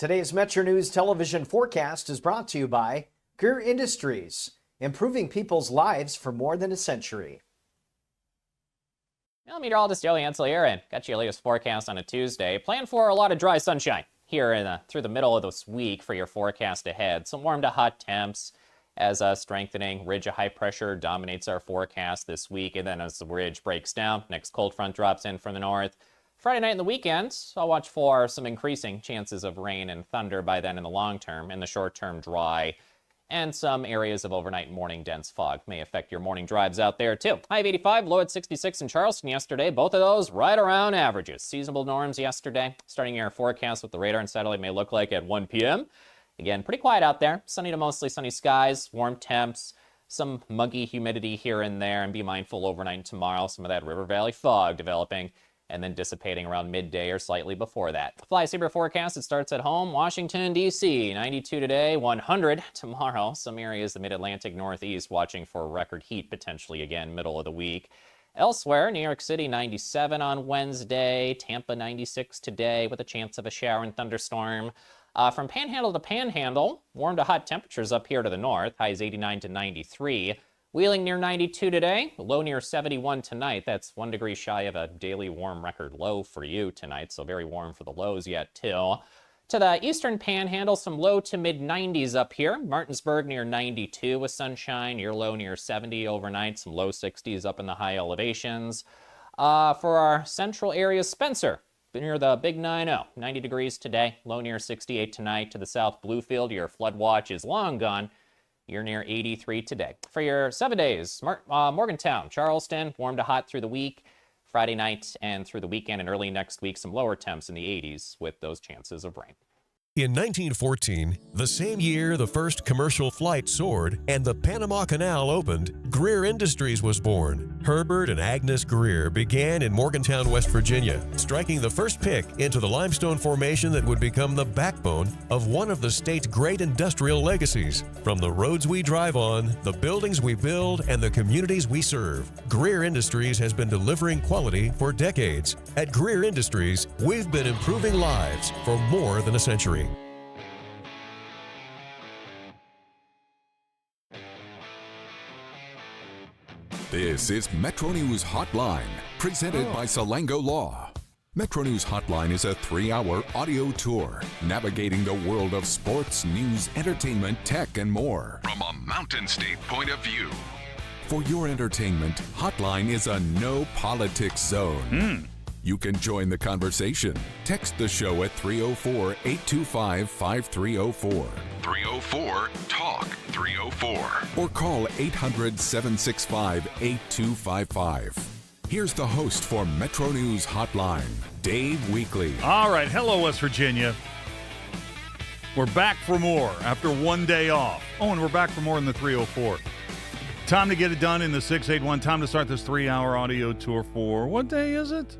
Today's Metro News television forecast is brought to you by Greer Industries, improving people's lives for more than a century. Meteorologist Joey Ansel here, and got your latest forecast on a Tuesday. Plan for a lot of dry sunshine here through the middle of this week for your forecast ahead. Some warm to hot temps as a strengthening ridge of high pressure dominates our forecast this week. And then as the ridge breaks down, next cold front drops in from the north. Friday night and the weekend, I'll watch for some increasing chances of rain and thunder by then in the long term. In the short term, dry. And some areas of overnight and morning dense fog may affect your morning drives out there too. High of 85, low at 66 in Charleston yesterday. Both of those right around averages. Seasonable norms yesterday. Starting your forecast with the radar and satellite may look like at 1 p.m. Again, pretty quiet out there. Sunny to mostly sunny skies, warm temps, some muggy humidity here and there. And be mindful overnight and tomorrow, some of that River Valley fog developing and then dissipating around midday or slightly before that. Fly Saber forecast, it starts at home. Washington, D.C., 92 today, 100 tomorrow. Some areas, the mid-Atlantic Northeast, watching for record heat potentially again, middle of the week. Elsewhere, New York City, 97 on Wednesday. Tampa, 96 today with a chance of a shower and thunderstorm. From Panhandle to Panhandle, warm to hot temperatures up here to the north. Highs 89 to 93. Wheeling near 92 today, low near 71 tonight. That's 1 degree shy of a daily warm record low for you tonight, so very warm for the lows yet too. To the eastern panhandle, some low to mid 90s up here. Martinsburg near 92 with sunshine, your low near 70 overnight, some low 60s up in the high elevations. For our central area, Spencer, near the Big 9-0, 90 degrees today, low near 68 tonight. To the south, Bluefield, your flood watch is long gone. You're near 83 today. For your 7 days, Morgantown, Charleston, warm to hot through the week. Friday night and through the weekend and early next week, some lower temps in the 80s with those chances of rain. In 1914, the same year the first commercial flight soared and the Panama Canal opened, Greer Industries was born. Herbert and Agnes Greer began in Morgantown, West Virginia, striking the first pick into the limestone formation that would become the backbone of one of the state's great industrial legacies. From the roads we drive on, the buildings we build, and the communities we serve, Greer Industries has been delivering quality for decades. At Greer Industries, we've been improving lives for more than a century. This is Metro News Hotline, presented by Salango Law. Metro News Hotline is a 3-hour audio tour navigating the world of sports, news, entertainment, tech, and more from a Mountain State point of view. For your entertainment, Hotline is a no politics zone. You can join the conversation. Text the show at 304-825-5304. 304-TALK-304. Or call 800-765-8255. Here's the host for Metro News Hotline, Dave Weekley. All right. Hello, West Virginia. We're back for more after 1 day off. Oh, and we're back for more in the 304. Time to get it done in the 681. Time to start this 3-hour audio tour for, what day is it?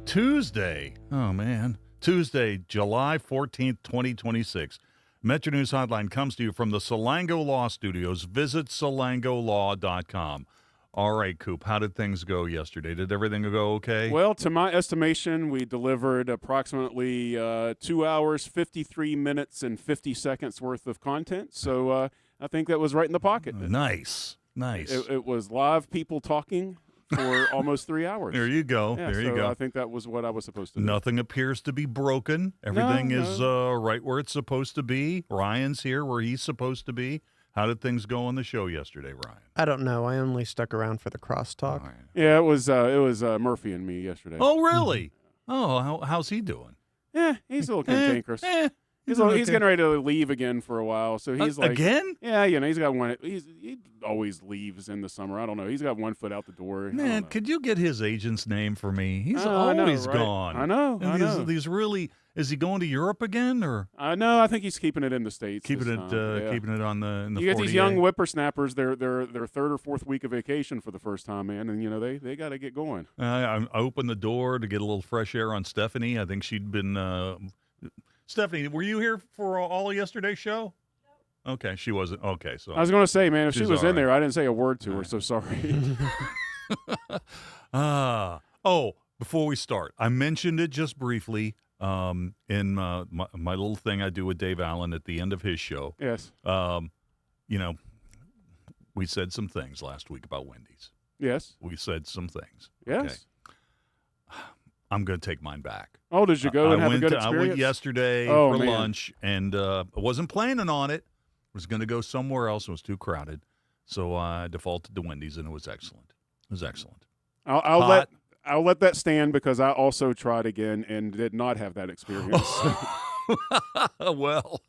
Tuesday. Oh, man. Tuesday, July 14th, 2026. Metro News Hotline comes to you from the Salango Law Studios. Visit salangolaw.com. All right, Coop, how did things go yesterday? Did everything go okay? Well, to my estimation, we delivered approximately 2 hours, 53 minutes, and 50 seconds worth of content. So I think that was right in the pocket. Nice. It was live people talking for almost 3 hours. There you go. Yeah, you go. I think that was what I was supposed to do. Nothing appears to be broken. Everything is right where it's supposed to be. Ryan's here where he's supposed to be. How did things go on the show yesterday, Ryan? I don't know. I only stuck around for the crosstalk. Right. Yeah, it was Murphy and me yesterday. Oh, really? Oh, how's he doing? Yeah, he's a little cantankerous. He's getting ready to leave again for a while, so he's like again. Yeah, he's got one. He always leaves in the summer. I don't know. He's got 1 foot out the door. Man, could you get his agent's name for me? He's I know, always right? gone. I know. These really. Is he going to Europe again, or? No, I think he's keeping it in the States. Keeping it on the. In the you get 48. these young whippersnappers. They're third or fourth week of vacation for the first time, man, and they got to get going. I opened the door to get a little fresh air on Stephanie. I think she'd been. Stephanie, were you here for all of yesterday's show? No. Okay, she wasn't. Okay, so I was going to say, man, if she was in right. there, I didn't say a word to her, so sorry. Before we start, I mentioned it just briefly. in my little thing I do with Dave Allen at the end of his show. Yes. We said some things last week about Wendy's. Yes. We said some things. Yes. Okay. I'm going to take mine back. Oh, did you go and have a good I experience? went yesterday Oh, for man. lunch, and I wasn't planning on it. I was going to go somewhere else. It was too crowded. So I defaulted to Wendy's, and it was excellent. It was excellent. I'll let that stand because I also tried again and did not have that experience. Well,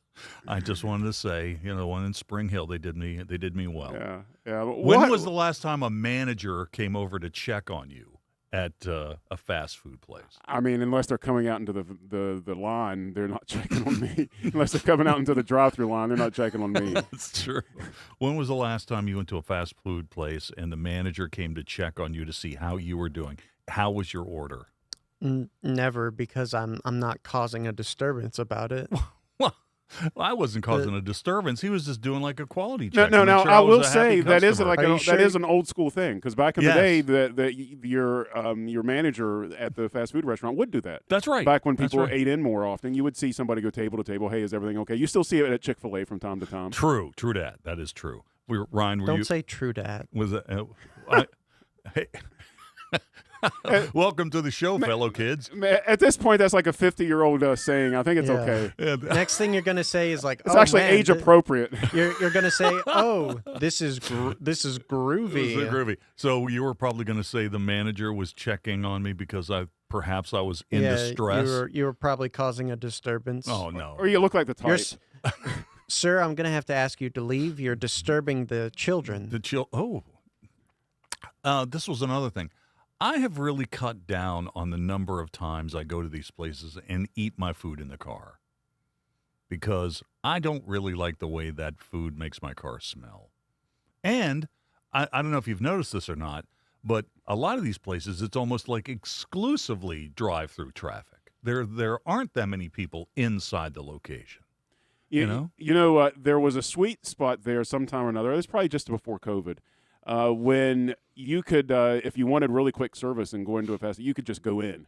I just wanted to say, the one in Spring Hill, they did me well. Yeah. When was the last time a manager came over to check on you at a fast food place? I mean, unless they're coming out into the line, they're not checking on me. Unless they're coming out into the drive-through line, they're not checking on me. That's true. When was the last time you went to a fast food place and the manager came to check on you to see how you were doing? How was your order? Never, because I'm not causing a disturbance about it. Well, I wasn't causing a disturbance. He was just doing like a quality check. No. Sure I was will a say happy that is customer. that is an old school thing because back in Yes. the day, your manager at the fast food restaurant would do that. That's right. Back when That's people right. ate in more often, you would see somebody go table to table. Hey, is everything okay? You still see it at Chick-fil-A from time to time. True that. That is true. Ryan, were Don't you? say true dad. Was it? Hey. Welcome to the show, fellow kids. At this point, that's like a 50-year-old saying. I think it's Yeah. okay. Next thing you're gonna say is like, It's oh, actually man, age appropriate. You're gonna say, oh, this is groovy. This is groovy. So you were probably going to say the manager was checking on me because perhaps I was in distress. You were probably causing a disturbance. Oh no. Or you look like the type. Sir, I'm gonna have to ask you to leave. You're disturbing the children. This was another thing. I have really cut down on the number of times I go to these places and eat my food in the car because I don't really like the way that food makes my car smell. And I don't know if you've noticed this or not, but a lot of these places, it's almost like exclusively drive-through traffic. There aren't that many people inside the location. There was a sweet spot there sometime or another. It was probably just before COVID. When you could, if you wanted really quick service and go into a fast, you could just go in.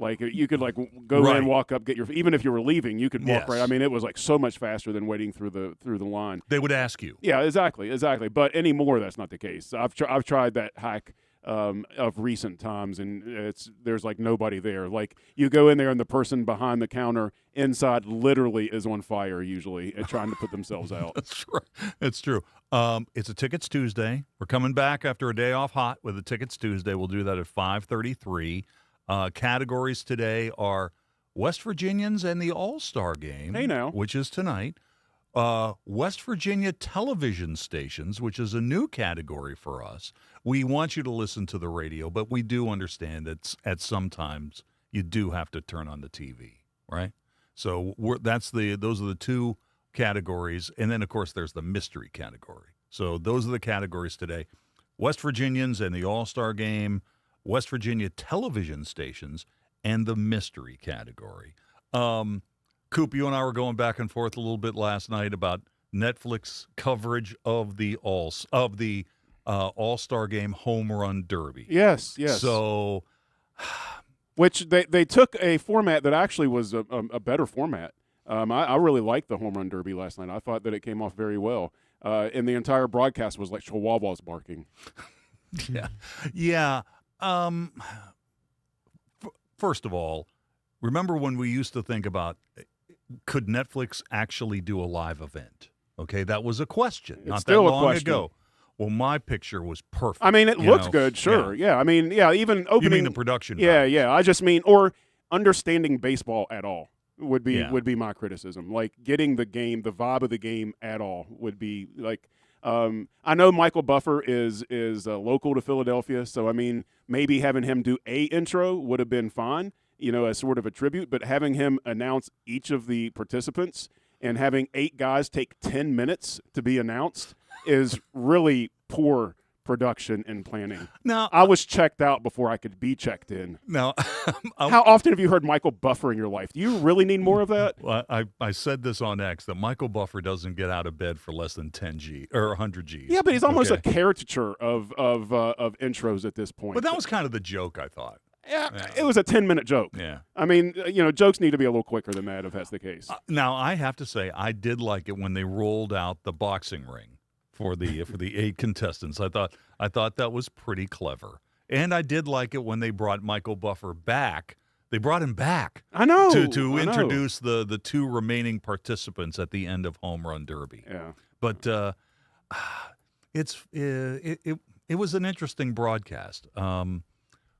Like you could go Right. in, walk up, get your. Even if you were leaving, you could walk Yes. right. I mean, it was like so much faster than waiting through the line. They would ask you. Yeah, exactly. But anymore, that's not the case. I've tried that hack of recent times, and there's like nobody there. Like you go in there, and the person behind the counter inside literally is on fire, usually, and trying to put themselves out. That's right. It's true. It's a Tickets Tuesday. We're coming back after a day off hot with a Tickets Tuesday. We'll do that at 5:33. Categories today are West Virginians and the All-Star Game, Hey, now. which is tonight. West Virginia television stations, which is a new category for us. We want you to listen to the radio, but we do understand that at some times you do have to turn on the TV, right? So those are the two categories, and then of course there's the mystery category. So those are the categories today: West Virginians and the All-Star Game, West Virginia television stations, and the mystery category. Coop, you and I were going back and forth a little bit last night about Netflix coverage of the All-Star Game Home Run Derby. Yes. So, Which they took a format that actually was a better format. I really liked the Home Run Derby last night. I thought that it came off very well. And the entire broadcast was like chihuahuas barking. yeah. First of all, remember when we used to think about, could Netflix actually do a live event? Okay, that was a question not still that a long question. ago. Well, my picture was perfect. I mean, it looked good, sure. Yeah. I mean, yeah, even opening. You mean the production? Yeah, value. yeah. I just mean, or understanding baseball at all would be Yeah. would be my criticism. Like getting the game, the vibe of the game at all would be like. I know Michael Buffer is local to Philadelphia, so I mean, maybe having him do a intro would have been fine, as sort of a tribute. But having him announce each of the participants and having 8 guys take 10 minutes to be announced is really poor production and planning. Now, I was checked out before I could be checked in. now, How often have you heard Michael Buffer in your life? Do you really need more of that? Well, I said this on X that Michael Buffer doesn't get out of bed for less than 10 G or 100 Gs. Yeah, but he's almost Okay. a caricature of intros at this point. But that was kind of the joke, I thought. Yeah, it was a 10-minute joke. Yeah. I mean, jokes need to be a little quicker than that if that's the case. Now, I have to say, I did like it when they rolled out the boxing ring for the 8 contestants. I thought that was pretty clever. And I did like it when they brought Michael Buffer back. They brought him back. I know. To introduce the 2 remaining participants at the end of Home Run Derby. Yeah. But it was an interesting broadcast.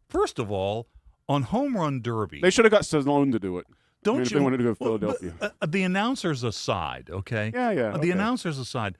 First of all, on Home Run Derby, They should have got Stallone to do it. If they wanted to go to Philadelphia. The announcers aside, okay? Yeah. The okay. announcers aside,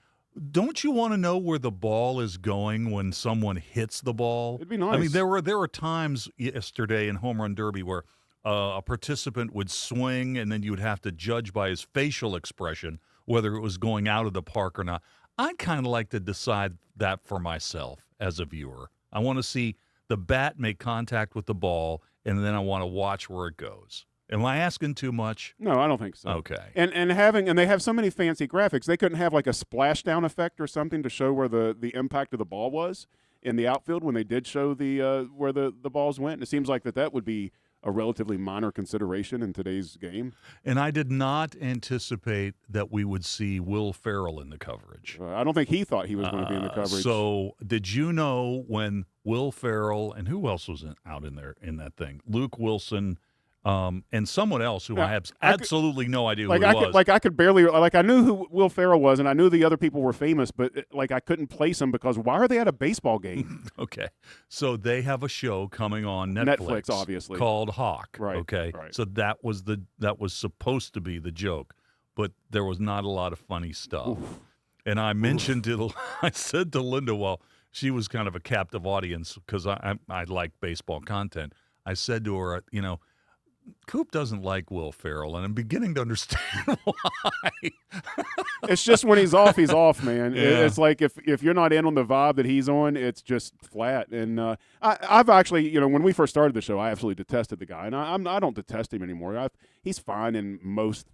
don't you want to know where the ball is going when someone hits the ball? It'd be nice. I mean, there were times yesterday in Home Run Derby where a participant would swing, and then you would have to judge by his facial expression whether it was going out of the park or not. I'd kind of like to decide that for myself as a viewer. I want to see the bat make contact with the ball, and then I want to watch where it goes. Am I asking too much? No, I don't think so. Okay. And they have so many fancy graphics, they couldn't have like a splashdown effect or something to show where the impact of the ball was in the outfield when they did show the where the balls went. And it seems like that would be a relatively minor consideration in today's game. And I did not anticipate that we would see Will Ferrell in the coverage. I don't think he thought he was going to be in the coverage. So did you know when Will Ferrell and who else was out in there in that thing? Luke Wilson and someone else who I have absolutely no idea who it was. I could barely I knew who Will Ferrell was, and I knew the other people were famous, but I couldn't place them because why are they at a baseball game? Okay, so they have a show coming on Netflix obviously, called Hawk. Right. Okay. Right. So that was supposed to be the joke, but there was not a lot of funny stuff. Oof. And I mentioned I said to Linda, while she was kind of a captive audience because I like baseball content. I said to her, Coop doesn't like Will Ferrell, and I'm beginning to understand why. It's just when he's off, man. Yeah. It's like if you're not in on the vibe that he's on, it's just flat. And I've actually, when we first started the show, I absolutely detested the guy, and I don't detest him anymore. He's fine in most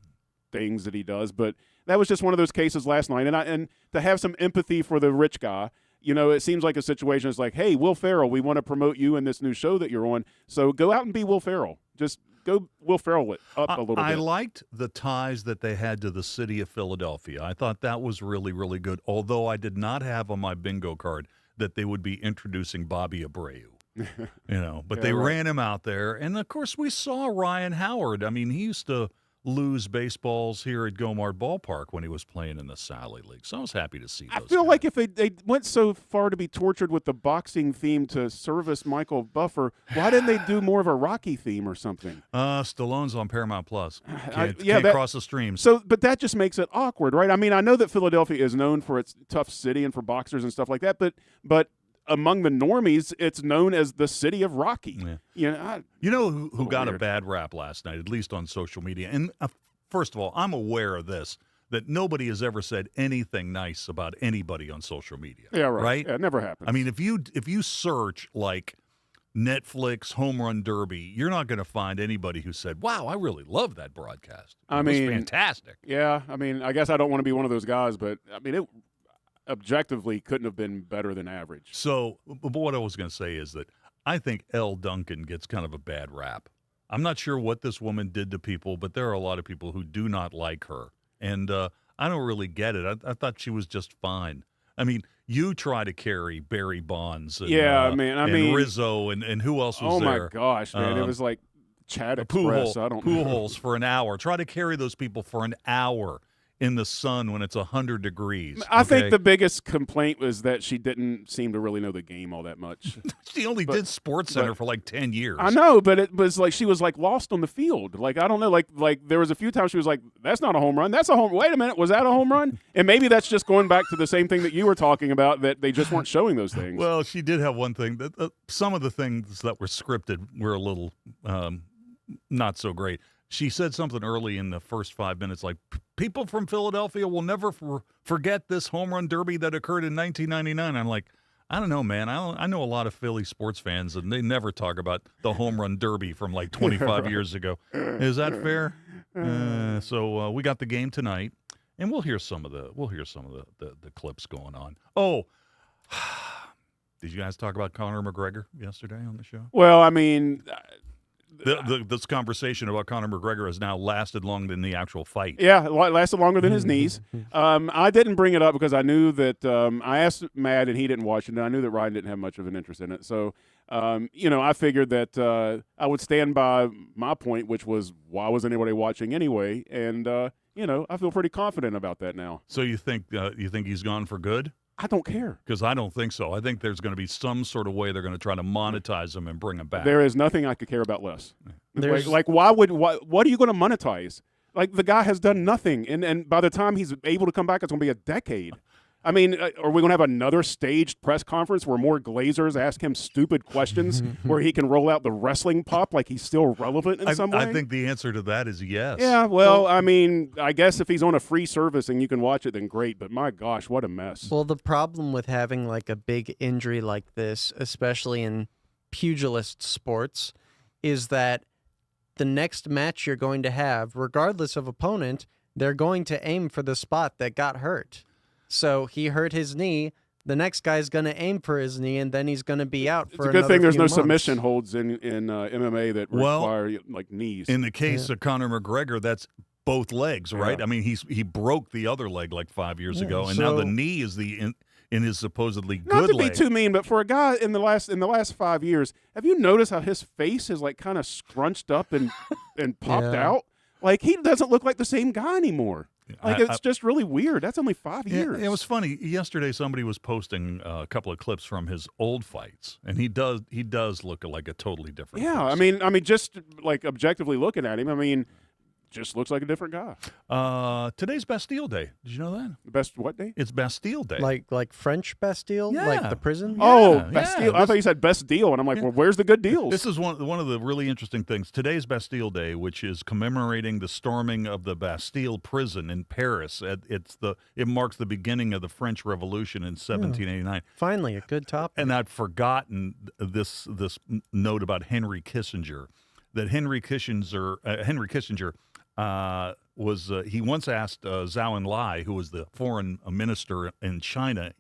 things that he does, but that was just one of those cases last night. And to have some empathy for the rich guy. It seems like a situation is like, hey, Will Ferrell, we want to promote you in this new show that you're on, so go out and be Will Ferrell. Just go Will Ferrell it up a little bit. I liked the ties that they had to the city of Philadelphia. I thought that was really, really good, although I did not have on my bingo card that they would be introducing Bobby Abreu. But they ran him out there. And, of course, we saw Ryan Howard. I mean, he used to lose baseballs here at Gomard Ballpark when he was playing in the Sally League. So I was happy to see those I feel guys. like if they went so far to be tortured with the boxing theme to service Michael Buffer, why didn't they do more of a Rocky theme or something? Stallone's on Paramount Plus. Can't cross the streams. So, but that just makes it awkward, right? I mean, I know that Philadelphia is known for its tough city and for boxers and stuff like that, but among the normies, it's known as the city of Rocky. Yeah. Who got a bad rap last night, at least on social media? And first of all, I'm aware of this, that nobody has ever said anything nice about anybody on social media. Yeah, right. Right? Yeah, it never happens. I mean, if you search like Netflix Home Run Derby, you're not going to find anybody who said, wow, I really love that broadcast. It was fantastic. Yeah, I mean, I guess I don't want to be one of those guys, but I mean, it objectively couldn't have been better than average. So, but what I was going to say is that I think Elle Duncan gets kind of a bad rap. I'm not sure what this woman did to people, but there are a lot of people who do not like her. And I don't really get it. I thought she was just fine. I mean, you try to carry Barry Bonds and, and Rizzo and who else was there? Oh, my gosh, man. It was like Chad Express. I don't know. Pujols for an hour. Try to carry those people for an hour in the sun when it's 100 degrees. I think the biggest complaint was that she didn't seem to really know the game all that much. She only did SportsCenter for like 10 years. I know, but it was like she was like lost on the field. Like, I don't know, like there was a few times she was like, that's not a home run. That's a home. Wait a minute, was that a home run? And maybe that's just going back to the same thing that you were talking about, that they just weren't showing those things. Well, she did have one thing. That some of the things that were scripted were a little not so great. She said something early in the first 5 minutes like, people from Philadelphia will never forget this home run derby that occurred in 1999. I'm like, I don't know, man. I know a lot of Philly sports fans, and they never talk about the home run derby from like 25 years ago. Is that fair? So we got the game tonight, and we'll hear some of the clips going on. Oh, Did you guys talk about Conor McGregor yesterday on the show? Well, I mean, This conversation about Conor McGregor has now lasted longer than the actual fight. yeah, it lasted longer than his knees. I didn't bring it up because I knew that I asked Matt and he didn't watch it, and I knew that Ryan didn't have much of an interest in it. So, I figured that I would stand by my point, which was why wasn't anybody watching anyway? And I feel pretty confident about that now. So you think he's gone for good? I don't care. Because I don't think so. I think there's going to be some sort of way they're going to try to monetize him and bring him back. There is nothing I could care about less. There's- Like what are you going to monetize? Like, the guy has done nothing, and by the time he's able to come back, it's going to be a decade. I mean, are we going to have another staged press conference where more Glazers ask him stupid questions where he can roll out the wrestling pop like he's still relevant in some way? I think the answer to that is yes. Yeah, well, I mean, I guess if he's on a free service and you can watch it, then great. But my gosh, what a mess. Well, the problem with having like a big injury like this, especially in pugilist sports, is that the next match you're going to have, regardless of opponent, they're going to aim for the spot that got hurt. So he hurt his knee. The next guy's going to aim for his knee, and then he's going to be out for It's a good thing there's no months. submission holds in MMA that require like knees. In the case of Conor McGregor, that's both legs, right? Yeah. I mean, he broke the other leg like 5 years ago, and now the knee is in his supposedly good Not to leg. be too mean, but for a guy in the last 5 years, have you noticed how his face is like kind of scrunched up and popped Yeah. out? Like, he doesn't look like the same guy anymore. Like, it's just really weird. That's only 5 years. It was funny. Yesterday, somebody was posting a couple of clips from his old fights, and he does look like a totally different. Yeah, person. I mean, just like objectively looking at him, I mean, just looks like a different guy. Today's Bastille Day. Did you know that? The best what day? It's Bastille Day. Like French Bastille, like Yeah. the prison. Oh, Yeah, Bastille. yeah. I thought you said best deal, and I'm like, well, where's the good deals? This is one of the really interesting things. Today's Bastille Day, which is commemorating the storming of the Bastille prison in Paris. It marks the beginning of the French Revolution in 1789. Finally, a good topic. And I'd forgotten this note about Henry Kissinger. That Henry Kissinger was he once asked Zhou Enlai, who was the foreign minister in China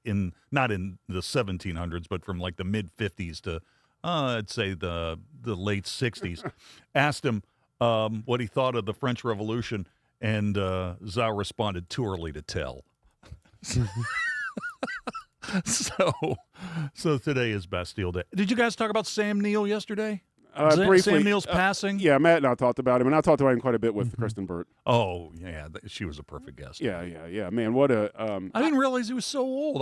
not in the 1700s, but from like the mid 50s to I'd say the late 60s, asked him what he thought of the French Revolution, and Zhou responded, "Too early to tell." So today is Bastille Day. Did you guys talk about Sam Neill yesterday? Briefly, Sam Neill's passing? Yeah, Matt and I talked about him, and I talked about him quite a bit with Kristen Burt. Oh, yeah, she was a perfect guest. Yeah. Man, what a I didn't realize he was so old.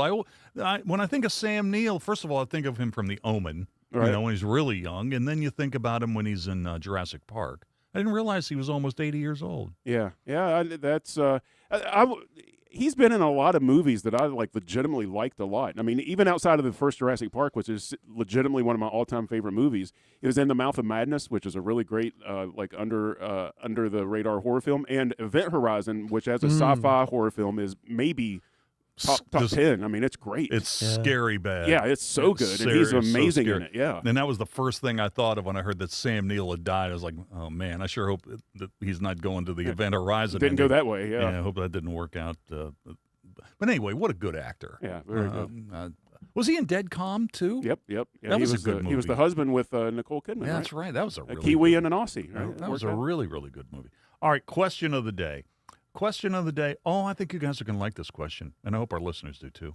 When I think of Sam Neill, first of all, I think of him from The Omen, Right. when he's really young, and then you think about him when he's in Jurassic Park. I didn't realize he was almost 80 years old. Yeah. That's he's been in a lot of movies that I legitimately liked a lot. I mean, even outside of the first Jurassic Park, which is legitimately one of my all-time favorite movies, he was in The Mouth of Madness, which is a really great under the radar horror film, and Event Horizon, which as a sci-fi horror film is maybe top 10. I mean, it's great. It's scary bad. Yeah, it's so good, and he's amazing in it. Yeah. And that was the first thing I thought of when I heard that Sam Neill had died. I was like, oh, man, I sure hope that he's not going to the Event Horizon. Didn't go that way, yeah. I hope that didn't work out. But anyway, what a good actor. Yeah, very good. Was he in Dead Calm, too? Yep. Yeah, That was a he good He was movie. the husband with Nicole Kidman. Yeah, that's right. right. That was a A really Kiwi good, and an Aussie. Right? that was a Worked out. really, really good movie. All right, question of the day. Question of the day. Oh, I think you guys are going to like this question, and I hope our listeners do too.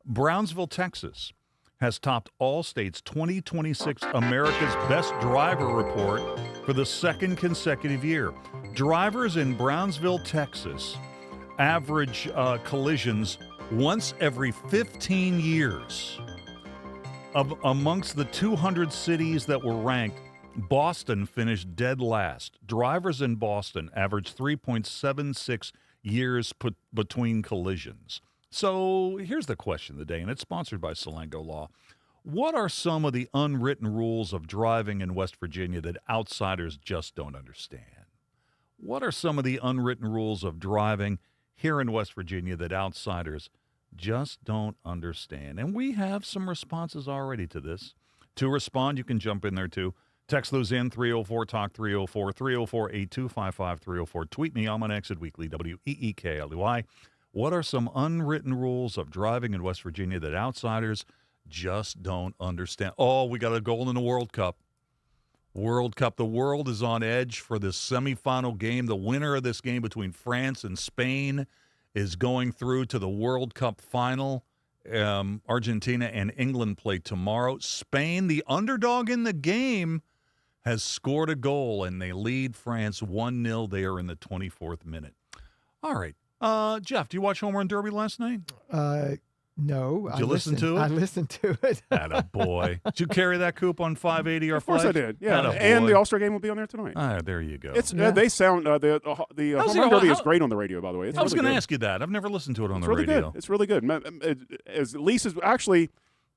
Brownsville, Texas, has topped Allstate's 2026 America's Best Driver Report for the second consecutive year. Drivers in Brownsville, Texas, average collisions once every 15 years. Amongst the 200 cities that were ranked, Boston finished dead last. Drivers in Boston averaged 3.76 years between collisions. So here's the question of the day, and it's sponsored by Salango Law. What are some of the unwritten rules of driving in West Virginia that outsiders just don't understand? What are some of the unwritten rules of driving here in West Virginia that outsiders just don't understand? And we have some responses already to this. To respond, you can jump in there too. Text those in, 304-TALK, 304, 304-8255, 304. Tweet me, I'm on Exit Weekly, WEEKLY. What are some unwritten rules of driving in West Virginia that outsiders just don't understand. Oh, we got a goal in the World Cup. World Cup. The world is on edge for this semifinal game. The winner of this game between France and Spain is going through to the World Cup final. Argentina and England play tomorrow. Spain, the underdog in the game, has scored a goal, and they lead France 1-0. They are in the 24th minute. All right. Jeff, do you watch Home Run Derby last night? No. Did you listen to it? I listened to it. Attaboy. Did you carry that coupe on 580 or Of course I did. Yeah, and the All-Star game will be on there tonight. There you go. It's they sound the Home Run Derby is great on the radio. By the way, I was going to ask you that. I've never listened to it on the radio. It's really good. At least actually,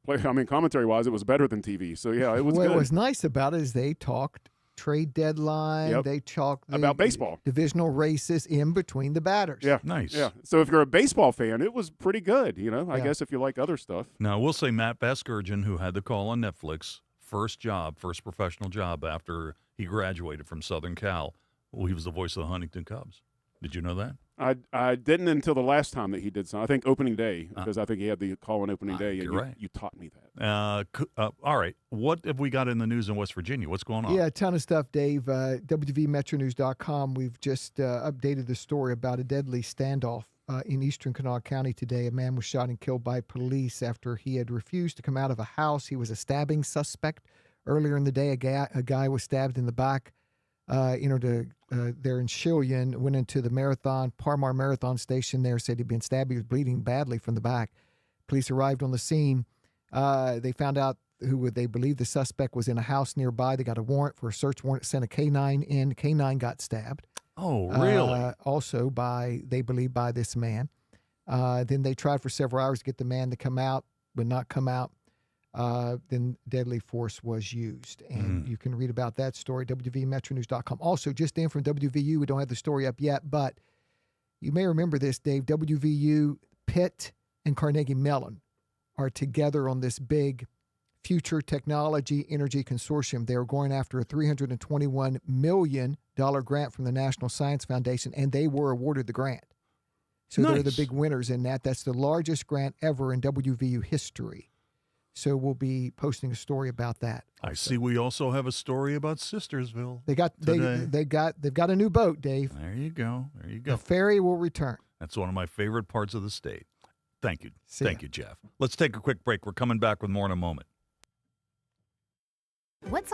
I mean, commentary wise, it was better than TV. So yeah, it was good. What was nice about it is they talked trade deadline. Yep. They talked about baseball, divisional races in between the batters. Yeah, nice. Yeah. So if you're a baseball fan, it was pretty good. I guess if you like other stuff. Now we'll say Matt Vasgersian, who had the call on Netflix, first professional job after he graduated from Southern Cal. Well, he was the voice of the Huntington Cubs. Did you know that? I didn't until the last time that he did something. I think opening day, because I think he had the call on opening day. You're and right. You taught me that. All right. What have we got in the news in West Virginia? What's going on? Yeah, a ton of stuff, Dave. WVMetroNews.com. We've just updated the story about a deadly standoff in eastern Kanawha County today. A man was shot and killed by police after he had refused to come out of a house. He was a stabbing suspect. Earlier in the day, a guy was stabbed in the back. There in Shillian, went into the Parmar Marathon station there, said he'd been stabbed. He was bleeding badly from the back. Police arrived on the scene. They found out who they believe the suspect was in a house nearby. They got a warrant for a search warrant, sent a K-9 in. K-9 got stabbed. Oh, really? Also they believe by this man. Then they tried for several hours to get the man to come out, would not come out. Then deadly force was used. And you can read about that story, WVMetroNews.com. Also, just in from WVU, we don't have the story up yet, but you may remember this, Dave. WVU, Pitt, and Carnegie Mellon are together on this big Future Technology Energy Consortium. They are going after a $321 million grant from the National Science Foundation, and they were awarded the grant. So They're the big winners in that. That's the largest grant ever in WVU history. So we'll be posting a story about that. I see. We also have a story about Sistersville. They've got a new boat, Dave. There you go. The ferry will return. That's one of my favorite parts of the state. Thank you. Thank you, Jeff. Let's take a quick break. We're coming back with more in a moment.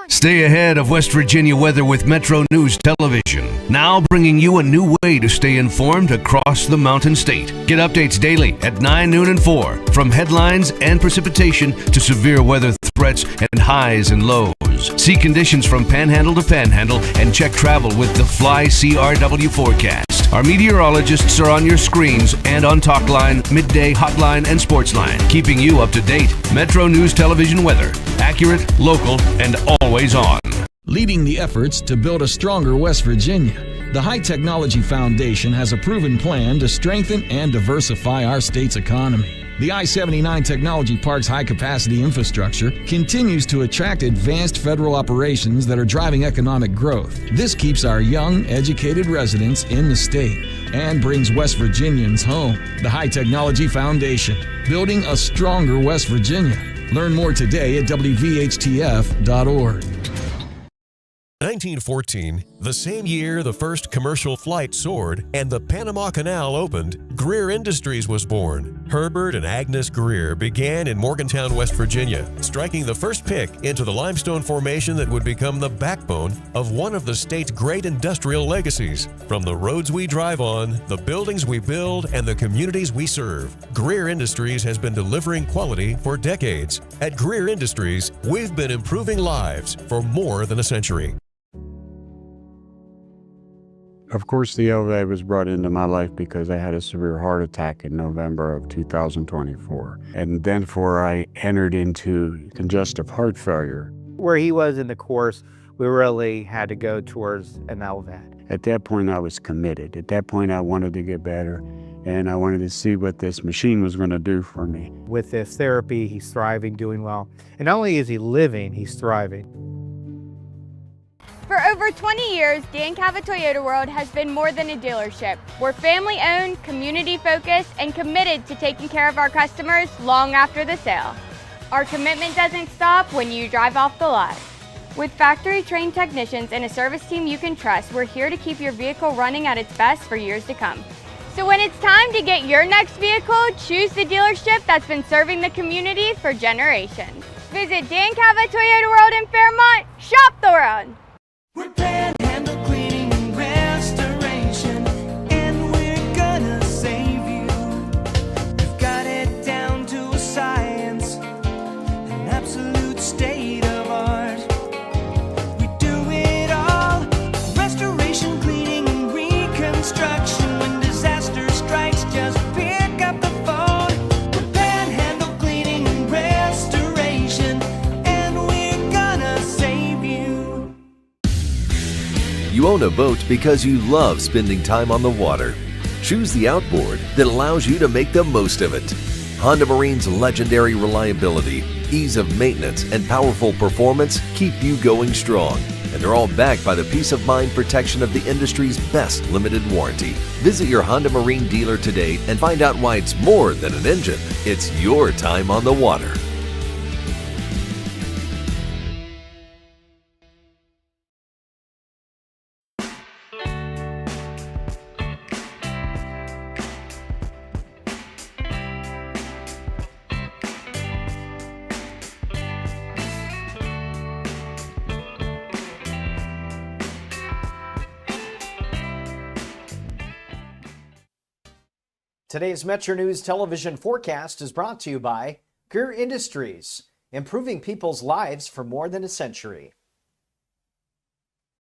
Stay ahead of West Virginia weather with Metro News Television. Now bringing you a new way to stay informed across the Mountain State. Get updates daily at 9, noon, and 4. From headlines and precipitation to severe weather threats and highs and lows. See conditions from panhandle to panhandle and check travel with the Fly CRW forecast. Our meteorologists are on your screens and on Talkline, Midday, Hotline, and Sportsline, keeping you up to date. Metro News Television weather. Accurate, local, and always on. Leading the efforts to build a stronger West Virginia, the High Technology Foundation has a proven plan to strengthen and diversify our state's economy. The I-79 Technology Park's high-capacity infrastructure continues to attract advanced federal operations that are driving economic growth. This keeps our young, educated residents in the state and brings West Virginians home. The High Technology Foundation, building a stronger West Virginia. Learn more today at WVHTF.org. 1914, the same year the first commercial flight soared and the Panama Canal opened, Greer Industries was born. Herbert and Agnes Greer began in Morgantown, West Virginia, striking the first pick into the limestone formation that would become the backbone of one of the state's great industrial legacies. From the roads we drive on, the buildings we build, and the communities we serve, Greer Industries has been delivering quality for decades. At Greer Industries, we've been improving lives for more than a century. Of course, the elevator was brought into my life because I had a severe heart attack in November of 2024. And then I entered into congestive heart failure. Where he was in the course, we really had to go towards an LVAD. At that point, I was committed. At that point, I wanted to get better, and I wanted to see what this machine was going to do for me. With this therapy, he's thriving, doing well. And not only is he living, he's thriving. For over 20 years, Dan Cava Toyota World has been more than a dealership. We're family-owned, community-focused, and committed to taking care of our customers long after the sale. Our commitment doesn't stop when you drive off the lot. With factory-trained technicians and a service team you can trust, we're here to keep your vehicle running at its best for years to come. So when it's time to get your next vehicle, choose the dealership that's been serving the community for generations. Visit Dan Cava Toyota World in Fairmont. Shop the road. We're Panhandle Cleaning and Restoration, and we're gonna save you. We've got it down to a science, an absolute state of art. We do it all, restoration, cleaning, and reconstruction. When disaster strikes, just pick up the phone. We're Panhandle Cleaning and Restoration, and we're gonna save you. You own a boat because you love spending time on the water. Choose the outboard that allows you to make the most of it. Honda Marine's legendary reliability, ease of maintenance, and powerful performance keep you going strong. And they're all backed by the peace of mind protection of the industry's best limited warranty. Visit your Honda Marine dealer today and find out why it's more than an engine. It's your time on the water. Today's Metro News television forecast is brought to you by Greer Industries, improving people's lives for more than a century.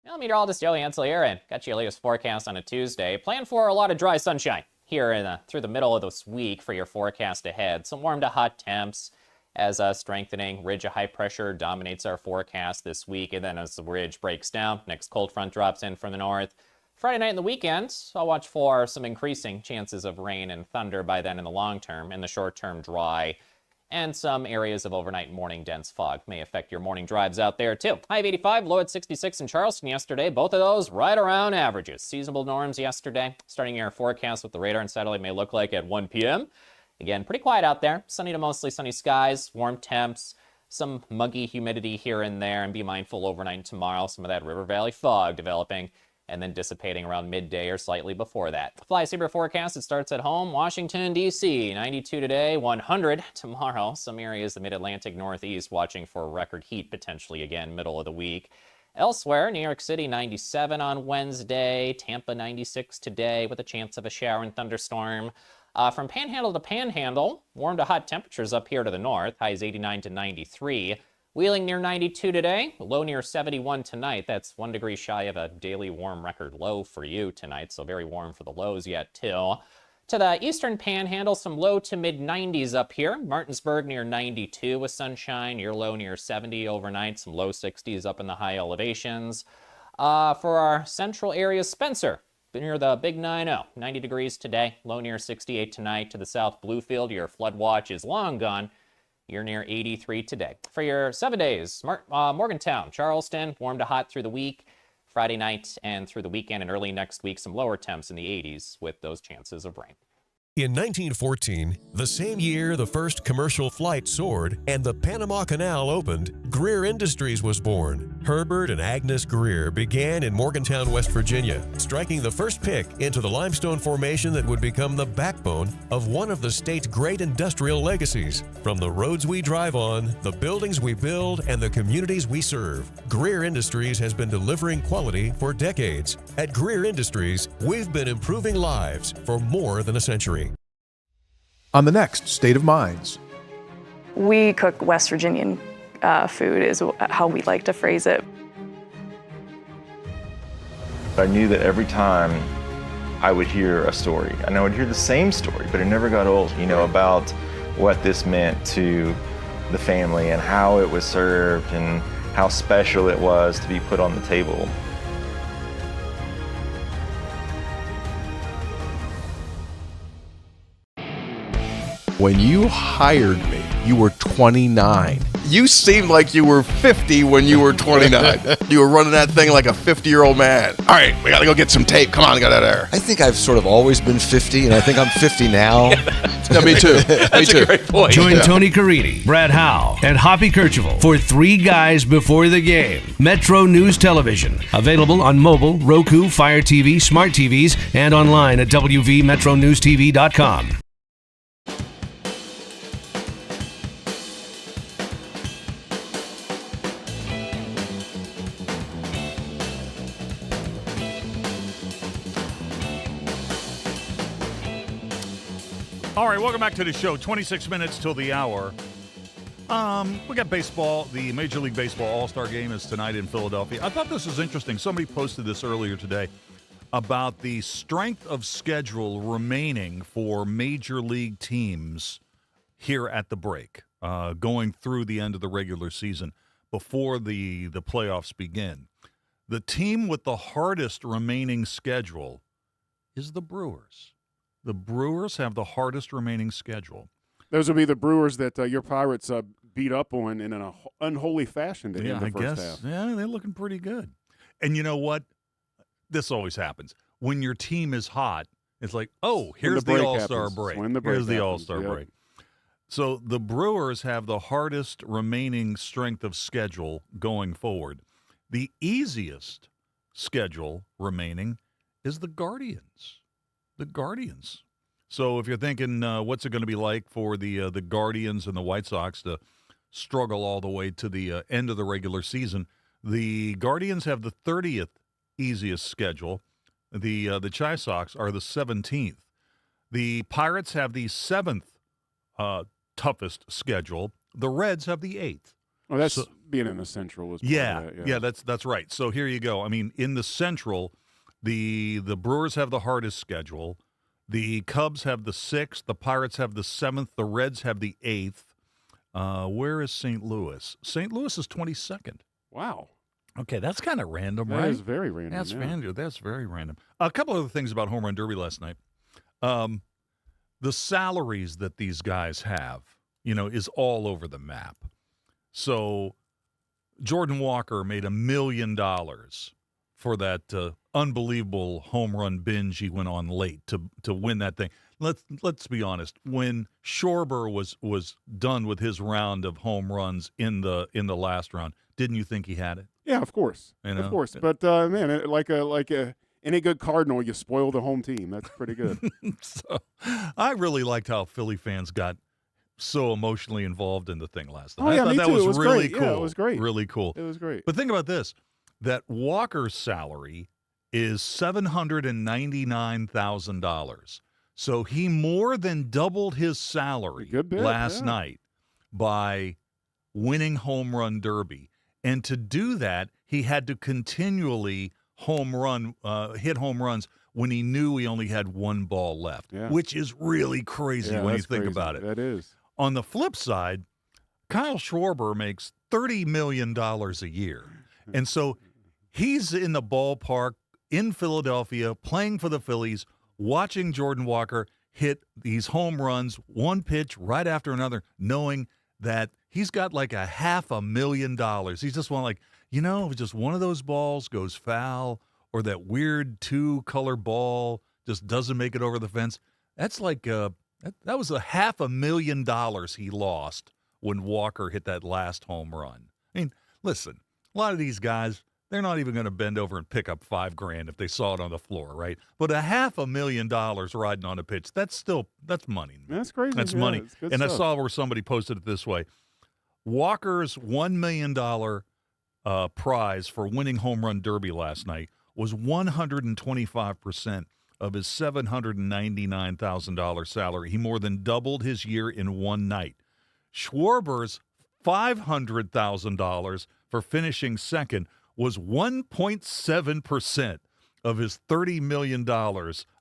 Well, meteorologist Joey Ansel here, and got you your latest forecast on a Tuesday. Plan for a lot of dry sunshine here through the middle of this week for your forecast ahead. Some warm to hot temps as a strengthening ridge of high pressure dominates our forecast this week, and then as the ridge breaks down, next cold front drops in from the north. Friday night and the weekend, I'll watch for some increasing chances of rain and thunder by then in the long term. In the short term, dry. And some areas of overnight and morning dense fog may affect your morning drives out there too. High of 85, low at 66 in Charleston yesterday. Both of those right around averages. Seasonable norms yesterday. Starting your forecast what the radar and satellite may look like at 1 p.m. Again, pretty quiet out there. Sunny to mostly sunny skies, warm temps, some muggy humidity here and there. And be mindful overnight and tomorrow, some of that River Valley fog developing and then dissipating around midday or slightly before that. Fly Saber forecast, it starts at home. Washington, D.C., 92 today, 100 tomorrow. Some areas, the mid-Atlantic Northeast, watching for record heat potentially again, middle of the week. Elsewhere, New York City, 97 on Wednesday. Tampa, 96 today with a chance of a shower and thunderstorm. From Panhandle to Panhandle, warm to hot temperatures up here to the north. Highs 89 to 93. Wheeling near 92 today, low near 71 tonight. That's 1 degree shy of a daily warm record low for you tonight, so very warm for the lows yet too. To the eastern Panhandle, some low to mid 90s up here. Martinsburg near 92 with sunshine, your low near 70 overnight, some low 60s up in the high elevations. For our central area, Spencer, near the Big 90, 90 degrees today, low near 68 tonight. To the south, Bluefield, your flood watch is long gone. You're near 83 today. For your 7 days, Morgantown, Charleston, warm to hot through the week. Friday night and through the weekend and early next week, some lower temps in the 80s with those chances of rain. In 1914, the same year the first commercial flight soared and the Panama Canal opened, Greer Industries was born. Herbert and Agnes Greer began in Morgantown, West Virginia, striking the first pick into the limestone formation that would become the backbone of one of the state's great industrial legacies. From the roads we drive on, the buildings we build, and the communities we serve, Greer Industries has been delivering quality for decades. At Greer Industries, we've been improving lives for more than a century. On the next State of Minds. We cook West Virginian food is how we like to phrase it. I knew that every time I would hear a story, and I would hear the same story, but it never got old, about what this meant to the family and how it was served and how special it was to be put on the table. When you hired me, you were 29. You seemed like you were 50 when you were 29. You were running that thing like a 50-year-old man. All right, we got to go get some tape. Come on, get out of there. I think I've sort of always been 50, and I think I'm 50 now. Yeah, me too. That's me too. a great point. Join Tony Caridi, Brad Howe, and Hoppy Kercheval for Three Guys Before the Game. Metro News Television. Available on mobile, Roku, Fire TV, smart TVs, and online at wvmetronewstv.com. All right, welcome back to the show. 26 minutes till the hour. We got baseball. The Major League Baseball All-Star Game is tonight in Philadelphia. I thought this was interesting. Somebody posted this earlier today about the strength of schedule remaining for Major League teams here at the break, going through the end of the regular season before the playoffs begin. The team with the hardest remaining schedule is the Brewers. The Brewers have the hardest remaining schedule. Those will be the Brewers that your Pirates beat up on in an unholy fashion to end the first half. Yeah, they're looking pretty good. And you know what? This always happens. When your team is hot, it's like, oh, here's the All-Star break. Here's the All-Star break. So the Brewers have the hardest remaining strength of schedule going forward. The easiest schedule remaining is the Guardians. The Guardians. So if you're thinking, what's it going to be like for the Guardians and the White Sox to struggle all the way to the end of the regular season, the Guardians have the 30th easiest schedule. The Chi Sox are the 17th. The Pirates have the 7th toughest schedule. The Reds have the 8th. Oh, that's being in the Central. Was Yeah, that's right. So here you go. I mean, in the Central, the Brewers have the hardest schedule. The Cubs have the 6th. The Pirates have the 7th. The Reds have the 8th. Where is St. Louis? St. Louis is 22nd. Wow. Okay, that's kind of random, right? That is very random. That's random. That's very random. A couple other things about Home Run Derby last night. The salaries that these guys have, is all over the map. So Jordan Walker made $1 million for that unbelievable home run binge he went on late to win that thing. Let's be honest. When Schwarber was done with his round of home runs in the last round, didn't you think he had it? Yeah, of course, of course. But man, like any good Cardinal, you spoil the home team. That's pretty good. So I really liked how Philly fans got so emotionally involved in the thing last night. Oh, yeah, I thought me that too. was It was really great. cool. Yeah, it was great. Really cool. It was great. But think about this: that Walker's salary is $799,000. So he more than doubled his salary last night by winning Home Run Derby. And to do that, he had to continually hit home runs when he knew he only had one ball left, which is really crazy when you think about it. That is. On the flip side, Kyle Schwarber makes $30 million a year. And so he's in the ballpark in Philadelphia playing for the Phillies, watching Jordan Walker hit these home runs, one pitch right after another, knowing that he's got like $500,000. He's just if just one of those balls goes foul or that weird 2-color ball just doesn't make it over the fence, that's like that was $500,000 he lost when Walker hit that last home run. I mean, listen, a lot of these guys, they're not even going to bend over and pick up $5,000 if they saw it on the floor, right? But $500,000 riding on a pitch, that's money. That's crazy. That's yeah, money. Good And stuff. I saw where somebody posted it this way. Walker's $1 million prize for winning Home Run Derby last night was 125% of his $799,000 salary. He more than doubled his year in one night. Schwarber's $500,000 for finishing second was 1.7% of his $30 million,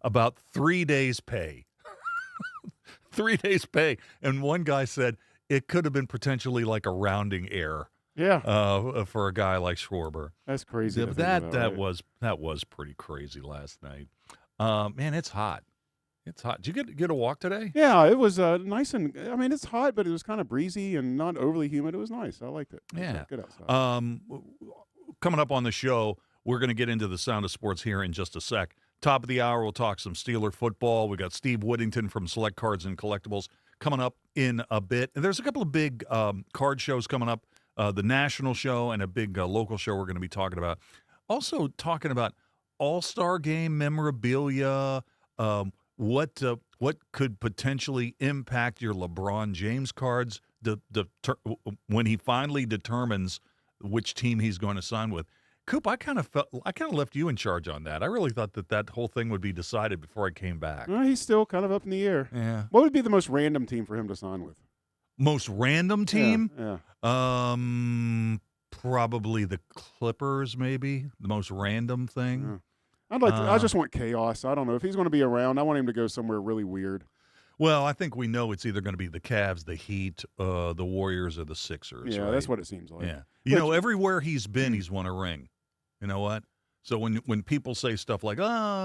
about 3 days' pay. 3 days' pay. And one guy said it could have been potentially like a rounding error. Yeah. For a guy like Schwarber. That's crazy. That was pretty crazy last night. Man, it's hot. It's hot. Did you get a walk today? Yeah, it was nice and I mean it's hot, but it was kind of breezy and not overly humid. It was nice. I liked it. It was good outside. Coming up on the show, we're going to get into the sound of sports here in just a sec. Top of the hour, we'll talk some Steeler football. We got Steve Whittington from Select Cards and Collectibles coming up in a bit. And there's a couple of big card shows coming up, the national show and a big local show we're going to be talking about. Also talking about All-Star Game memorabilia, what could potentially impact your LeBron James cards when he finally determines which team he's going to sign with. Coop, I kind of left you in charge on that. I really thought that whole thing would be decided before I came back. Well, he's still kind of up in the air. Yeah. What would be the most random team for him to sign with? Most random team? Yeah. Probably the Clippers, maybe. The most random thing. Yeah. I just want chaos. I don't know. If he's going to be around, I want him to go somewhere really weird. Well, I think we know it's either going to be the Cavs, the Heat, the Warriors, or the Sixers. Yeah, right? that's what it seems like. Yeah. Everywhere he's been, he's won a ring. You know what? So when people say stuff like,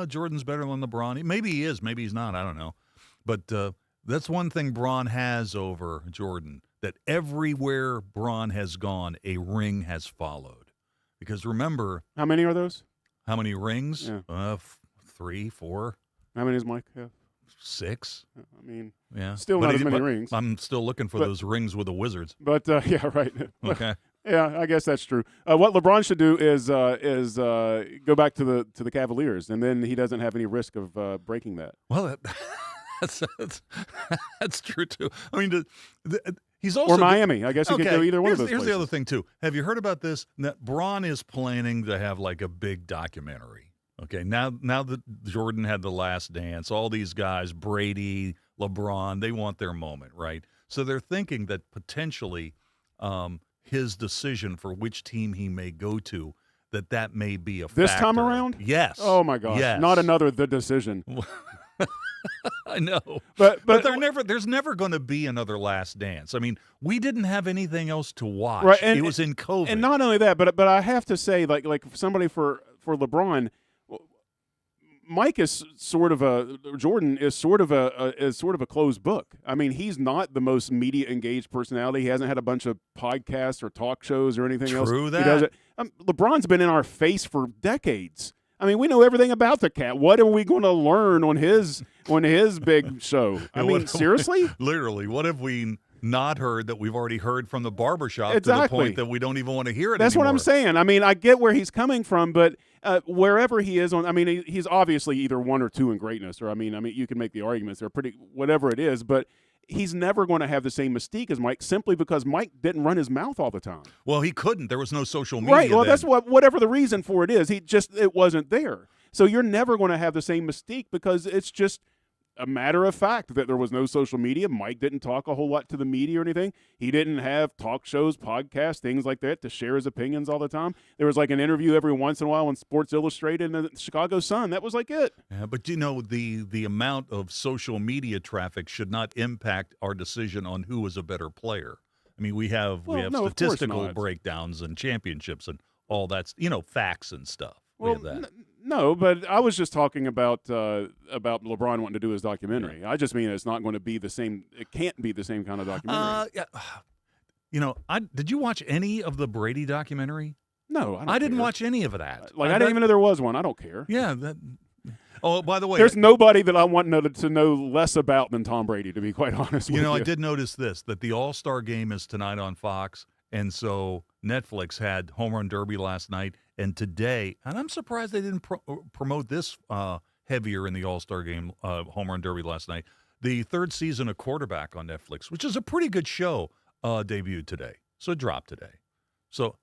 Jordan's better than LeBron, maybe he is, maybe he's not, I don't know. But that's one thing Bron has over Jordan, that everywhere Bron has gone, a ring has followed. Because remember. How many are those? How many rings? Yeah. 3, 4. How many does Mike have? 6. I mean, yeah, still not as many rings. I'm still looking for those rings with the Wizards. But yeah, right. Okay. Yeah, I guess that's true. What LeBron should do is go back to the Cavaliers, and then he doesn't have any risk of breaking that. Well, that's true too. I mean, he's also or Miami. I guess he could go either one of those. Here's places. the other thing too. Have you heard about this? That Bron is planning to have like a big documentary. Okay, now that Jordan had the last dance, all these guys, Brady, LeBron, they want their moment, right? So they're thinking that potentially his decision for which team he may go to, that may be a this factor. time around. Yes. Oh my gosh. Yes. Not another the decision. I know, but there's never going to be another Last Dance. I mean, we didn't have anything else to watch. Right, it was in COVID, and not only that, but I have to say, like somebody for LeBron, Mike is Jordan is sort of a closed book. I mean, he's not the most media engaged personality. He hasn't had a bunch of podcasts or talk shows or anything else. True that. He doesn't. LeBron's been in our face for decades. I mean, we know everything about the cat. What are we going to learn on his big show? I mean, seriously? Literally, what have we not heard that we've already heard from the barbershop Exactly. to the point that we don't even want to hear it That's anymore? what I'm saying. I mean, I get where he's coming from, but wherever he is on, I mean, he's obviously either 1 or 2 in greatness, or I mean, you can make the arguments. They're pretty, whatever it is, but he's never going to have the same mystique as Mike simply because Mike didn't run his mouth all the time. Well, he couldn't. There was no social media. Right. Well, then. that's whatever the reason for it is. It wasn't there. So you're never going to have the same mystique because it's just a matter of fact that there was no social media. Mike didn't talk a whole lot to the media or anything. He didn't have talk shows, podcasts, things like that to share his opinions all the time. There was like an interview every once in a while on Sports Illustrated and the Chicago Sun. That was like it. Yeah, but the amount of social media traffic should not impact our decision on who is a better player. I mean, we have statistical breakdowns and championships and all that, facts and stuff. Well, no, but I was just talking about LeBron wanting to do his documentary. I just mean it's not going to be the same. It can't be the same kind of documentary. Did you watch any of the Brady documentary? No, I didn't watch any of that. I didn't even know there was one. I don't care. Yeah. Oh, by the way, there's nobody that I want to know less about than Tom Brady. To be quite honest with you, I did notice that the All-Star Game is tonight on Fox, and so Netflix had Home Run Derby last night. And today, and I'm surprised they didn't promote this heavier in the All-Star Game, Home Run Derby last night. The 3rd season of Quarterback on Netflix, which is a pretty good show, debuted today. So it dropped today. So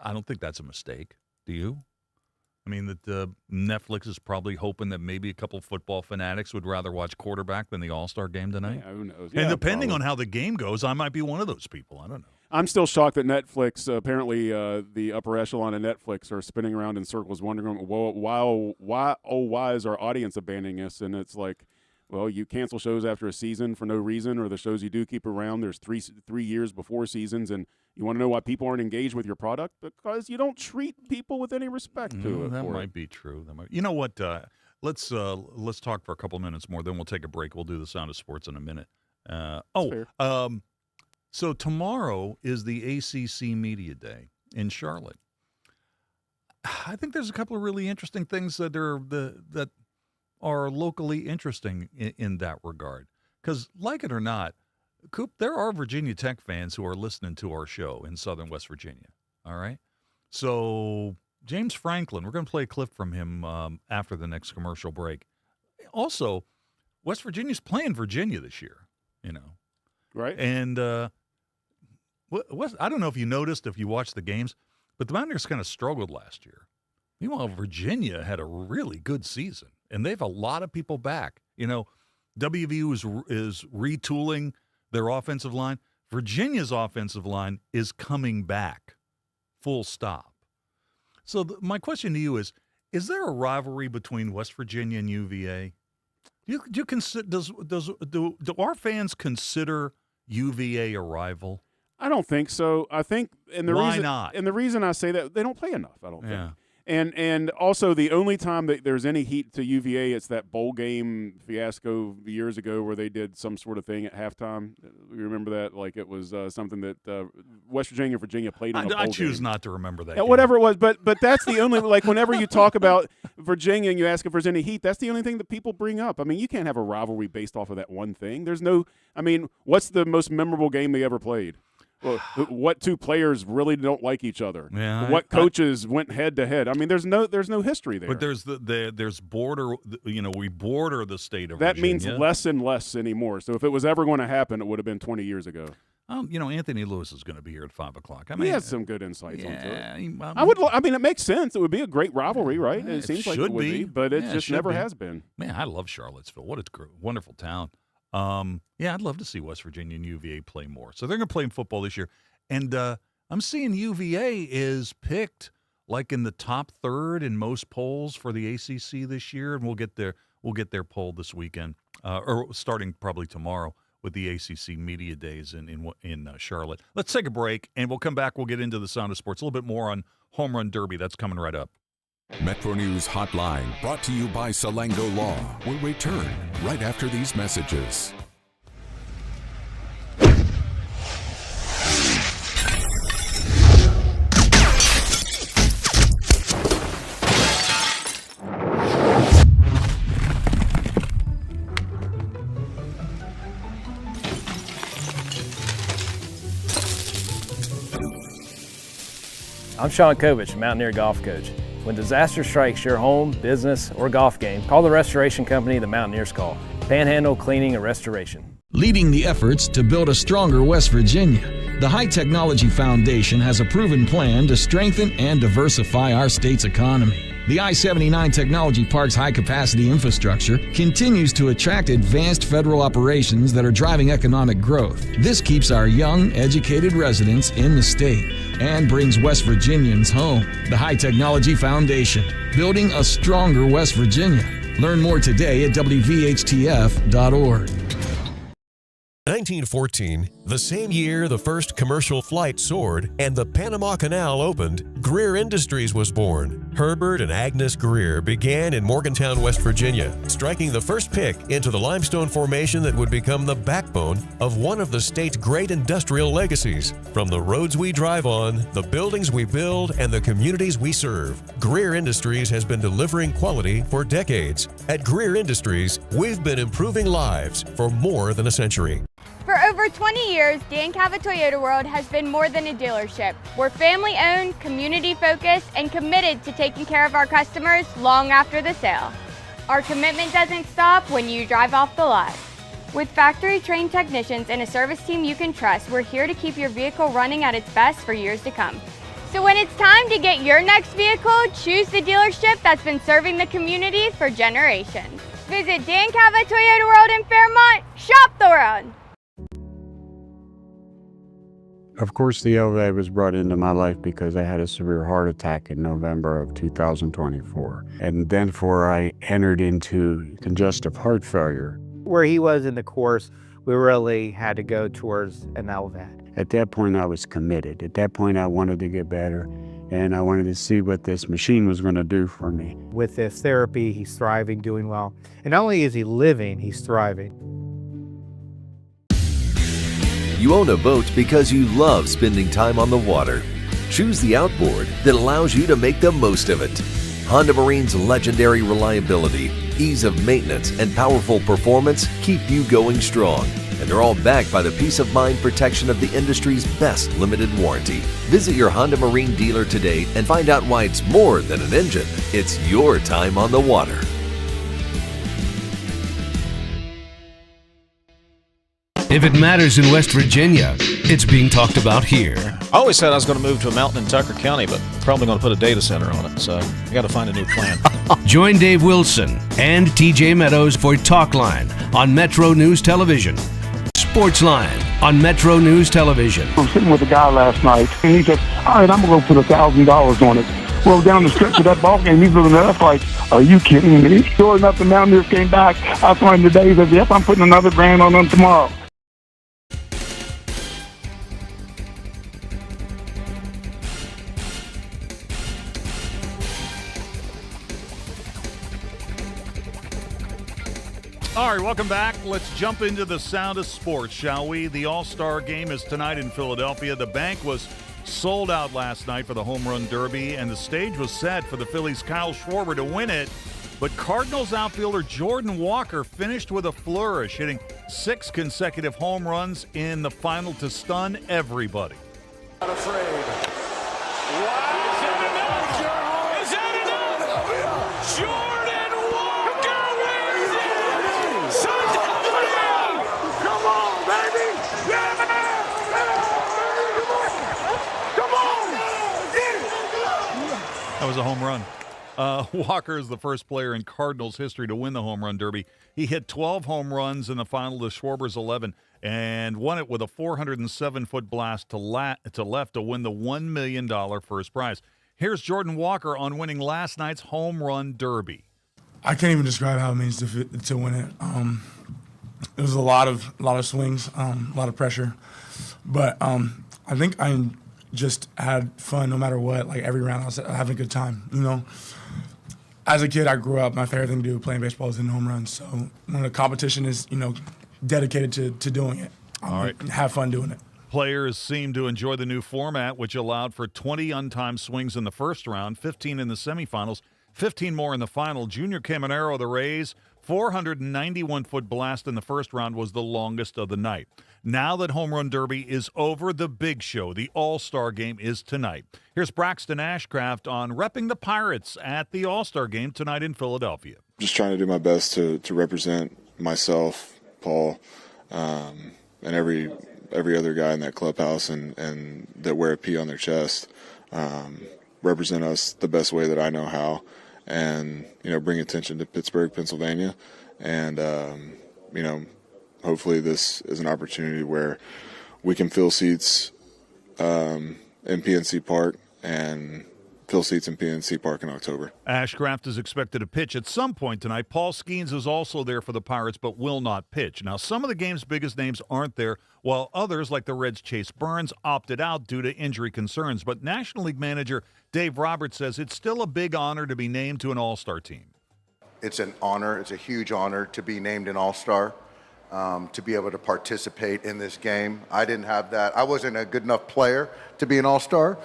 I don't think that's a mistake. Do you? I mean, that Netflix is probably hoping that maybe a couple football fanatics would rather watch Quarterback than the All-Star Game tonight. Yeah, who knows? And depending on how the game goes, I might be one of those people. I don't know. I'm still shocked that Netflix, apparently the upper echelon of Netflix are spinning around in circles wondering, why is our audience abandoning us? And it's like, well, you cancel shows after a season for no reason, or the shows you do keep around, there's three years before seasons, and you want to know why people aren't engaged with your product? Because you don't treat people with any respect to it. That might be true. You know what? let's talk for a couple minutes more. Then we'll take a break. We'll do the Sound of Sports in a minute. So tomorrow is the ACC Media Day in Charlotte. I think there's a couple of really interesting things that are locally interesting in that regard. Because, like it or not, Coop, there are Virginia Tech fans who are listening to our show in southern West Virginia. All right? So, James Franklin, we're going to play a clip from him after the next commercial break. Also, West Virginia's playing Virginia this year, Right. And I don't know if you noticed, if you watched the games, but the Mountaineers kind of struggled last year. Meanwhile, Virginia had a really good season, and they have a lot of people back. WVU is retooling their offensive line. Virginia's offensive line is coming back, full stop. So my question to you is there a rivalry between West Virginia and UVA? Do our fans consider UVA a rival? I don't think so. I think, Why not? And the reason I say that, they don't play enough, I don't think. And also, the only time that there's any heat to UVA, it's that bowl game fiasco years ago where they did some sort of thing at halftime. You remember that? Like it was something that West Virginia and Virginia played in a bowl I choose game. not to remember that. Yeah, whatever it was, but that's the only, like whenever you talk about Virginia and you ask if there's any heat, that's the only thing that people bring up. I mean, you can't have a rivalry based off of that one thing. What's the most memorable game they ever played? Well, what two players really don't like each other? Yeah, what coaches went head to head? I mean, there's no history there. But there's border. We border the state of that Virginia. means less and less anymore. So if it was ever going to happen, it would have been 20 years ago. Anthony Lewis is going to be here at 5:00. He has some good insights onto it. It makes sense. It would be a great rivalry, right? It seems like it would be, but it just never has been. Man, I love Charlottesville. What a wonderful town. I'd love to see West Virginia and UVA play more. So they're going to play in football this year. And I'm seeing UVA is picked like in the top third in most polls for the ACC this year. And we'll get their poll this weekend, or starting probably tomorrow with the ACC Media Days in Charlotte. Let's take a break, and we'll come back. We'll get into the Sound of Sports, a little bit more on Home Run Derby. That's coming right up. Metro News Hotline, brought to you by Salango Law, will return right after these messages. I'm Sean Kovich, Mountaineer Golf Coach. When disaster strikes your home, business, or golf game, call the restoration company the Mountaineers call. Panhandle Cleaning and Restoration. Leading the efforts to build a stronger West Virginia, the High Technology Foundation has a proven plan to strengthen and diversify our state's economy. The I-79 Technology Park's high-capacity infrastructure continues to attract advanced federal operations that are driving economic growth. This keeps our young, educated residents in the state and brings West Virginians home. The High Technology Foundation, building a stronger West Virginia. Learn more today at WVHTF.org. 1914, the same year the first commercial flight soared and the Panama Canal opened, Greer Industries was born. Herbert and Agnes Greer began in Morgantown, West Virginia, striking the first pick into the limestone formation that would become the backbone of one of the state's great industrial legacies. From the roads we drive on, the buildings we build, and the communities we serve, Greer Industries has been delivering quality for decades. At Greer Industries, we've been improving lives for more than a century. For over 20 years, Dan Cava Toyota World has been more than a dealership. We're family-owned, community-focused, and committed to taking care of our customers long after the sale. Our commitment doesn't stop when you drive off the lot. With factory-trained technicians and a service team you can trust, we're here to keep your vehicle running at its best for years to come. So when it's time to get your next vehicle, choose the dealership that's been serving the community for generations. Visit Dan Cava Toyota World in Fairmont. Shop the world! Of course, the LA was brought into my life because I had a severe heart attack in November of 2024. And then I entered into congestive heart failure. Where he was in the course, we really had to go towards an LVAD. At that point, I was committed. At that point, I wanted to get better. and I wanted to see what this machine was going to do for me. With this therapy, he's thriving, doing well. And not only is he living, he's thriving. You own a boat because you love spending time on the water. Choose the outboard that allows you to make the most of it. Honda Marine's legendary reliability, ease of maintenance, and powerful performance keep you going strong. And they're all backed by the peace of mind protection of the industry's best limited warranty. Visit your Honda Marine dealer today and find out why it's more than an engine. It's your time on the water. If it matters in West Virginia, it's being talked about here. I always said I was going to move to a mountain in Tucker County, but probably going to put a data center on it, so I got to find a new plan. Join Dave Wilson and TJ Meadows for Talkline on Metro News Television. Sportsline on Metro News Television. I was sitting with a guy last night, and he said, all right, I'm going to go put $1,000 on it. Well, down the stretch of that ball game, he's looking at us like, are you kidding me? Sure enough, the Mountaineers came back. I saw him today. He said, yep, I'm putting another grand on them tomorrow. All right, welcome back. Let's jump into the sound of sports, shall we? The All-Star Game is tonight in Philadelphia. The bank was sold out last night for the Home Run Derby, and the stage was set for the Phillies' Kyle Schwarber to win it. But Cardinals outfielder Jordan Walker finished with a flourish, hitting 6 consecutive home runs in the final to stun everybody. Not afraid. Wow. Is that enough? Jordan Walker wins it! Sundown! Come on, baby! Yeah! Come on! That was a home run. Walker is the first player in Cardinals history to win the Home Run Derby. He hit 12 home runs in the final to Schwarber's 11 and won it with a 407-foot blast to left to win the $1 million first prize. Here's Jordan Walker on winning last night's Home Run Derby. I can't even describe how it means to win it. It was a lot of swings, a lot of pressure, but I think I just had fun no matter what. Like every round, I was having a good time. You know, as a kid, I grew up. My favorite thing to do playing baseball is hitting home runs. So when the competition is, dedicated to doing it, all right, have fun doing it. Players seem to enjoy the new format, which allowed for 20 untimed swings in the first round, 15 in the semifinals, 15 more in the final. Junior Caminero of the Rays, 491-foot blast in the first round was the longest of the night. Now that Home Run Derby is over, the big show, the All-Star Game, is tonight. Here's Braxton Ashcraft on repping the Pirates at the All-Star Game tonight in Philadelphia. Just trying to do my best to represent myself, Paul, and every other guy in that clubhouse and that wear a P on their chest, represent us the best way that I know how, and bring attention to Pittsburgh, Pennsylvania, and hopefully this is an opportunity where we can fill seats in PNC Park and fill seats in PNC Park in October. Ashcraft is expected to pitch at some point tonight. Paul Skeens is also there for the Pirates but will not pitch. Now, some of the game's biggest names aren't there, while others, like the Reds' Chase Burns, opted out due to injury concerns. But National League manager Dave Roberts says it's still a big honor to be named to an All-Star team. It's an honor. It's a huge honor to be named an All-Star, to be able to participate in this game. I didn't have that. I wasn't a good enough player to be an All-Star.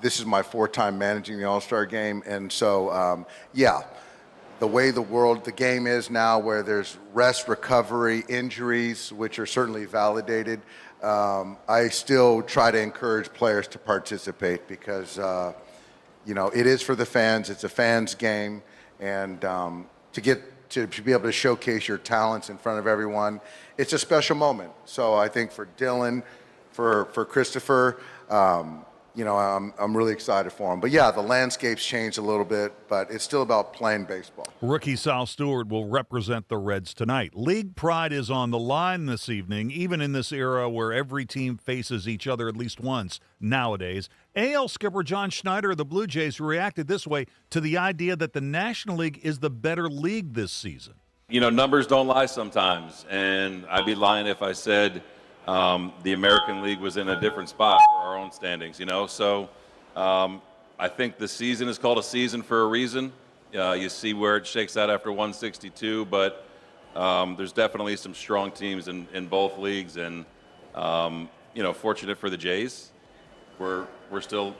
This is my 4th time managing the All-Star game. And so, the way the game is now, where there's rest, recovery, injuries, which are certainly validated, I still try to encourage players to participate because, it is for the fans. It's a fans' game. And to be able to showcase your talents in front of everyone, it's a special moment. So I think for Dylan, for Christopher, I'm really excited for him. But yeah, the landscape's changed a little bit, but it's still about playing baseball. Rookie Sal Stewart will represent the Reds tonight. League pride is on the line this evening, even in this era where every team faces each other at least once nowadays. AL skipper John Schneider of the Blue Jays reacted this way to the idea that the National League is the better league this season. Numbers don't lie sometimes, and I'd be lying if I said the American League was in a different spot for our own standings, So I think the season is called a season for a reason. You see where it shakes out after 162, but there's definitely some strong teams in both leagues, and fortunate for the Jays, we're still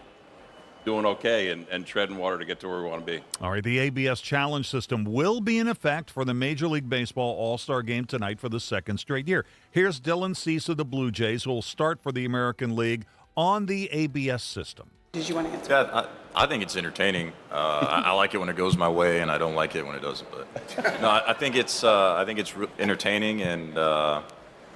doing okay and treading water to get to where we want to be. All right, the ABS Challenge system will be in effect for the Major League Baseball All-Star Game tonight for the second straight year. Here's Dylan Cease of the Blue Jays, who will start for the American League on the ABS system. Did you want to answer? Yeah, I think it's entertaining. I like it when it goes my way, and I don't like it when it doesn't. But no, I think it's entertaining, and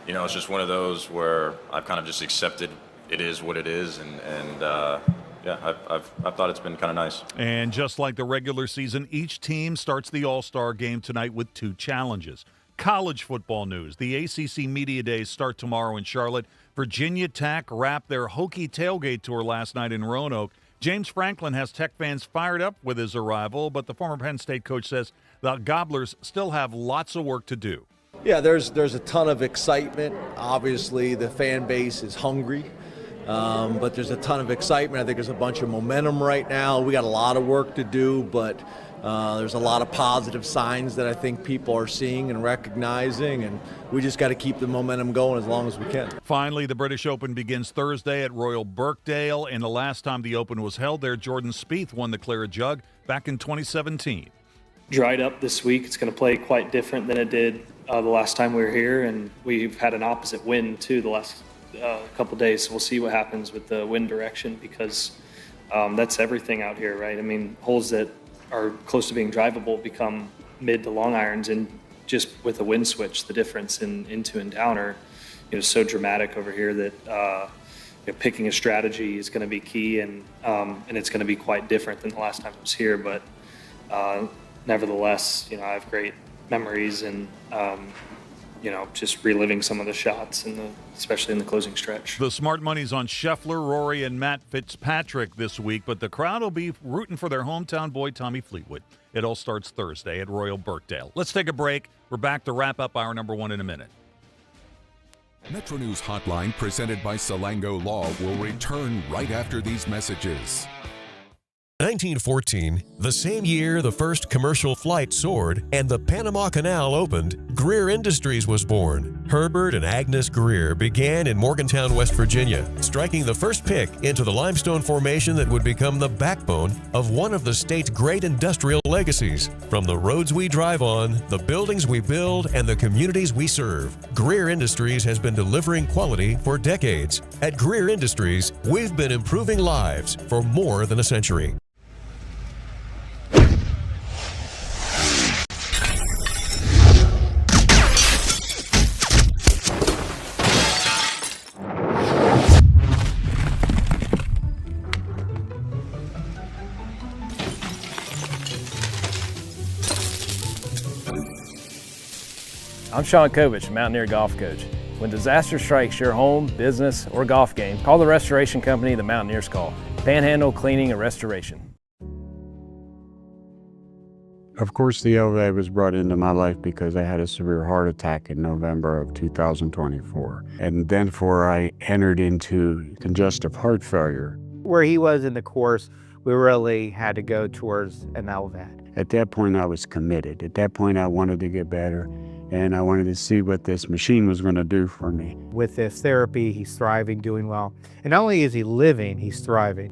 it's just one of those where I've kind of just accepted it is what it is, and I've thought it's been kind of nice. And just like the regular season, each team starts the All-Star Game tonight with 2 challenges. College football news. The ACC Media Days start tomorrow in Charlotte. Virginia Tech wrapped their Hokie tailgate tour last night in Roanoke. James Franklin has Tech fans fired up with his arrival, but the former Penn State coach says the Gobblers still have lots of work to do. Yeah, there's a ton of excitement. Obviously, the fan base is hungry. But there's a ton of excitement. I think there's a bunch of momentum right now. We got a lot of work to do, but there's a lot of positive signs that I think people are seeing and recognizing, and we just got to keep the momentum going as long as we can. Finally, the British Open begins Thursday at Royal Birkdale, and the last time the Open was held there, Jordan Spieth won the Claret Jug back in 2017. Dried up this week. It's going to play quite different than it did the last time we were here, and we've had an opposite wind too the last couple days, so we'll see what happens with the wind direction, because that's everything out here, right? I mean, holes that are close to being drivable become mid to long irons, and just with a wind switch, the difference in into and down are so dramatic over here that picking a strategy is going to be key, and it's going to be quite different than the last time I was here, but nevertheless, I have great memories, and just reliving some of the shots, especially in the closing stretch. The smart money's on Scheffler, Rory, and Matt Fitzpatrick this week, but the crowd will be rooting for their hometown boy, Tommy Fleetwood. It all starts Thursday at Royal Birkdale. Let's take a break. We're back to wrap up hour number 1 in a minute. Metro News Hotline, presented by Salango Law, will return right after these messages. 1914, the same year the first commercial flight soared and the Panama Canal opened, Greer Industries was born. Herbert and Agnes Greer began in Morgantown, West Virginia, striking the first pick into the limestone formation that would become the backbone of one of the state's great industrial legacies. From the roads we drive on, the buildings we build, and the communities we serve, Greer Industries has been delivering quality for decades. At Greer Industries, we've been improving lives for more than a century. I'm Sean Kovich, Mountaineer Golf Coach. When disaster strikes your home, business, or golf game, call the restoration company the Mountaineers call. Panhandle Cleaning and Restoration. Of course, the LA was brought into my life because I had a severe heart attack in November of 2024. And then I entered into congestive heart failure. Where he was in the course, we really had to go towards an LVAD. At that point, I was committed. At that point, I wanted to get better, and I wanted to see what this machine was going to do for me. With this therapy, he's thriving, doing well. And not only is he living, he's thriving.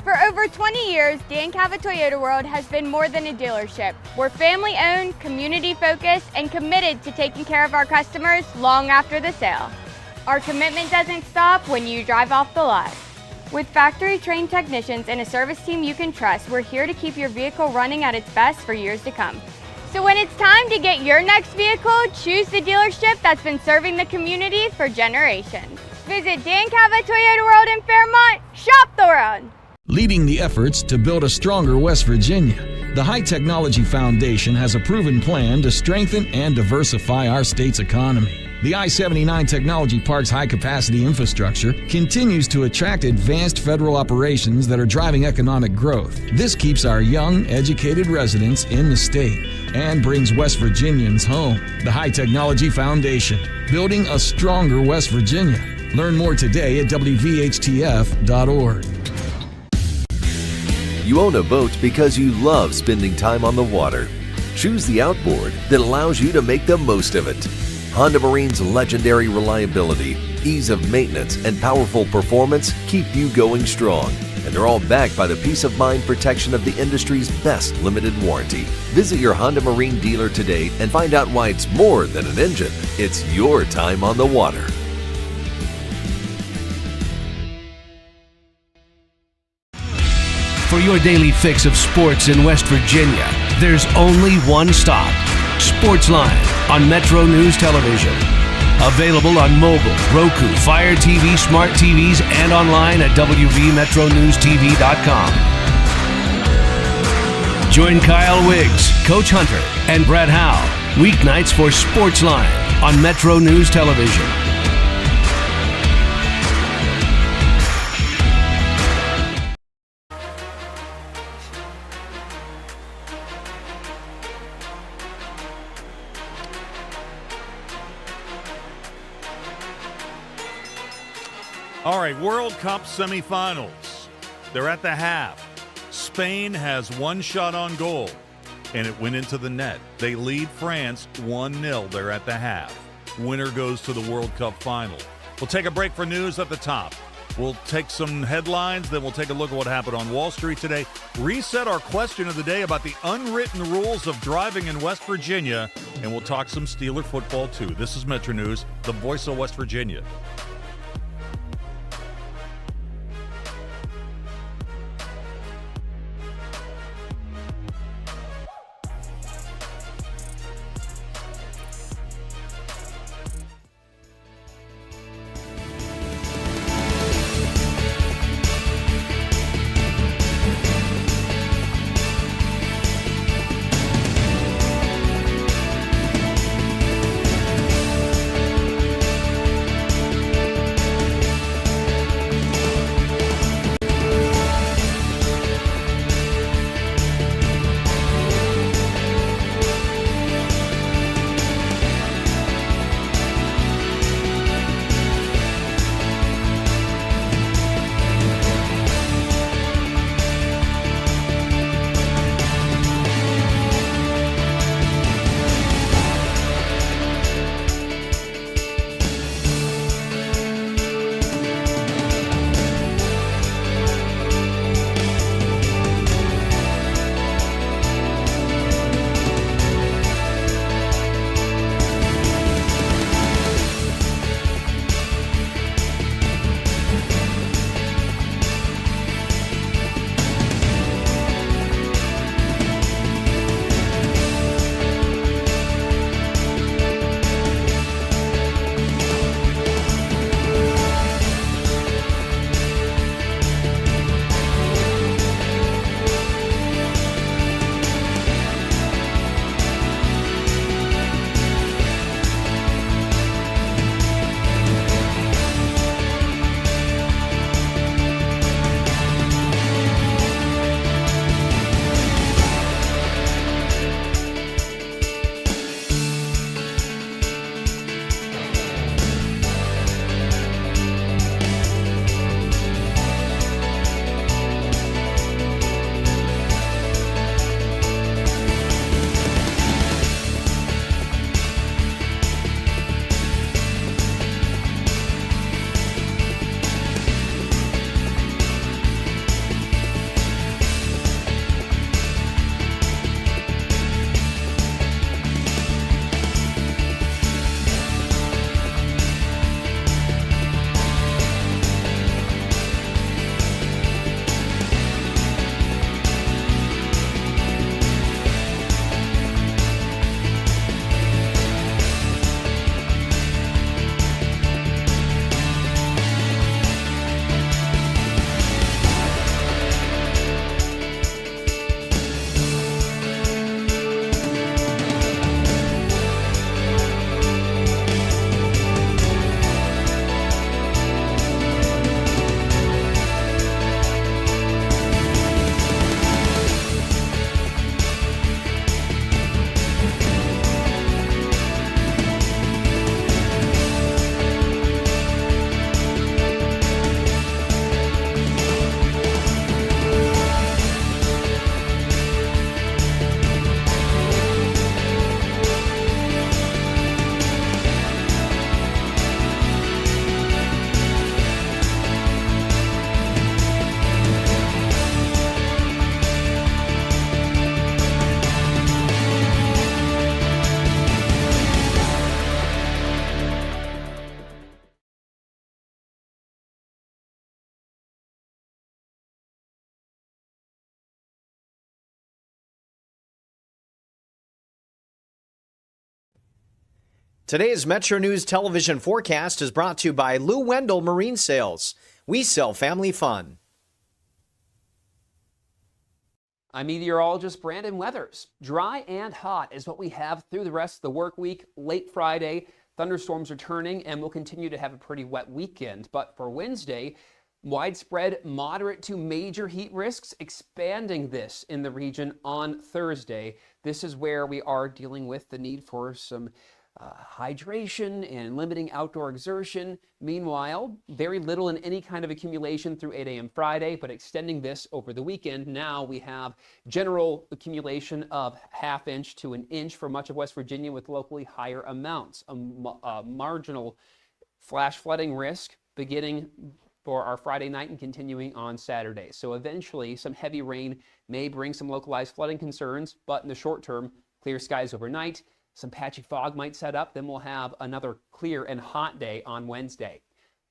For over 20 years, Dan Cava Toyota World has been more than a dealership. We're family-owned, community-focused, and committed to taking care of our customers long after the sale. Our commitment doesn't stop when you drive off the lot. With factory-trained technicians and a service team you can trust, we're here to keep your vehicle running at its best for years to come. So when it's time to get your next vehicle, choose the dealership that's been serving the community for generations. Visit Dan Cava Toyota World in Fairmont. Shop the world. Leading the efforts to build a stronger West Virginia, the High Technology Foundation has a proven plan to strengthen and diversify our state's economy. The I-79 Technology Park's high-capacity infrastructure continues to attract advanced federal operations that are driving economic growth. This keeps our young, educated residents in the state and brings West Virginians home. The High Technology Foundation, building a stronger West Virginia. Learn more today at WVHTF.org. You own a boat because you love spending time on the water. Choose the outboard that allows you to make the most of it. Honda Marine's legendary reliability, ease of maintenance, and powerful performance keep you going strong. And they're all backed by the peace of mind protection of the industry's best limited warranty. Visit your Honda Marine dealer today and find out why it's more than an engine. It's your time on the water. For your daily fix of sports in West Virginia, there's only one stop. Sportsline on Metro News Television. Available on mobile, Roku, Fire TV, smart TVs, and online at WVMetroNewsTV.com. Join Kyle Wiggs, Coach Hunter, and Brett Howe weeknights for Sportsline on Metro News Television. All right, World Cup semifinals. They're at the half. Spain has one shot on goal, and it went into the net. They lead France 1-0. They're at the half. Winner goes to the World Cup final. We'll take a break for news at the top. We'll take some headlines, then we'll take a look at what happened on Wall Street today. Reset our question of the day about the unwritten rules of driving in West Virginia, and we'll talk some Steeler football, too. This is Metro News, the voice of West Virginia. Today's Metro News television forecast is brought to you by Lou Wendell Marine Sales. We sell family fun. I'm meteorologist Brandon Weathers. Dry and hot is what we have through the rest of the work week. Late Friday, thunderstorms are turning and we'll continue to have a pretty wet weekend. But for Wednesday, widespread moderate to major heat risks, expanding this in the region on Thursday. This is where we are dealing with the need for some hydration and limiting outdoor exertion. Meanwhile, very little in any kind of accumulation through 8 a.m. Friday, but extending this over the weekend. Now we have general accumulation of ½ inch to an inch for much of West Virginia with locally higher amounts. A marginal flash flooding risk beginning for our Friday night and continuing on Saturday. So eventually some heavy rain may bring some localized flooding concerns, but in the short term, clear skies overnight. Some patchy fog might set up, then we'll have another clear and hot day on Wednesday.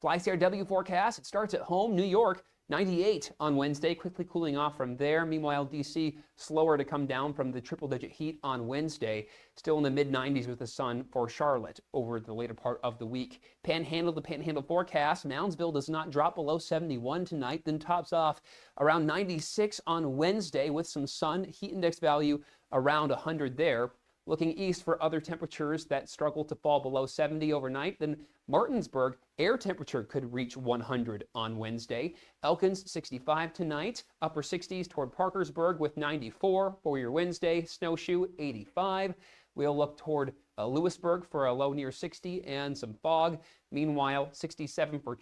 FlyCRW forecast, it starts at home, New York, 98 on Wednesday, quickly cooling off from there. Meanwhile, DC slower to come down from the triple-digit heat on Wednesday, still in the mid-90s with the sun for Charlotte over the later part of the week. Panhandle to Panhandle forecast, Moundsville does not drop below 71 tonight, then tops off around 96 on Wednesday with some sun, heat index value around 100 there. Looking east for other temperatures that struggle to fall below 70 overnight, then Martinsburg, air temperature could reach 100 on Wednesday. Elkins, 65 tonight. Upper 60s toward Parkersburg with 94 for your Wednesday. Snowshoe, 85. We'll look toward Lewisburg for a low near 60 and some fog. Meanwhile, 67 for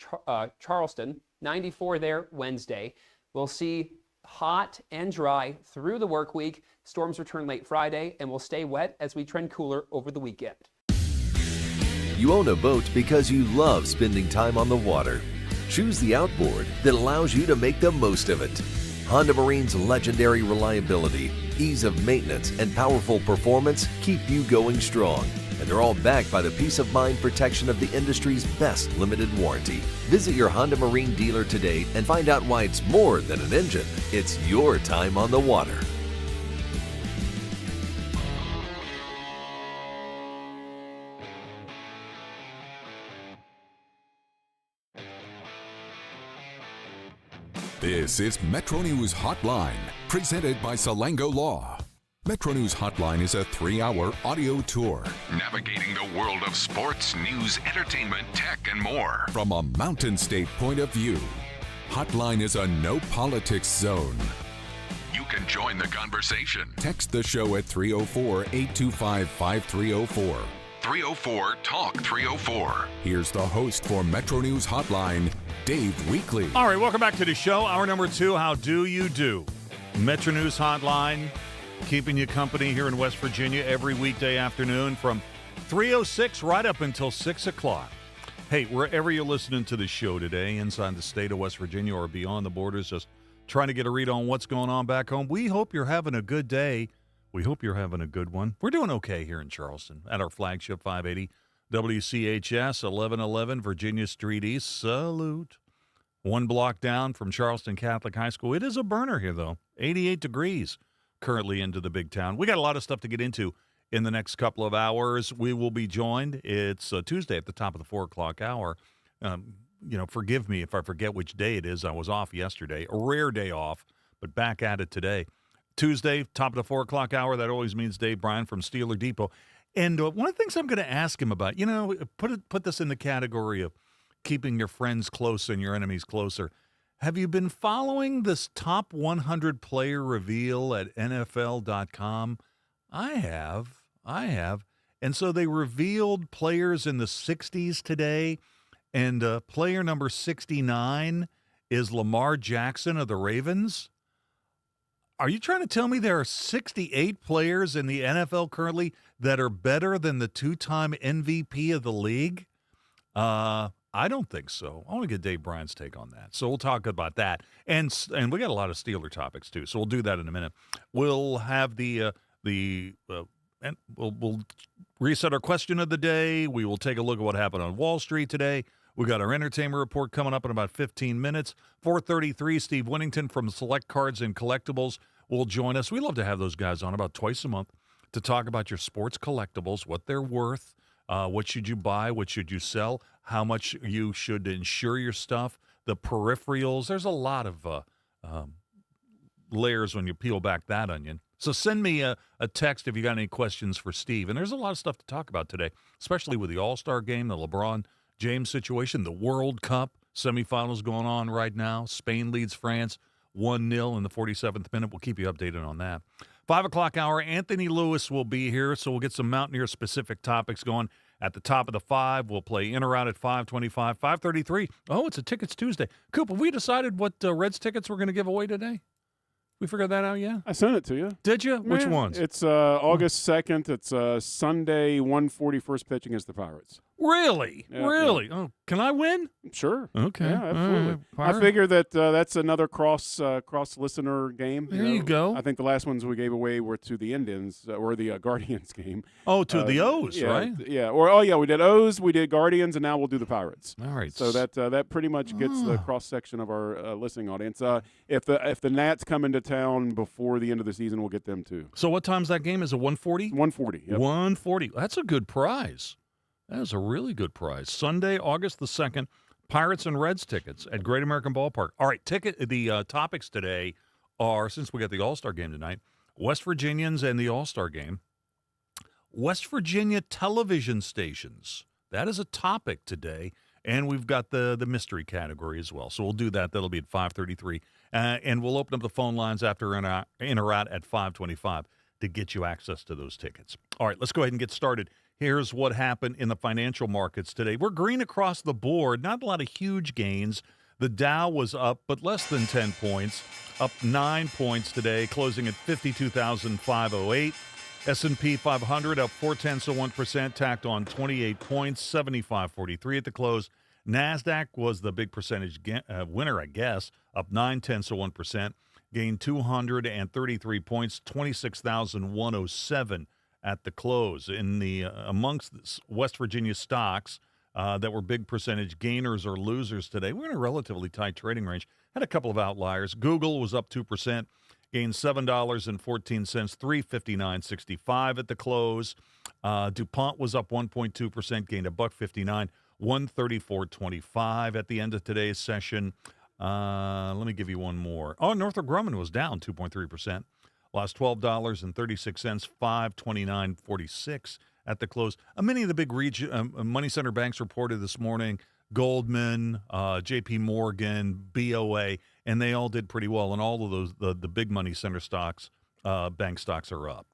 Charleston, 94 there Wednesday. We'll see hot and dry through the work week. Storms return late Friday and will stay wet as we trend cooler over the weekend. You own a boat because you love spending time on the water. Choose the outboard that allows you to make the most of it. Honda Marine's legendary reliability, ease of maintenance, and powerful performance keep you going strong. And they're all backed by the peace of mind protection of the industry's best limited warranty. Visit your Honda Marine dealer today and find out why it's more than an engine. It's your time on the water. This is Metro News Hotline, presented by Salango Law. Metro News Hotline is a 3-hour audio tour navigating the world of sports, news, entertainment, tech, and more from a Mountain State point of view. Hotline is a no politics zone. You can join the conversation. Text the show at 304-825-5304. 304-TALK-304. Here's the host for Metro News Hotline, Dave Weekley. All right, welcome back to the show. Hour number 2, how do you do? Metro News Hotline, keeping you company here in West Virginia every weekday afternoon from 3:06 right up until 6 o'clock. Hey, wherever you're listening to the show today, inside the state of West Virginia or beyond the borders, just trying to get a read on what's going on back home, we hope you're having a good day. We hope you're having a good one. We're doing okay here in Charleston at our flagship 580 WCHS, 1111 Virginia Street East. Salute. 1 block down from Charleston Catholic High School. It is a burner here, though. 88 degrees currently into the big town. We got a lot of stuff to get into in the next couple of hours. We will be joined. It's Tuesday at the top of the 4 o'clock hour. Forgive me if I forget which day it is. I was off yesterday. A rare day off, but back at it today. Tuesday, top of the 4 o'clock hour. That always means Dave Bryan from Steeler Depot. And one of the things I'm going to ask him about, put this in the category of keeping your friends close and your enemies closer. Have you been following this top 100 player reveal at NFL.com? I have. And so they revealed players in the 60s today, and player number 69 is Lamar Jackson of the Ravens. Are you trying to tell me there are 68 players in the NFL currently that are better than the 2-time MVP of the league? I don't think so. I want to get Dave Bryan's take on that. So we'll talk about that. And we got a lot of Steeler topics too. So we'll do that in a minute. We'll have and we'll reset our question of the day. We will take a look at what happened on Wall Street today. We got our entertainment report coming up in about 15 minutes. 4:33, Steve Whittington from Select Cards and Collectibles will join us. We love to have those guys on about twice a month to talk about your sports collectibles, what they're worth, What should you buy? What should you sell? How much you should insure your stuff? The peripherals. There's a lot of layers when you peel back that onion. So send me a text if you got any questions for Steve. And there's a lot of stuff to talk about today, especially with the All-Star game, the LeBron James situation, the World Cup semifinals going on right now. Spain leads France 1-0 in the 47th minute. We'll keep you updated on that. 5 o'clock hour, Anthony Lewis will be here, so we'll get some Mountaineer-specific topics going. At the top of the 5, we'll play in or out at 5:25, 5:33. Oh, it's a Tickets Tuesday. Coop, have we decided what Reds tickets we're going to give away today? We figured that out yet? I sent it to you. Did you? Which Yeah. ones? It's August 2nd. It's Sunday, 1:40 first pitch against the Pirates. Really? Yeah, Really? yeah. Oh, can I win? Sure. Okay. Yeah, absolutely. All right. I figure that that's another cross listener game. There you go. I think the last ones we gave away were to the Indians or the Guardians game. Oh, to the O's, yeah, right? Yeah. We did O's, we did Guardians, and now we'll do the Pirates. All right. So that pretty much gets the cross section of our listening audience. If the Nats come into town before the end of the season, we'll get them too. So what time's that game? Is it 1:40? 1:40. Yep. 1:40. That's a good prize. That is a really good prize. Sunday, August the 2nd, Pirates and Reds tickets at Great American Ballpark. All right, the topics today are, since we got the All-Star game tonight, West Virginians and the All-Star game. West Virginia television stations. That is a topic today. And we've got the mystery category as well. So we'll do that. That'll be at 5:33. And we'll open up the phone lines after in or out at 5:25 to get you access to those tickets. All right, let's go ahead and get started. Here's what happened in the financial markets today. We're green across the board. Not a lot of huge gains. The Dow was up, but less than 10 points. Up 9 points today, closing at 52,508. S&P 500 up 0.4%, tacked on 28 points, 75.43 at the close. NASDAQ was the big percentage winner, I guess, up 0.9%, gained 233 points, 26,107 at the close. In the amongst West Virginia stocks that were big percentage gainers or losers today, we're in a relatively tight trading range. Had a couple of outliers. Google was up 2%, gained $7.14, $359.65 at the close. DuPont was up 1.2%, gained $1.59, $134.25 at the end of today's session. Let me give you one more. Oh, Northrop Grumman was down 2.3%. Lost $12.36, $529.46 at the close. Many of the big money center banks reported this morning, Goldman, J.P. Morgan, BOA, and they all did pretty well. And all of those, the big money center stocks, bank stocks are up.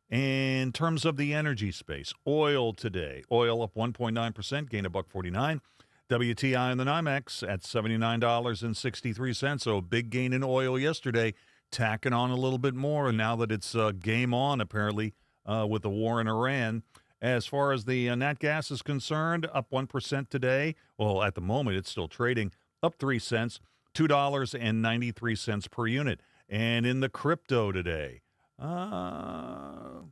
In terms of the energy space, oil today, oil up 1.9%, gained $1.49. WTI in the NYMEX at $79.63. So a big gain in oil yesterday, tacking on a little bit more. And now that it's game on, apparently, with the war in Iran. As far as the nat gas is concerned, up 1% today. Well, at the moment, it's still trading up 3 cents, $2.93 per unit. And in the crypto today, well,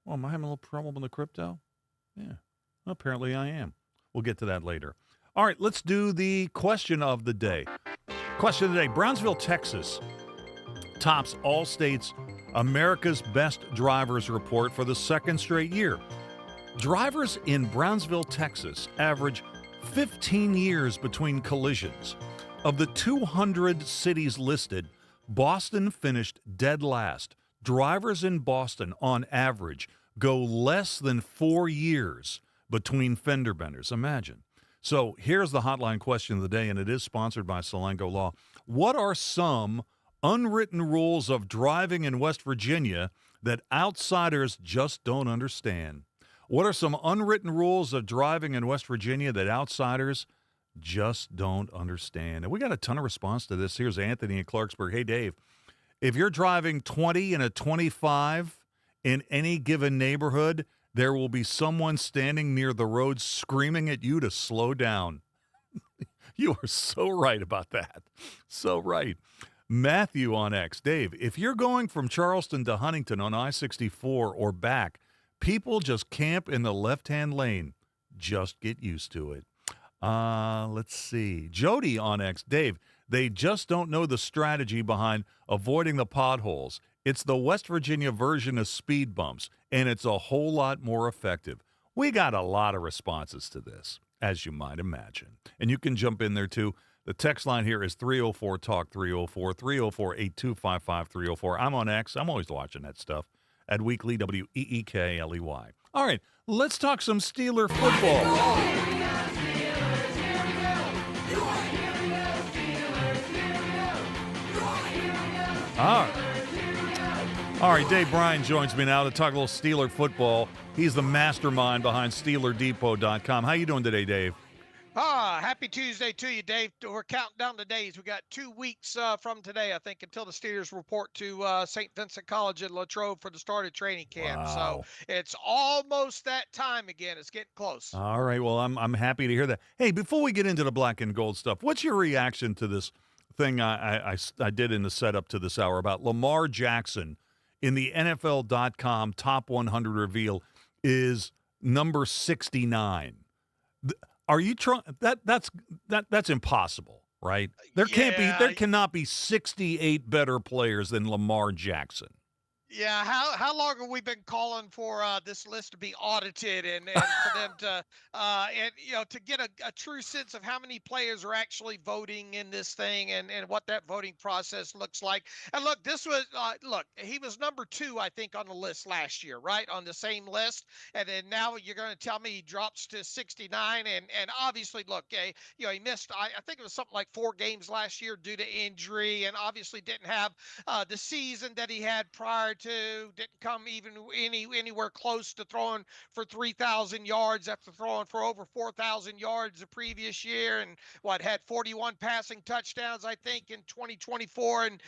am I having a little problem with the crypto? Yeah, apparently I am. We'll get to that later. All right, let's do the question of the day. Question of the day, Brownsville, Texas tops all states' America's Best Drivers report for the second straight year. Drivers in Brownsville, Texas average 15 years between collisions. Of the 200 cities listed, Boston finished dead last. Drivers in Boston, on average, go less than 4 years between fender benders. Imagine. So here's the hotline question of the day, and it is sponsored by Salango Law. What are some unwritten rules of driving in West Virginia that outsiders just don't understand? What are some unwritten rules of driving in West Virginia that outsiders just don't understand? And we got a ton of response to this. Here's Anthony in Clarksburg. Hey, Dave, if you're driving 20 and a 25 in any given neighborhood, there will be someone standing near the road screaming at you to slow down. You are so right about that. So right. Matthew on X. Dave, if you're going from Charleston to Huntington on I-64 or back, people just camp in the left-hand lane. Just get used to it. Let's see. Jody on X. Dave, they just don't know the strategy behind avoiding the potholes. It's the West Virginia version of speed bumps, and it's a whole lot more effective. We got a lot of responses to this, as you might imagine. And you can jump in there, too. The text line here is 304-TALK, 304-304-8255-304. I'm on X. I'm always watching that stuff at Weekly, WEEKLEY. All right, let's talk some Steeler football. All right, Dave Bryan joins me now to talk a little Steeler football. He's the mastermind behind SteelerDepot.com. How you doing today, Dave? Happy Tuesday to you, Dave. We're counting down the days. We got 2 weeks from today, I think, until the Steelers report to St. Vincent College in Latrobe for the start of training camp. Wow. So it's almost that time again. It's getting close. All right, well, I'm happy to hear that. Hey, before we get into the black and gold stuff, what's your reaction to this thing I did in the setup to this hour about Lamar Jackson in the NFL.com top 100 reveal is number 69? Are you trying? That's impossible, right? There cannot be 68 better players than Lamar Jackson. Yeah, how long have we been calling for this list to be audited and for them to to get a true sense of how many players are actually voting in this thing and what that voting process looks like. And look, this was he was number 2, I think, on the list last year, right, on the same list. And then now you're going to tell me he drops to 69, and obviously, look, he missed I think it was something like 4 games last year due to injury, and obviously didn't have the season that he had prior to, didn't come even anywhere close to throwing for 3,000 yards after throwing for over 4,000 yards the previous year, and had 41 passing touchdowns, I think, in 2024, and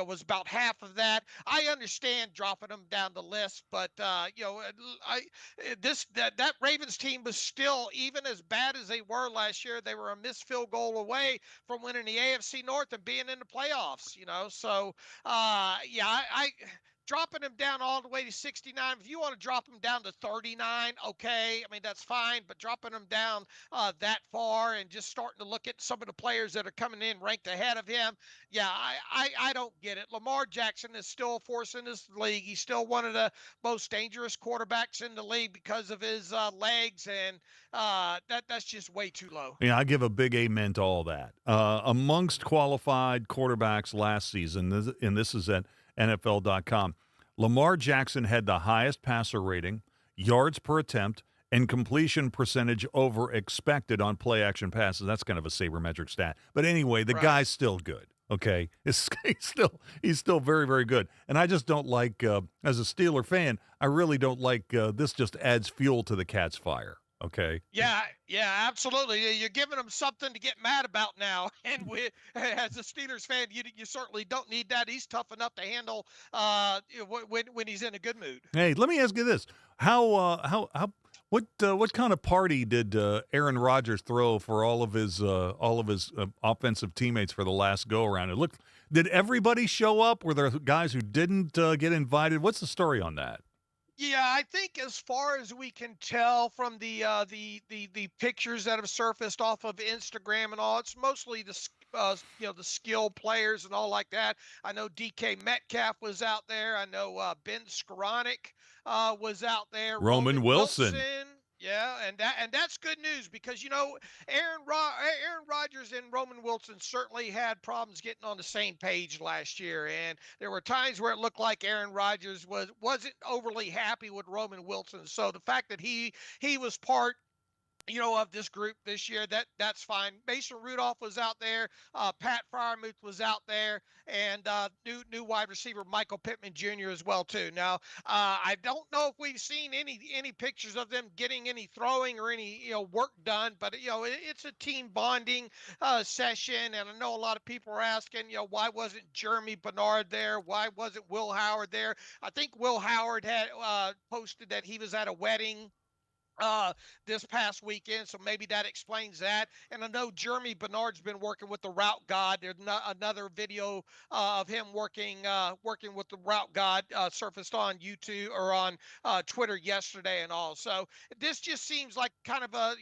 was about half of that. I understand dropping him down the list, but that Ravens team was still, even as bad as they were last year, they were a missed field goal away from winning the AFC North and being in the playoffs. So dropping him down all the way to 69. If you want to drop him down to 39, okay. I mean, that's fine. But dropping him down that far and just starting to look at some of the players that are coming in ranked ahead of him, I don't get it. Lamar Jackson is still a force in this league. He's still one of the most dangerous quarterbacks in the league because of his legs, and that's just way too low. Yeah, I give a big amen to all that. Amongst qualified quarterbacks last season, and this is at NFL.com, Lamar Jackson had the highest passer rating, yards per attempt, and completion percentage over expected on play-action passes. That's kind of a sabermetric stat. But anyway, the guy's still good, okay? He's still very, very good. And I just don't like, as a Steeler fan, I really don't like this just adds fuel to the cat's fire. Okay. Yeah, absolutely. You're giving him something to get mad about now, and as a Steelers fan, you certainly don't need that. He's tough enough to handle when he's in a good mood. Hey, let me ask you this: what kind of party did Aaron Rodgers throw for all of his offensive teammates for the last go around? Did everybody show up? Were there guys who didn't get invited? What's the story on that? Yeah, I think as far as we can tell from the pictures that have surfaced off of Instagram and all, it's mostly the skilled players and all like that. I know DK Metcalf was out there. I know Ben Skoranek was out there. Roman Wilson. Yeah, and that's good news because Aaron Rodgers and Roman Wilson certainly had problems getting on the same page last year, and there were times where it looked like Aaron Rodgers wasn't overly happy with Roman Wilson. So the fact that he was part of this group this year, that's fine. Mason Rudolph was out there. Pat Freiermuth was out there, and new wide receiver Michael Pittman Jr. as well too. Now, I don't know if we've seen any pictures of them getting any throwing or any work done, but it's a team bonding session, and I know a lot of people are asking, why wasn't Jeremy Bernard there? Why wasn't Will Howard there? I think Will Howard had posted that he was at a wedding this past weekend, so maybe that explains that. And I know Jeremy Bernard's been working with the Route God. There's another video of him working with the Route God surfaced on YouTube or on Twitter yesterday and all. So this just seems like kind of a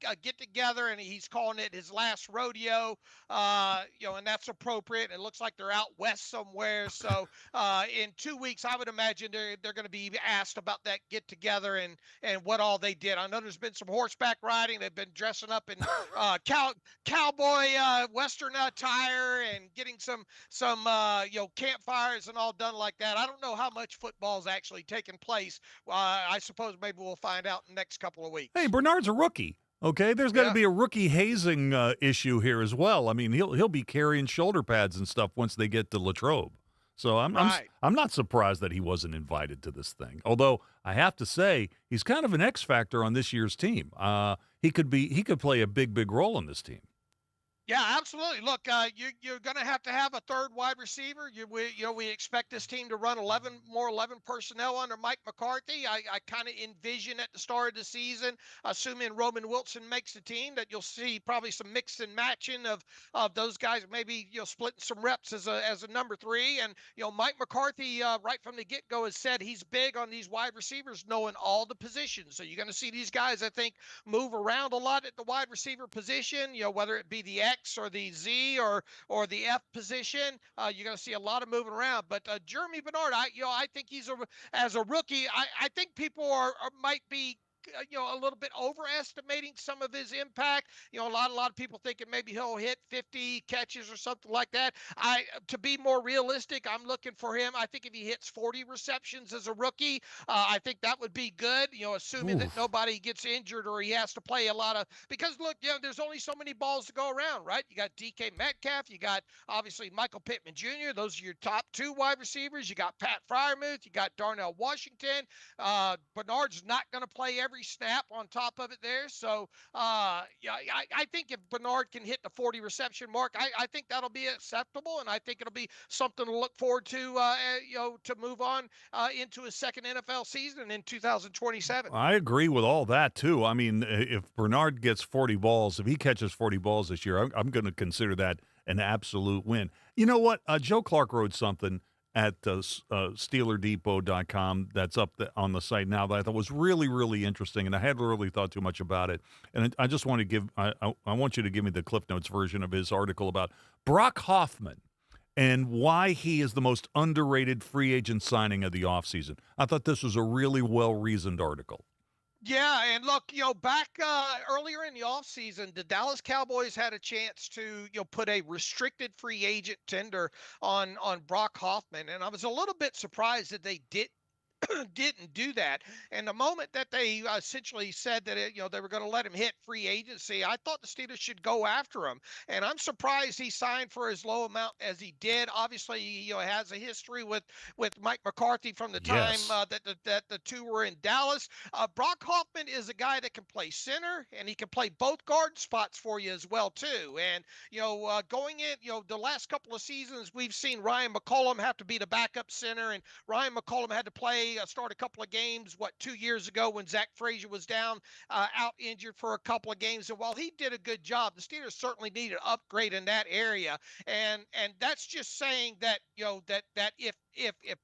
a get together, and he's calling it his last rodeo. And that's appropriate. It looks like they're out west somewhere. So in 2 weeks, I would imagine they're going to be asked about that get together and what all they did. I know there's been some horseback riding. They've been dressing up in cowboy Western attire and getting some campfires and all done like that. I don't know how much football's actually taking place. I suppose maybe we'll find out in the next couple of weeks. Hey, Bernard's a rookie. Okay, there's got to be a rookie hazing issue here as well. I mean, he'll be carrying shoulder pads and stuff once they get to Latrobe. So I'm not surprised that he wasn't invited to this thing. Although I have to say he's kind of an X factor on this year's team. He could play a big role in this team. Yeah, absolutely. Look, you're going to have a third wide receiver. We expect this team to run 11 personnel under Mike McCarthy. I kind of envision at the start of the season, assuming Roman Wilson makes the team, that you'll see probably some mix and matching of those guys, maybe splitting some reps as a number 3. And Mike McCarthy right from the get-go has said he's big on these wide receivers knowing all the positions. So you're going to see these guys, I think, move around a lot at the wide receiver position. Whether it be the X or the Z or the F position, you're going to see a lot of moving around. But Jeremy Bernard, I think as a rookie, I think people might be a little bit overestimating some of his impact. A lot of people thinking maybe he'll hit 50 catches or something like that. To be more realistic, I'm looking for him. I think if he hits 40 receptions as a rookie, I think that would be good. Assuming that nobody gets injured or he has to play a lot of, because look, there's only so many balls to go around, right? You got DK Metcalf, you got obviously Michael Pittman Jr. Those are your top 2 wide receivers. You got Pat Freiermuth, you got Darnell Washington. Bernard's not going to play every snap on top of it there. So I think if Bernard can hit the 40 reception mark, I think that'll be acceptable, and I think it'll be something to look forward to to move on into his second NFL season in 2027. I agree with all that too. I mean, if Bernard gets 40 balls, if he catches 40 balls this year, I'm going to consider that an absolute win. You know what? Joe Clark wrote something at SteelerDepot.com that's up on the site now that I thought was really interesting, and I hadn't really thought too much about it. And I just want to give I want you to give me the Cliff Notes version of his article about Brock Hoffman and why he is the most underrated free agent signing of the offseason. I thought this was a really well-reasoned article. Yeah, and look, back earlier in the offseason, the Dallas Cowboys had a chance to, put a restricted free agent tender on Brock Hoffman, and I was a little bit surprised that they didn't do that. And the moment that they essentially said that they were going to let him hit free agency, I thought the Steelers should go after him. And I'm surprised he signed for as low amount as he did. Obviously, he has a history with Mike McCarthy from the time that the two were in Dallas. Brock Hoffman is a guy that can play center, and he can play both guard spots for you as well too. And going in, the last couple of seasons, we've seen Ryan McCollum have to be the backup center, and Ryan McCollum had to play start a couple of games 2 years ago when Zach Frazier was down out injured for a couple of games. And while he did a good job, the Steelers certainly need an upgrade in that area. And that's just saying that that if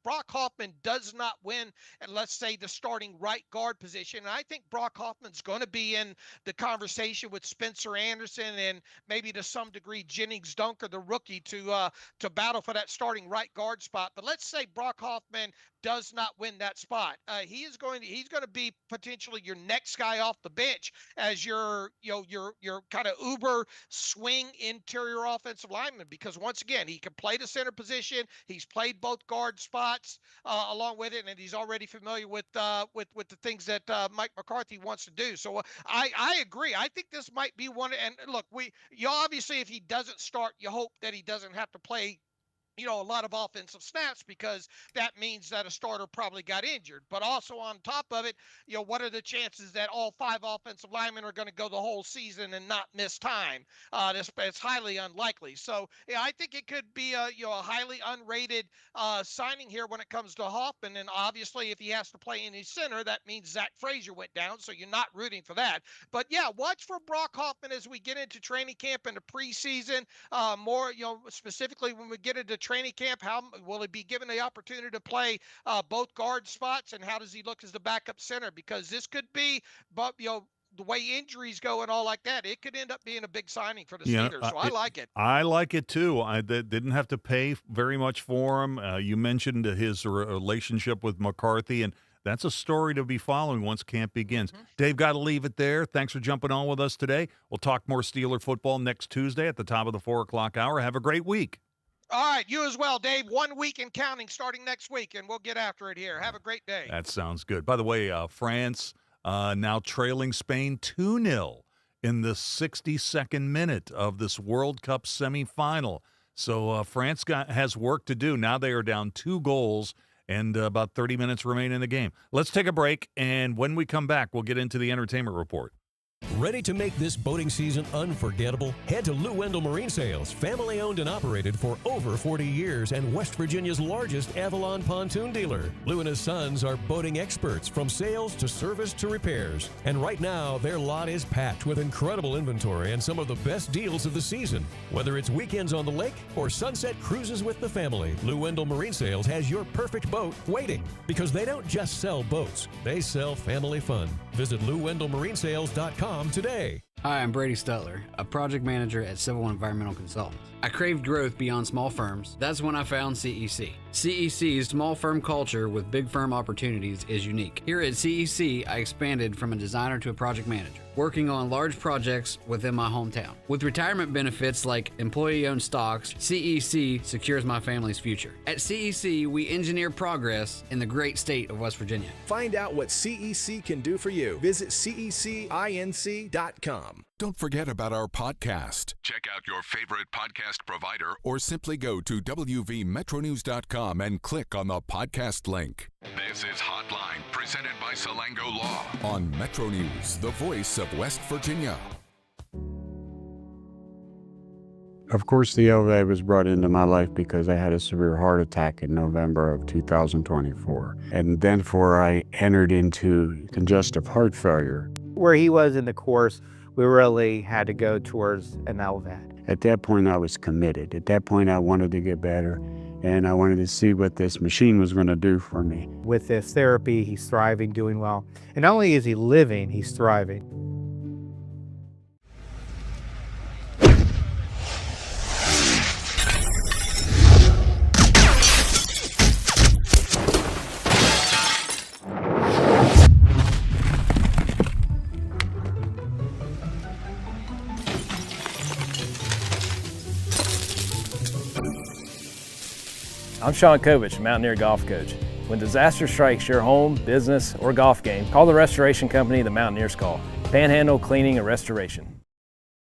Brock Hoffman does not win, and let's say the starting right guard position, and I think Brock Hoffman's going to be in the conversation with Spencer Anderson and maybe to some degree Jennings Dunker, the rookie, to battle for that starting right guard spot. But let's say Brock Hoffman does not win that spot. He's going to be potentially your next guy off the bench as your kind of uber swing interior offensive lineman, because once again, he can play the center position. He's played both guard spots along with it, and he's already familiar with the things that Mike McCarthy wants to do. So I agree. I think this might be one. And look, obviously if he doesn't start, you hope that he doesn't have to play a lot of offensive snaps, because that means that a starter probably got injured. But also on top of it, what are the chances that all 5 offensive linemen are going to go the whole season and not miss time? It's highly unlikely. So yeah, I think it could be a highly unrated signing here when it comes to Hoffman. And obviously, if he has to play in his center, that means Zach Frazier went down. So you're not rooting for that. But yeah, watch for Brock Hoffman as we get into training camp and the preseason. More, specifically when we get into training camp, how will he be given the opportunity to play both guard spots, and how does he look as the backup center? Because this could be, but the way injuries go and all like that, it could end up being a big signing for the Steelers. So I like it. I like it too. I didn't have to pay very much for him. You mentioned his relationship with McCarthy, and that's a story to be following once camp begins. Dave, got to leave it there. Thanks for jumping on with us today. We'll talk more Steeler football next Tuesday at the top of the 4 o'clock hour. Have a great week. All right, you as well, Dave. 1 week and counting starting next week, and we'll get after it here. Have a great day. That sounds good. By the way, France now trailing Spain 2-0 in the 62nd minute of this World Cup semifinal. So France has work to do. Now they are down 2 goals and about 30 minutes remain in the game. Let's take a break, and when we come back, we'll get into the entertainment report. Ready to make this boating season unforgettable? Head to Lou Wendell Marine Sales, family owned and operated for over 40 years and West Virginia's largest Avalon pontoon dealer. Lou and his sons are boating experts from sales to service to repairs. And right now, their lot is packed with incredible inventory and some of the best deals of the season. Whether it's weekends on the lake or sunset cruises with the family, Lou Wendell Marine Sales has your perfect boat waiting. Because they don't just sell boats, they sell family fun. Visit LouWendellMarineSales.com today. Hi, I'm Brady Stutler, a project manager at Civil Environmental Consultants. I craved growth beyond small firms. That's when I found CEC. CEC's small firm culture with big firm opportunities is unique. Here at CEC, I expanded from a designer to a project manager, working on large projects within my hometown. With retirement benefits like employee-owned stocks, CEC secures my family's future. At CEC, we engineer progress in the great state of West Virginia. Find out what CEC can do for you. Visit cecinc.com. Don't forget about our podcast. Check out your favorite podcast provider or simply go to wvmetronews.com and click on the podcast link. This is Hotline, presented by Salango Law on Metro News, the voice of West Virginia. Of course, the LA was brought into my life because I had a severe heart attack in November of 2024. And then I entered into congestive heart failure. Where he was in the course, we really had to go towards an LVAD. At that point, I was committed. At that point, I wanted to get better, and I wanted to see what this machine was going to do for me. With this therapy, he's thriving, doing well. And not only is he living, he's thriving. I'm Sean Kovich, Mountaineer Golf Coach. When disaster strikes your home, business, or golf game, call the restoration company the Mountaineers call. Panhandle Cleaning and Restoration.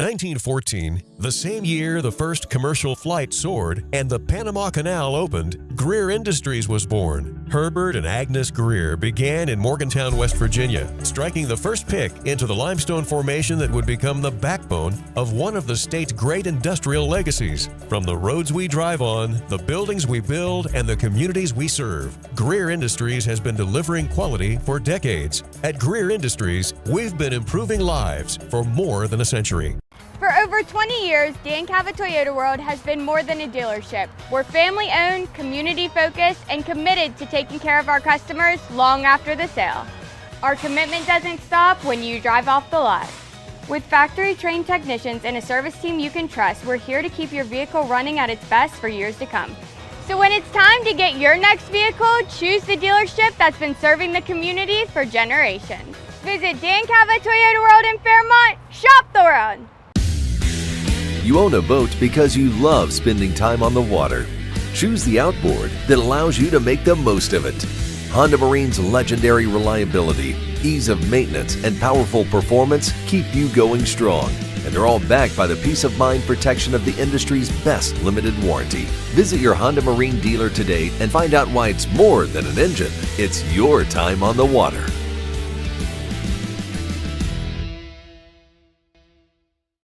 1914, the same year the first commercial flight soared and the Panama Canal opened, Greer Industries was born. Herbert and Agnes Greer began in Morgantown, West Virginia, striking the first pick into the limestone formation that would become the backbone of one of the state's great industrial legacies. From the roads we drive on, the buildings we build, and the communities we serve, Greer Industries has been delivering quality for decades. At Greer Industries, we've been improving lives for more than a century. For over 20 years, Dan Cava Toyota World has been more than a dealership. We're family-owned, community-focused, and committed to taking care of our customers long after the sale. Our commitment doesn't stop when you drive off the lot. With factory-trained technicians and a service team you can trust, we're here to keep your vehicle running at its best for years to come. So when it's time to get your next vehicle, choose the dealership that's been serving the community for generations. Visit Dan Cava Toyota World in Fairmont. Shop the world. You own a boat because you love spending time on the water. Choose the outboard that allows you to make the most of it. Honda Marine's legendary reliability, ease of maintenance, and powerful performance keep you going strong. and they're all backed by the peace of mind protection of the industry's best limited warranty. Visit your Honda Marine dealer today and find out why it's more than an engine. It's your time on the water.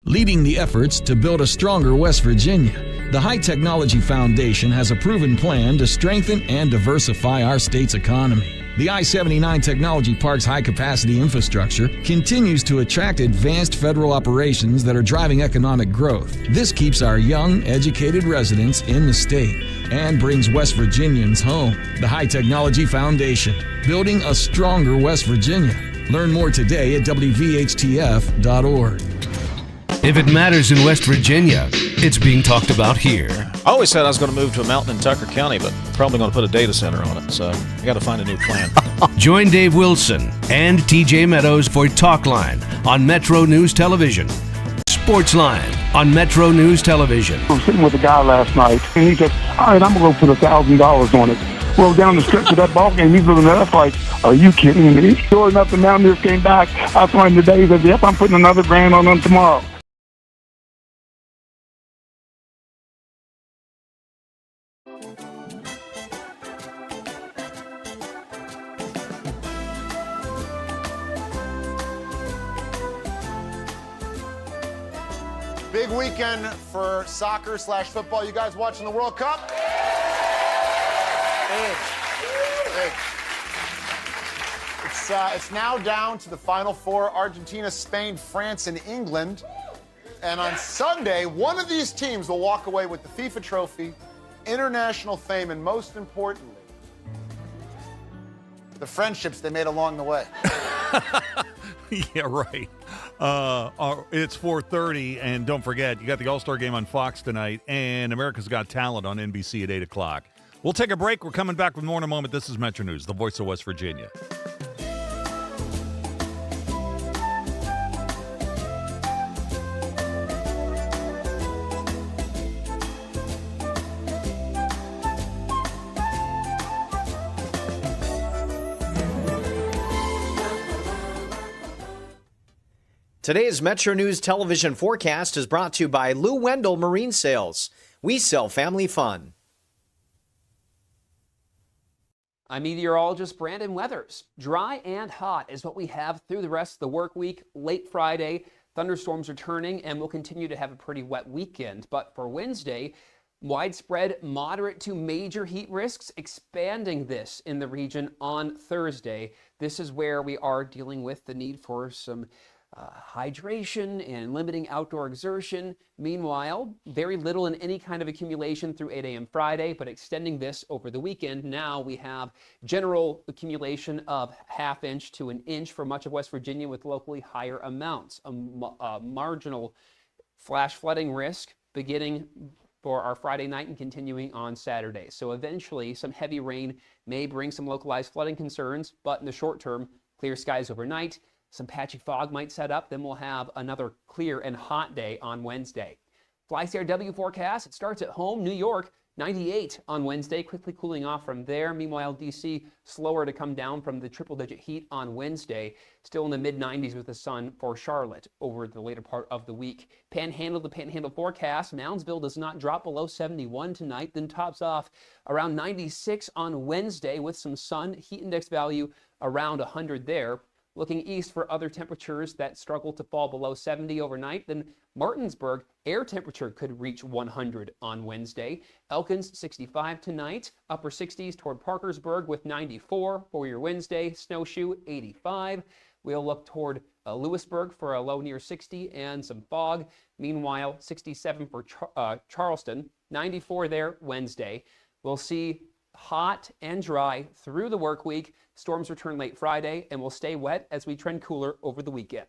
Leading the efforts to build a stronger West Virginia, the High Technology Foundation has a proven plan to strengthen and diversify our state's economy. The I-79 Technology Park's high-capacity infrastructure continues to attract advanced federal operations that are driving economic growth. This keeps our young, educated residents in the state and brings West Virginians home. The High Technology Foundation, building a stronger West Virginia. Learn more today at WVHTF.org. If it matters in West Virginia, it's being talked about here. I always said I was going to move to a mountain in Tucker County, but probably going to put a data center on it, so I got to find a new plan. Join Dave Wilson and TJ Meadows for Talkline on Metro News Television. Sportsline on Metro News Television. I was sitting with a guy last night, and he said, all right, I'm going to go put $1,000 on it. Well, down the stretch of that ball game, he's looking at us like, are you kidding me? Sure enough, the Mountaineers came back. I find today, he said, yep, I'm putting another grand on them tomorrow. Big weekend for soccer/football. You guys watching the World Cup? Big. It's now down to the Final Four: Argentina, Spain, France, and England. And on Sunday, one of these teams will walk away with the FIFA trophy, international fame, and most importantly, the friendships they made along the way. Yeah, right. It's 4:30, and don't forget, you got the All-Star Game on Fox tonight, and America's Got Talent on NBC at 8 o'clock. We'll take a break. We're coming back with more in a moment. This is Metro News, the voice of West Virginia. Today's Metro News television forecast is brought to you by Lou Wendell Marine Sales. We sell family fun. I'm meteorologist Brandon Weathers. Dry and hot is what we have through the rest of the work week. Late Friday, thunderstorms are turning, and we'll continue to have a pretty wet weekend. But for Wednesday, widespread moderate to major heat risks, expanding this in the region on Thursday. This is where we are dealing with the need for some hydration and limiting outdoor exertion. Meanwhile, very little in any kind of accumulation through 8 a.m. Friday, but extending this over the weekend. Now we have general accumulation of ½ inch to an inch for much of West Virginia with locally higher amounts. A marginal flash flooding risk beginning for our Friday night and continuing on Saturday. So eventually some heavy rain may bring some localized flooding concerns, but in the short term, clear skies overnight. Some patchy fog might set up, then we'll have another clear and hot day on Wednesday. FlyCRW forecast, it starts at home, New York, 98 on Wednesday, quickly cooling off from there. Meanwhile, D.C. slower to come down from the triple-digit heat on Wednesday, still in the mid-90s with the sun for Charlotte over the later part of the week. Panhandle to Panhandle forecast, Moundsville does not drop below 71 tonight, then tops off around 96 on Wednesday with some sun, heat index value around 100 there. Looking east for other temperatures that struggle to fall below 70 overnight, then Martinsburg, air temperature could reach 100 on Wednesday. Elkins, 65 tonight. Upper 60s toward Parkersburg with 94 for your Wednesday. Snowshoe, 85. We'll look toward Lewisburg for a low near 60 and some fog. Meanwhile, 67 for Charleston, 94 there Wednesday. We'll see hot and dry through the work week. Storms return late Friday and will stay wet as we trend cooler over the weekend.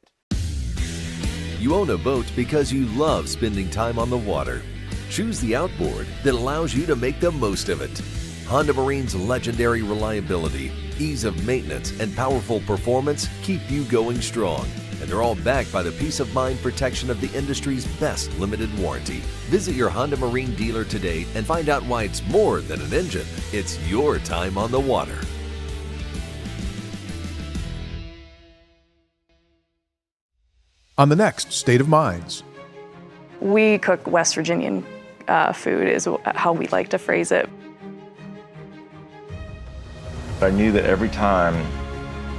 You own a boat because you love spending time on the water. Choose the outboard that allows you to make the most of it. Honda Marine's legendary reliability, ease of maintenance, and powerful performance keep you going strong. And they're all backed by the peace of mind protection of the industry's best limited warranty. Visit your Honda Marine dealer today and find out why it's more than an engine. It's your time on the water. on the next State of Minds. We cook West Virginian food is how we like to phrase it. I knew that every time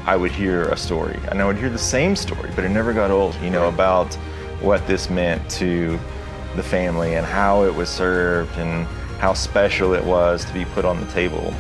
I would hear a story, and I would hear the same story, but it never got old, about what this meant to the family and how it was served and how special it was to be put on the table.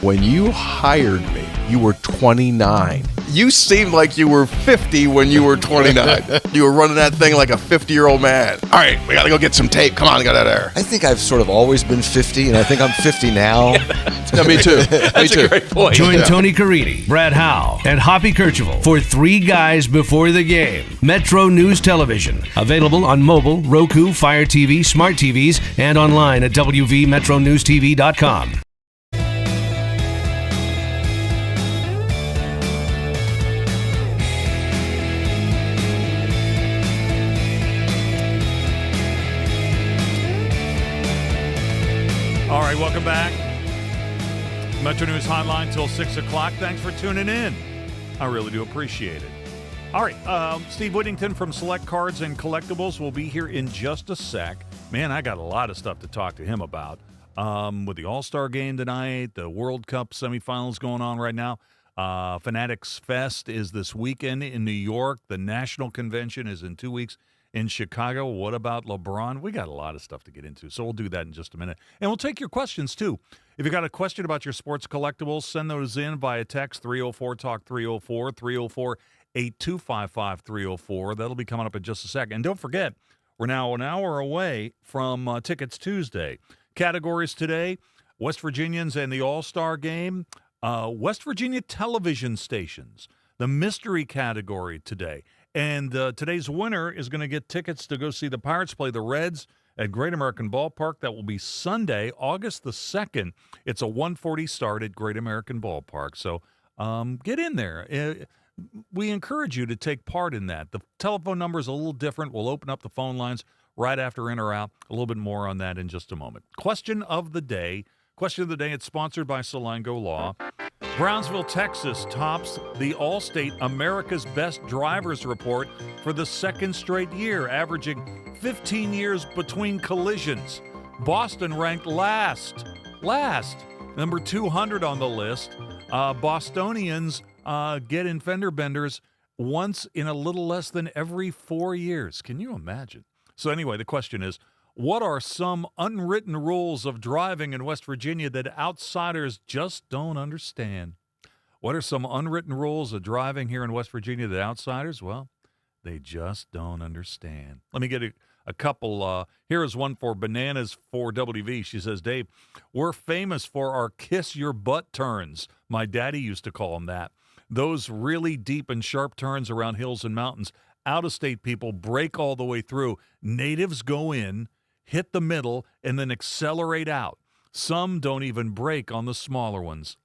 When you hired me, you were 29. You seemed like you were 50 when you were 29. You were running that thing like a 50-year-old man. All right, we got to go get some tape. Come on, get out of there. I think I've sort of always been 50, and I think I'm 50 now. Yeah, me too. That's me too. a great point. Join Tony Caridi, Brad Howe, and Hoppy Kercheval for Three Guys Before the Game. Metro News Television. Available on mobile, Roku, Fire TV, smart TVs, and online at wvmetronewstv.com. All right, welcome back. Metro News Hotline till 6 o'clock. Thanks for tuning in. I really do appreciate it. All right, Steve Whittington from Select Cards and Collectibles will be here in just a sec. Man, I got a lot of stuff to talk to him about. With the All-Star game tonight, the World Cup semifinals going on right now. Fanatics Fest is this weekend in New York. The National Convention is in 2 weeks in Chicago. What about LeBron? We got a lot of stuff to get into, so we'll do that in just a minute. And we'll take your questions, too. If you got a question about your sports collectibles, send those in via text, 304-TALK 304, 304-8255-304. That'll be coming up in just a second. And don't forget, we're now an hour away from Tickets Tuesday. Categories today, West Virginians and the All-Star Game, West Virginia television stations, the mystery category today. And today's winner is going to get tickets to go see the Pirates play the Reds at Great American Ballpark. That will be Sunday, August the 2nd. It's a 1:40 start at Great American Ballpark. So get in there. We encourage you to take part in that. The telephone number is a little different. We'll open up the phone lines right after in or out. A little bit more on that in just a moment. Question of the day. Question of the day, it's sponsored by Salango Law. Brownsville, Texas tops the Allstate America's Best Drivers Report for the second straight year, averaging 15 years between collisions. Boston ranked last, number 200 on the list. Bostonians get in fender benders once in a little less than every 4 years. Can you imagine? So anyway, the question is, what are some unwritten rules of driving in West Virginia that outsiders just don't understand? What are some unwritten rules of driving here in West Virginia that outsiders, well, they just don't understand? Let me get a couple. Here is one for Bananas for WV. She says, Dave, we're famous for our kiss your butt turns. My daddy used to call them that. Those really deep and sharp turns around hills and mountains. Out-of-state people break all the way through. Natives go in, hit the middle, and then accelerate out. Some don't even brake on the smaller ones.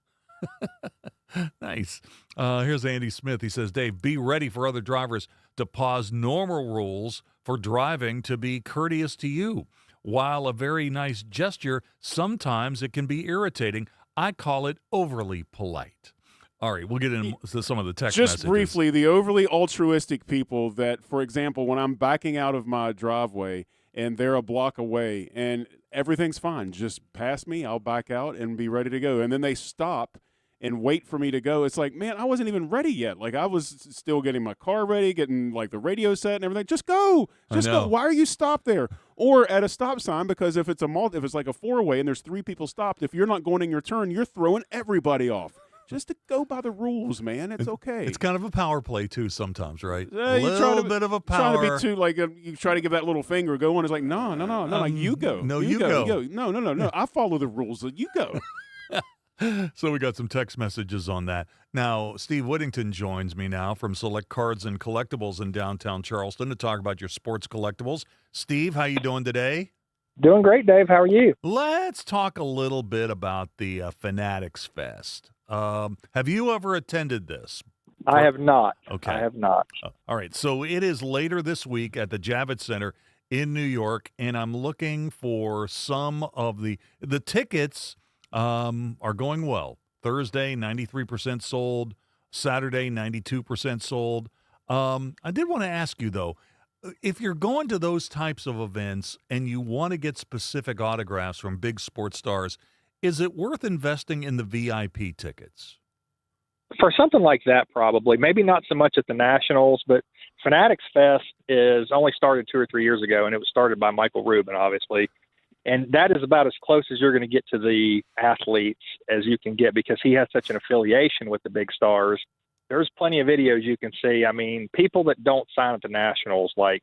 Nice. Here's Andy Smith. He says, Dave, be ready for other drivers to pause normal rules for driving to be courteous to you. While a very nice gesture, sometimes it can be irritating. I call it overly polite. All right, we'll get into some of the text messages. Just briefly, the overly altruistic people that, for example, when I'm backing out of my driveway and they're a block away and everything's fine, just pass me, I'll back out and be ready to go. And then they stop and wait for me to go. It's like, man, I wasn't even ready yet. Like, I was still getting my car ready, getting like the radio set and everything. Just go. Just go. Why are you stopped there? Or at a stop sign, because if it's like a four-way and there's three people stopped, if you're not going in your turn, you're throwing everybody off. Just to go by the rules, man. It's okay. It's kind of a power play, too, sometimes, right? A little bit of a power. Trying to be too, like, you try to give that little finger going. It's like, no. Like, you go. No, you go. No. I follow the rules. You go. So we got some text messages on that. Now, Steve Whittington joins me now from Select Cards and Collectibles in downtown Charleston to talk about your sports collectibles. Steve, how you doing today? Doing great, Dave. How are you? Let's talk a little bit about the Fanatics Fest. Have you ever attended this? I have not. Okay. I have not. All right. So it is later this week at the Javits Center in New York, and I'm looking for some of the tickets. are going well. Thursday, 93% sold. Saturday, 92% sold. I did want to ask you, though, if you're going to those types of events and you want to get specific autographs from big sports stars, is it worth investing in the VIP tickets? For something like that, probably. Maybe not so much at the Nationals, but Fanatics Fest is only started 2 or 3 years ago, and it was started by Michael Rubin, obviously. And that is about as close as you're going to get to the athletes as you can get because he has such an affiliation with the big stars. There's plenty of videos you can see. I mean, people that don't sign at the Nationals, like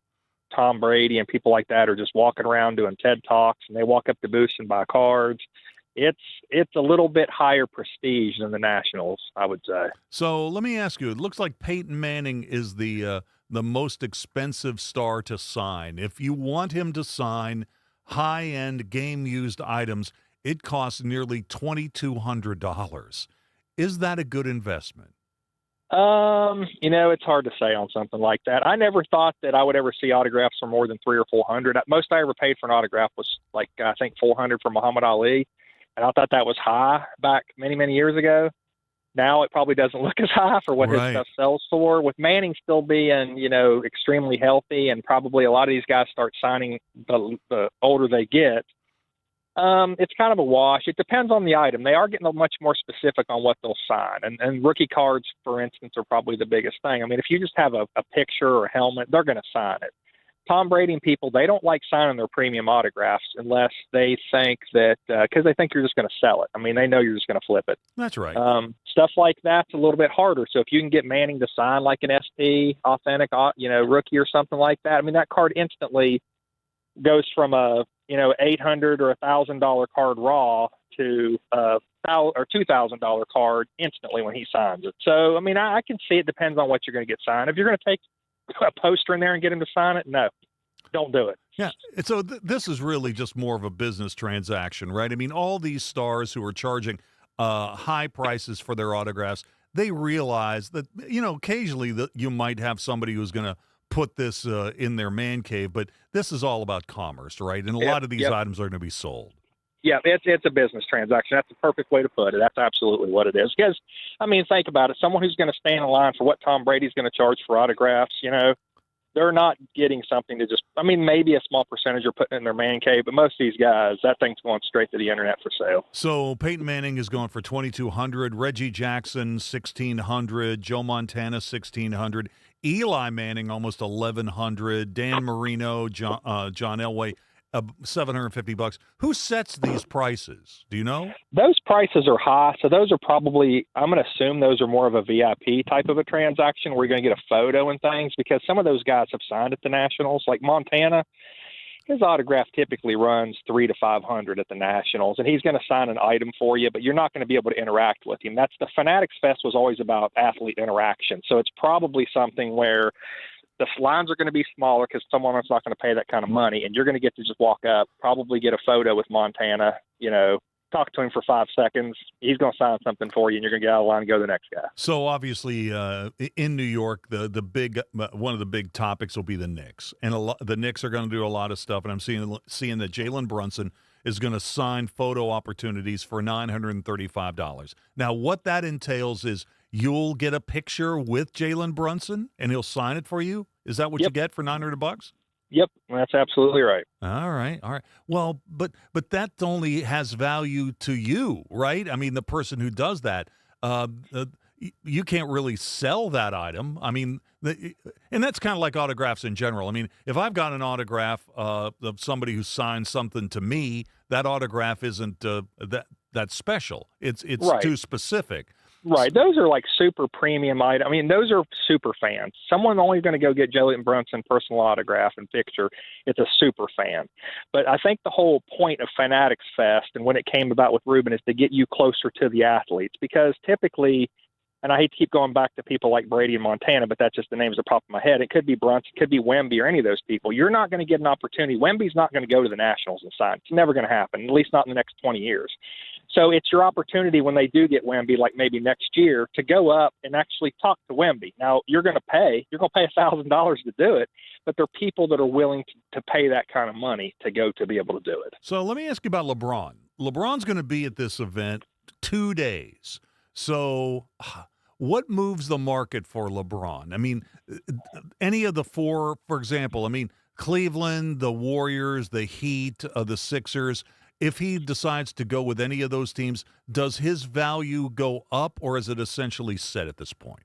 Tom Brady and people like that, are just walking around doing TED Talks, and they walk up to booths and buy cards. It's a little bit higher prestige than the Nationals, I would say. So let me ask you, it looks like Peyton Manning is the most expensive star to sign. If you want him to sign high-end game-used items, it costs nearly $2,200. Is that a good investment? It's hard to say on something like that. I never thought that I would ever see autographs for more than $300 or $400. Most I ever paid for an autograph was like, I think $400 for Muhammad Ali. And I thought that was high back many, many years ago. Now it probably doesn't look as high for what his stuff sells for. With Manning still being, extremely healthy, and probably a lot of these guys start signing the older they get, it's kind of a wash. It depends on the item. They are getting much more specific on what they'll sign. And rookie cards, for instance, are probably the biggest thing. I mean, if you just have a picture or a helmet, they're going to sign it. Tom Brady and people, they don't like signing their premium autographs unless they think that because they think you're just going to sell it. I mean, they know you're just going to flip it. That's right. Stuff like that's a little bit harder. So if you can get Manning to sign like an SP, authentic, rookie or something like that, I mean, that card instantly goes from a $800 or $1,000 card raw to a $2,000 card instantly when he signs it. So I mean, I can see it depends on what you're going to get signed. If you're going to take a poster in there and get him to sign it, no, don't do it. Yeah. So this is really just more of a business transaction, right? I mean, all these stars who are charging high prices for their autographs, they realize that, occasionally that you might have somebody who's going to put this in their man cave, but this is all about commerce, right? And a lot of these items are going to be sold. Yeah, it's a business transaction. That's the perfect way to put it. That's absolutely what it is. Because, I mean, think about it. Someone who's going to stand in line for what Tom Brady's going to charge for autographs, they're not getting something to just – I mean, maybe a small percentage are putting in their man cave, but most of these guys, that thing's going straight to the internet for sale. So Peyton Manning is going for $2,200, Reggie Jackson $1,600, Joe Montana $1,600, Eli Manning almost $1,100, Dan Marino, John Elway $750. Who sets these prices? Do you know? Those prices are high, so those are probably, I'm going to assume those are more of a VIP type of a transaction where you're going to get a photo and things, because some of those guys have signed at the Nationals, like Montana. His autograph typically runs $300 to $500 at the Nationals, and he's going to sign an item for you, but you're not going to be able to interact with him. That's the Fanatics Fest was always about athlete interaction, so it's probably something where the lines are going to be smaller because someone's not going to pay that kind of money, and you're going to get to just walk up, probably get a photo with Montana, talk to him for 5 seconds. He's going to sign something for you, and you're going to get out of the line and go to the next guy. So obviously, in New York, the big one of the big topics will be the Knicks, and the Knicks are going to do a lot of stuff. And I'm seeing that Jalen Brunson is going to sign photo opportunities for $935. Now, what that entails is you'll get a picture with Jalen Brunson, and he'll sign it for you. Is that what you get for $900? Yep, that's absolutely right. All right. Well, but that only has value to you, right? I mean, the person who does that, you can't really sell that item. I mean, and that's kind of like autographs in general. I mean, if I've got an autograph of somebody who signed something to me, that autograph isn't that special. It's right. Too specific. Right. Those are like super premium items. I mean, those are super fans. Someone only going to go get Jalen Brunson personal autograph and picture. It's a super fan. But I think the whole point of Fanatics Fest and when it came about with Rubin is to get you closer to the athletes, because typically, and I hate to keep going back to people like Brady and Montana, but that's just the names that pop in my head. It could be Brunson, it could be Wemby, or any of those people. You're not going to get an opportunity. Wemby's not going to go to the Nationals and sign. It's never going to happen, at least not in the next 20 years. So it's your opportunity when they do get Wemby, like maybe next year, to go up and actually talk to Wemby. Now, you're going to pay $1,000 to do it, but there are people that are willing to pay that kind of money to go to be able to do it. So let me ask you about LeBron. LeBron's going to be at this event 2 days. So what moves the market for LeBron? I mean, any of the four, for example, I mean, Cleveland, the Warriors, the Heat, the Sixers, if he decides to go with any of those teams, does his value go up, or is it essentially set at this point?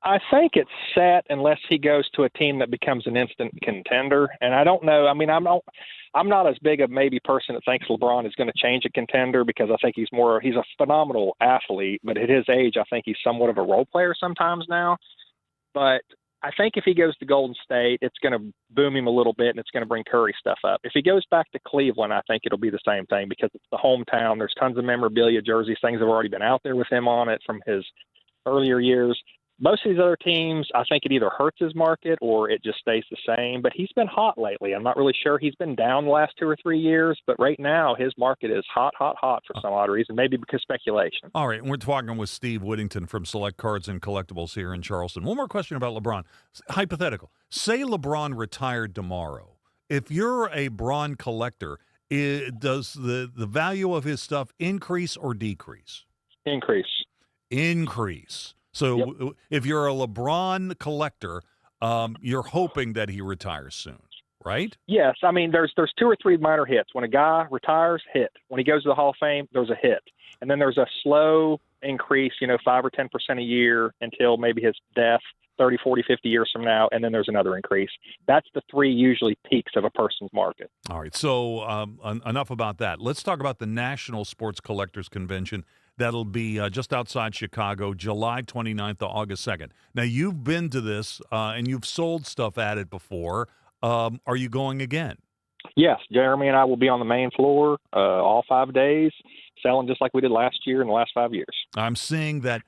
I think it's set unless he goes to a team that becomes an instant contender. And I don't know. I mean, I'm not as big of maybe person that thinks LeBron is going to change a contender, because I think he's a phenomenal athlete, but at his age, I think he's somewhat of a role player sometimes now. But I think if he goes to Golden State, it's going to boom him a little bit, and it's going to bring Curry stuff up. If he goes back to Cleveland, I think it'll be the same thing, because it's the hometown. There's tons of memorabilia, jerseys, things that have already been out there with him on it from his earlier years. Most of these other teams, I think it either hurts his market or it just stays the same. But he's been hot lately. I'm not really sure. He's been down the last 2 or 3 years, but right now his market is hot for some odd reason, maybe because speculation. All right, and we're talking with Steve Whittington from Select Cards and Collectibles here in Charleston. One more question about LeBron. Hypothetical. Say LeBron retired tomorrow. If you're a Bron collector, does the value of his stuff increase or decrease? Increase. So if you're a LeBron collector, you're hoping that he retires soon, right? Yes. I mean, there's 2 or 3 minor hits. When a guy retires, hit. When he goes to the Hall of Fame, there's a hit. And then there's a slow increase, 5 or 10% a year until maybe his death 30, 40, 50 years from now, and then there's another increase. That's the 3 usually peaks of a person's market. All right, so enough about that. Let's talk about the National Sports Collectors Convention. That'll be just outside Chicago, July 29th to August 2nd. Now, you've been to this, and you've sold stuff at it before. Are you going again? Yes, Jeremy and I will be on the main floor all 5 days, selling just like we did last year and the last 5 years. I'm seeing that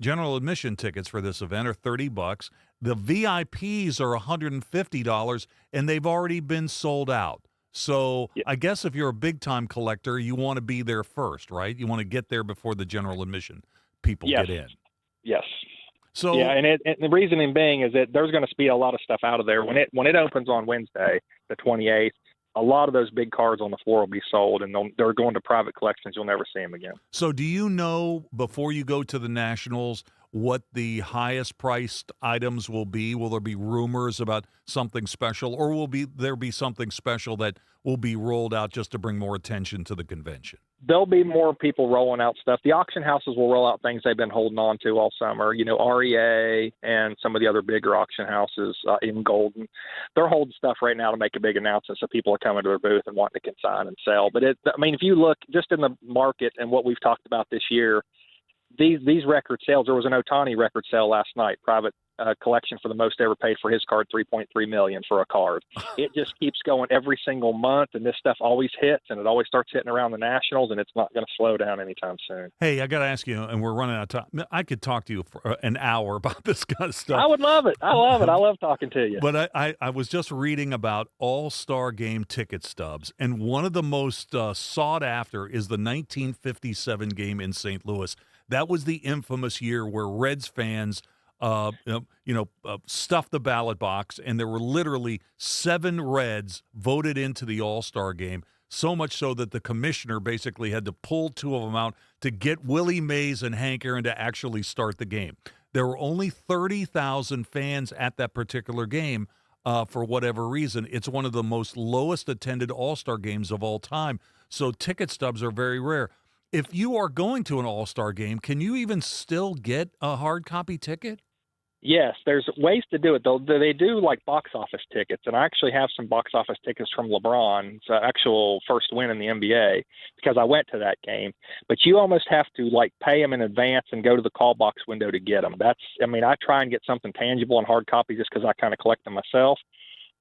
general admission tickets for this event are $30. The VIPs are $150, and they've already been sold out. So I guess if you're a big-time collector, you want to be there first, right? You want to get there before the general admission people get in. Yes. So and the reasoning being is that there's going to be a lot of stuff out of there when it opens on Wednesday, the 28th. A lot of those big cards on the floor will be sold, and they're going to private collections. You'll never see them again. So do you know, before you go to the Nationals, what the highest priced items will be? Will there be rumors about something special, or will there be something special that will be rolled out just to bring more attention to the convention? There'll be more people rolling out stuff. The auction houses will roll out things they've been holding on to all summer. REA and some of the other bigger auction houses in Golden. They're holding stuff right now to make a big announcement, so people are coming to their booth and wanting to consign and sell. But if you look just in the market and what we've talked about this year, these record sales, there was an Ohtani record sale last night, private collection for the most ever paid for his card, $3.3 million for a card. It just keeps going every single month, and this stuff always hits, and it always starts hitting around the Nationals, and it's not going to slow down anytime soon. Hey, I got to ask you, and we're running out of time. I could talk to you for an hour about this kind of stuff. I would love it. I love it. I love talking to you. But I was just reading about All-Star Game ticket stubs, and one of the most sought after is the 1957 game in St. Louis. That was the infamous year where Reds fans stuffed the ballot box, and there were literally 7 Reds voted into the All-Star game, so much so that the commissioner basically had to pull 2 of them out to get Willie Mays and Hank Aaron to actually start the game. There were only 30,000 fans at that particular game for whatever reason. It's one of the most lowest attended All-Star games of all time, so ticket stubs are very rare. If you are going to an All-Star game, can you even still get a hard copy ticket? Yes, there's ways to do it. They do like box office tickets, and I actually have some box office tickets from LeBron's actual first win in the NBA because I went to that game. But you almost have to pay them in advance and go to the call box window to get them. I try and get something tangible and hard copy just because I kind of collect them myself.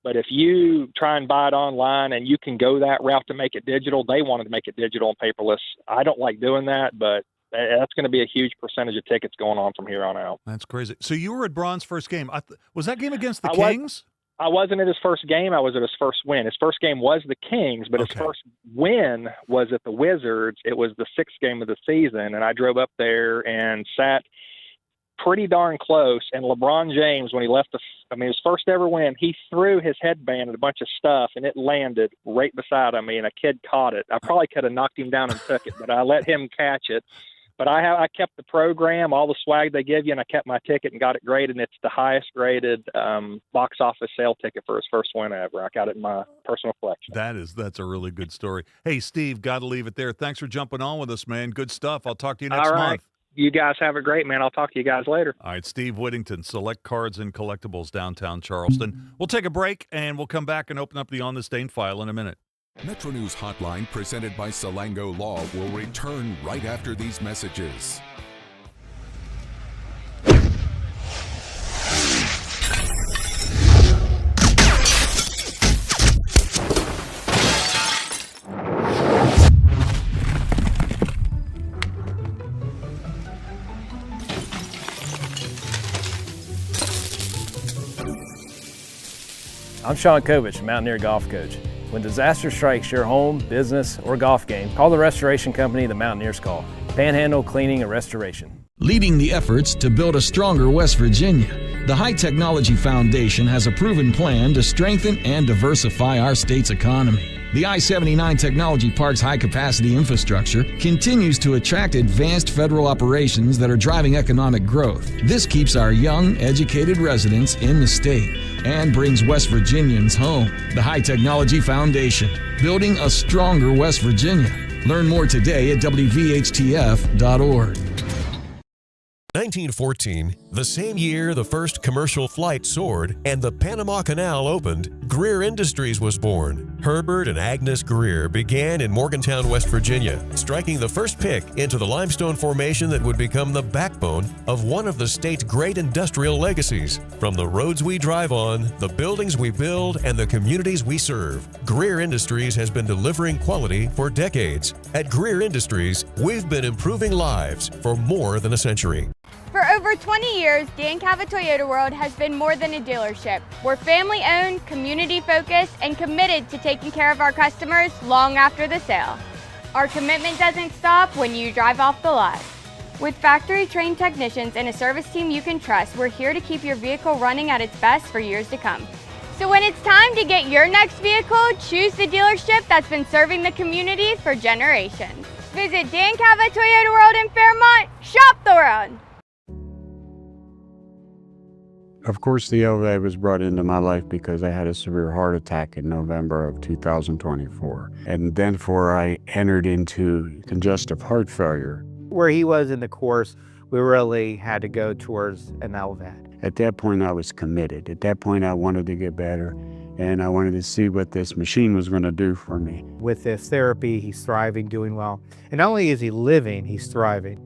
But if you try and buy it online and you can go that route to make it digital, they wanted to make it digital and paperless. I don't like doing that, but that's going to be a huge percentage of tickets going on from here on out. That's crazy. So you were at Bron's first game. Was that game against the Kings? I wasn't at his first game. I was at his first win. His first game was the Kings, but his first win was at the Wizards. It was the 6th game of the season, and I drove up there and sat pretty darn close. And LeBron James, when he left his first ever win, he threw his headband at a bunch of stuff, and it landed right beside me, and a kid caught it. I probably could have knocked him down and took it, but I let him catch it. But I kept the program, all the swag they give you, and I kept my ticket and got it graded, and it's the highest graded box office sale ticket for his first win ever. I got it in my personal collection. That's a really good story. Hey, Steve, got to leave it there. Thanks for jumping on with us, man. Good stuff. I'll talk to you next month. You guys have a great, man. I'll talk to you guys later. All right, Steve Whittington, Select Cards and Collectibles, downtown Charleston. We'll take a break, and we'll come back and open up the On the Stain file in a minute. Metro News Hotline, presented by Salango Law, will return right after these messages. I'm Sean Kovich, Mountaineer Golf Coach. When disaster strikes your home, business, or golf game, call the restoration company the Mountaineers call. Panhandle Cleaning and Restoration. Leading the efforts to build a stronger West Virginia, the High Technology Foundation has a proven plan to strengthen and diversify our state's economy. The I-79 Technology Park's high-capacity infrastructure continues to attract advanced federal operations that are driving economic growth. This keeps our young, educated residents in the state and brings West Virginians home. The High Technology Foundation, building a stronger West Virginia. Learn more today at wvhtf.org. 1914, the same year the first commercial flight soared and the Panama Canal opened, Greer Industries was born. Herbert and Agnes Greer began in Morgantown, West Virginia, striking the first pick into the limestone formation that would become the backbone of one of the state's great industrial legacies. From the roads we drive on, the buildings we build, and the communities we serve, Greer Industries has been delivering quality for decades. At Greer Industries, we've been improving lives for more than a century. For over 20 years, Dan Cava Toyota World has been more than a dealership. We're family-owned, community-focused, and committed to taking care of our customers long after the sale. Our commitment doesn't stop when you drive off the lot. With factory-trained technicians and a service team you can trust, we're here to keep your vehicle running at its best for years to come. So when it's time to get your next vehicle, choose the dealership that's been serving the community for generations. Visit Dan Cava Toyota World in Fairmont. Shop the world! Of course, the LA was brought into my life because I had a severe heart attack in November of 2024. And then I entered into congestive heart failure. Where he was in the course, we really had to go towards an LVAD. At that point, I was committed. At that point, I wanted to get better, and I wanted to see what this machine was going to do for me. With this therapy, he's thriving, doing well. And not only is he living, he's thriving.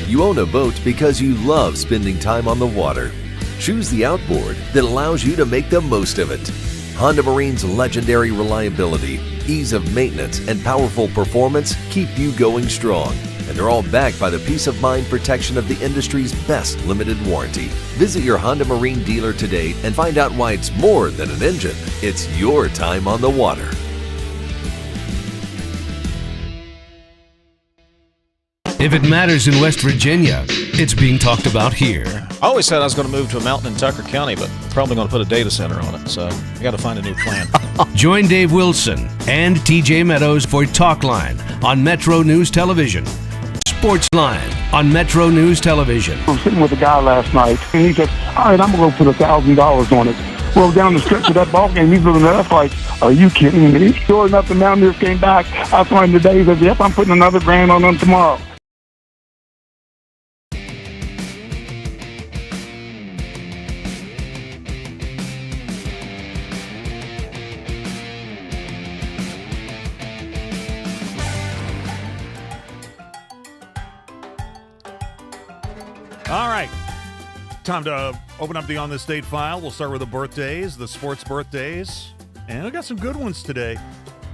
You own a boat because you love spending time on the water. Choose the outboard that allows you to make the most of it. Honda Marine's legendary reliability, ease of maintenance, and powerful performance keep you going strong. And they're all backed by the peace of mind protection of the industry's best limited warranty. Visit your Honda Marine dealer today and find out why it's more than an engine. It's your time on the water. If it matters in West Virginia, it's being talked about here. I always said I was going to move to a mountain in Tucker County, but probably going to put a data center on it, so I got to find a new plan. Join Dave Wilson and TJ Meadows for Talkline on Metro News Television. Sportsline on Metro News Television. I was sitting with a guy last night, and he said, all right, I'm going to go put $1,000 on it. Well, down the stretch of that ball game, he's looking at us like, are you kidding me? Sure enough, the Mountaineers came back. I saw him today. He said, yep, I'm putting another grand on them tomorrow. All right, time to open up the On This Date file. We'll start with the birthdays, the sports birthdays, and we got some good ones today.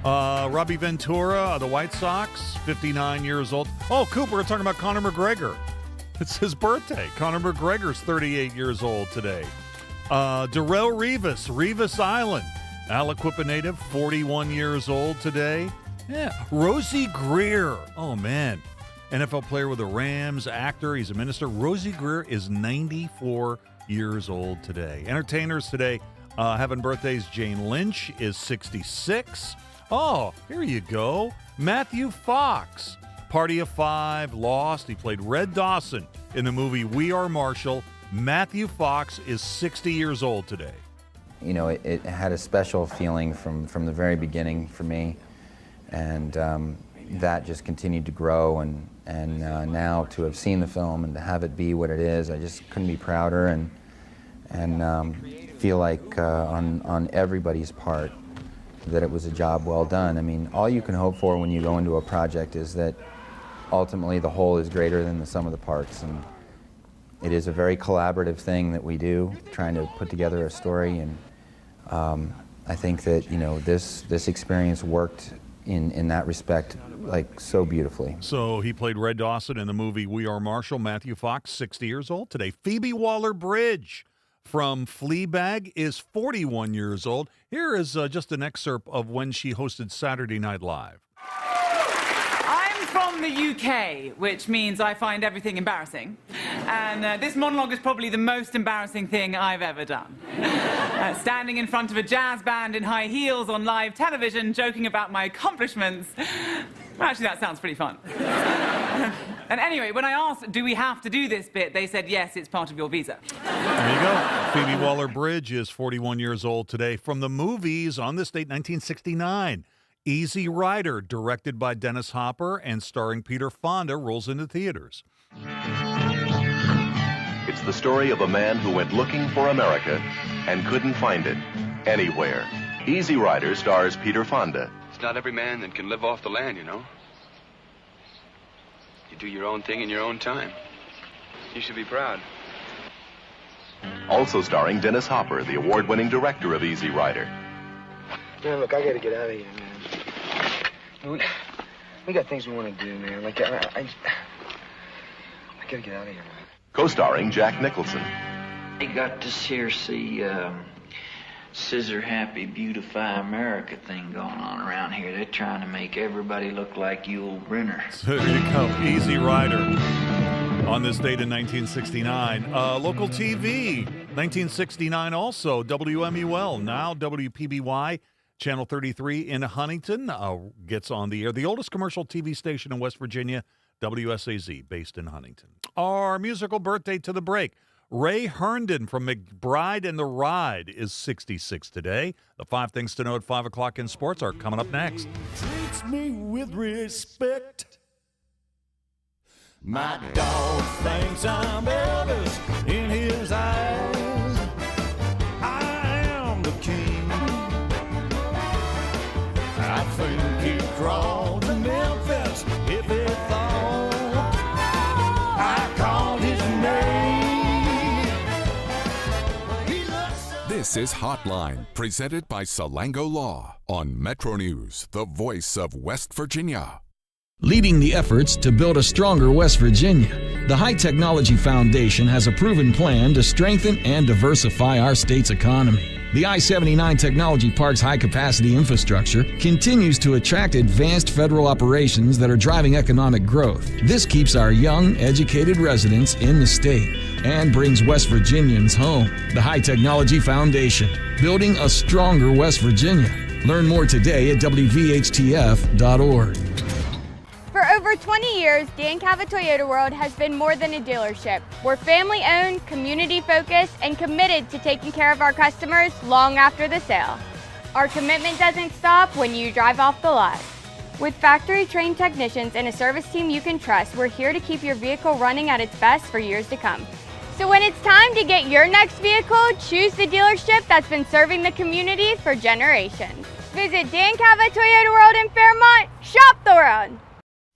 Robbie Ventura of the White Sox, 59 years old. Oh, Cooper, we're talking about Conor McGregor. It's his birthday. Conor McGregor's 38 years old today. Darrell Revis Island, Aliquippa native, 41 years old today. Yeah, Rosie Greer. Oh, man. NFL player with the Rams, actor. He's a minister. Rosie Greer is 94 years old today. Entertainers today having birthdays. Jane Lynch is 66. Oh, here you go. Matthew Fox, Party of Five, Lost. He played Red Dawson in the movie We Are Marshall. Matthew Fox is 60 years old today. You know, it had a special feeling from the very beginning for me, and that just continued to grow, and now to have seen the film and to have it be what it is, I just couldn't be prouder, and feel like on everybody's part that it was a job well done. I mean, all you can hope for when you go into a project is that ultimately the whole is greater than the sum of the parts, and it is a very collaborative thing that we do, trying to put together a story, and I think that, you know, this experience worked in that respect, like, so beautifully. So he played Red Dawson in the movie We Are Marshall. Matthew Fox, 60 years old today. Phoebe Waller-Bridge from Fleabag is 41 years old. Here is just an excerpt of when she hosted Saturday Night Live. I'm from the UK, which means I find everything embarrassing. And this monologue is probably the most embarrassing thing I've ever done. Standing in front of a jazz band in high heels on live television, joking about my accomplishments. Actually, that sounds pretty fun. And anyway, when I asked, do we have to do this bit, they said, yes, it's part of your visa. There you go. Phoebe Waller-Bridge is 41 years old today. From the movies, on this date, 1969, Easy Rider, directed by Dennis Hopper and starring Peter Fonda, rolls into theaters. It's the story of a man who went looking for America and couldn't find it anywhere. Easy Rider stars Peter Fonda. It's not every man that can live off the land, you know. You do your own thing in your own time. You should be proud. Also starring Dennis Hopper, the award-winning director of Easy Rider. Man, look, I gotta get out of here, man. We got things we want to do, man. Like, I gotta get out of here, man. Co-starring Jack Nicholson. I got this here, Scissor Happy Beautify America thing going on around here. They're trying to make everybody look like Yul Brynner. So there you go, Easy Rider. On this date in 1969. Local TV, 1969 also, WMUL, now WPBY, Channel 33 in Huntington, gets on the air. The oldest commercial TV station in West Virginia, WSAZ, based in Huntington. Our musical birthday to the break. Ray Herndon from McBride and the Ride is 66 today. The 5 things to know at 5 o'clock in sports are coming up next. Treats me with respect. My dog thinks I'm Elvis in his eyes. I am the king. I think he'd crawl to Memphis if he thought I called his name. This is Hotline, presented by Salango Law on Metro News, the voice of West Virginia. Leading the efforts to build a stronger West Virginia, the High Technology Foundation has a proven plan to strengthen and diversify our state's economy. The I-79 Technology Park's high-capacity infrastructure continues to attract advanced federal operations that are driving economic growth. This keeps our young, educated residents in the state and brings West Virginians home. The High Technology Foundation, building a stronger West Virginia. Learn more today at WVHTF.org. For over 20 years, Dan Cava Toyota World has been more than a dealership. We're family-owned, community-focused, and committed to taking care of our customers long after the sale. Our commitment doesn't stop when you drive off the lot. With factory-trained technicians and a service team you can trust, we're here to keep your vehicle running at its best for years to come. So when it's time to get your next vehicle, choose the dealership that's been serving the community for generations. Visit Dan Cava Toyota World in Fairmont. Shop the world.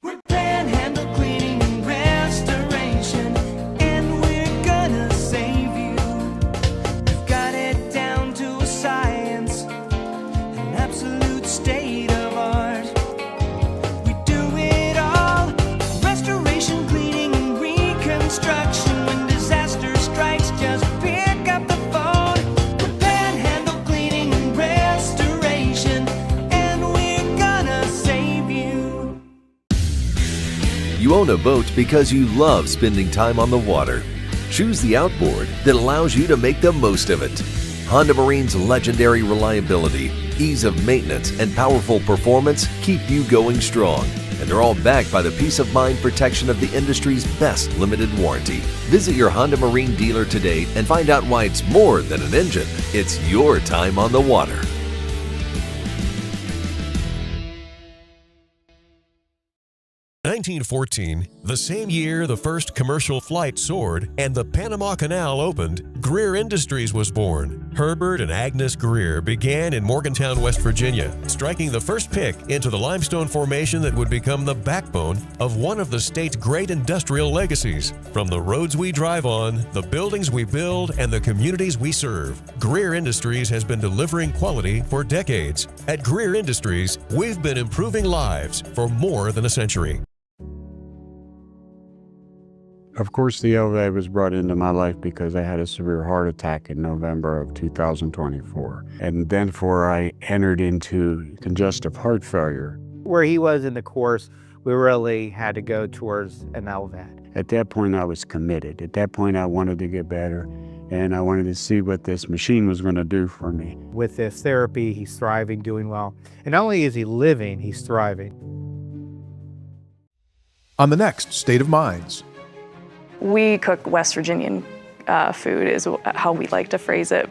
We're Panhandle Cleaning and Restoration, and we're gonna save you. We've got it down to a science, an absolute state of art. We do it all, restoration, cleaning, and reconstruction. When disaster strikes, just pick up the phone. We're Panhandle Cleaning and Restoration, and we're gonna save you. You own a boat because you love spending time on the water. Choose the outboard that allows you to make the most of it. Honda Marine's legendary reliability, ease of maintenance, and powerful performance keep you going strong. And they're all backed by the peace of mind protection of the industry's best limited warranty. Visit your Honda Marine dealer today and find out why it's more than an engine. It's your time on the water. In 1914, the same year the first commercial flight soared and the Panama Canal opened, Greer Industries was born. Herbert and Agnes Greer began in Morgantown, West Virginia, striking the first pick into the limestone formation that would become the backbone of one of the state's great industrial legacies. From the roads we drive on, the buildings we build, and the communities we serve, Greer Industries has been delivering quality for decades. At Greer Industries, we've been improving lives for more than a century. Of course, the LA was brought into my life because I had a severe heart attack in November of 2024. And then I entered into congestive heart failure. Where he was in the course, we really had to go towards an LVAD. At that point, I was committed. At that point, I wanted to get better, and I wanted to see what this machine was going to do for me. With this therapy, he's thriving, doing well. And not only is he living, he's thriving. On the next State of Minds. We cook West Virginian food is how we like to phrase it.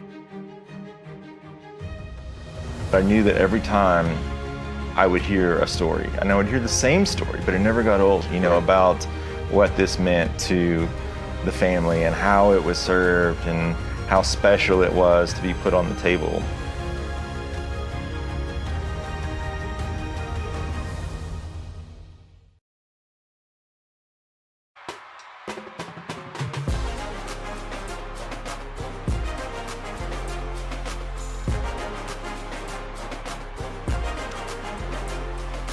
I knew that every time I would hear a story, and I would hear the same story, but it never got old, about what this meant to the family and how it was served and how special it was to be put on the table.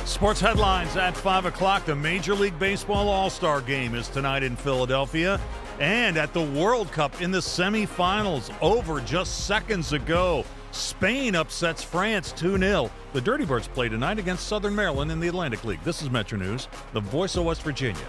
Sports headlines at 5 o'clock. The Major League Baseball All-Star Game is tonight in Philadelphia. And at the World Cup in the semifinals, over just seconds ago, Spain upsets France 2-0. The Dirty Birds play tonight against Southern Maryland in the Atlantic League. This is Metro News, the voice of West Virginia.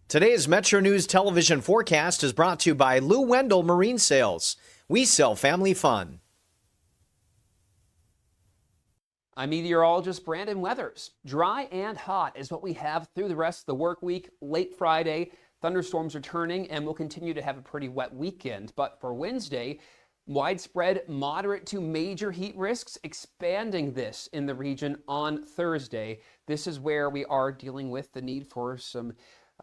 Today's Metro News television forecast is brought to you by Lou Wendell Marine Sales. We sell family fun. I'm meteorologist Brandon Weathers. Dry and hot is what we have through the rest of the work week. Late Friday, thunderstorms are turning, and we'll continue to have a pretty wet weekend. But for Wednesday, widespread moderate to major heat risks, expanding this in the region on Thursday. This is where we are dealing with the need for some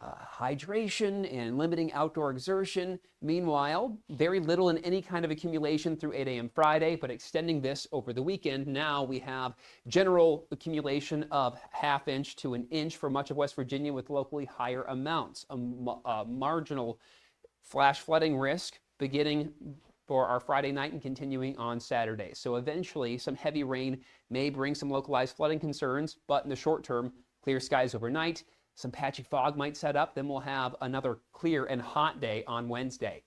hydration and limiting outdoor exertion. Meanwhile, very little in any kind of accumulation through 8 a.m. Friday, but extending this over the weekend. Now we have general accumulation of ½ inch to an inch for much of West Virginia with locally higher amounts. A marginal flash flooding risk beginning for our Friday night and continuing on Saturday. So eventually some heavy rain may bring some localized flooding concerns, but in the short term, clear skies overnight. Some patchy fog might set up, then we'll have another clear and hot day on Wednesday.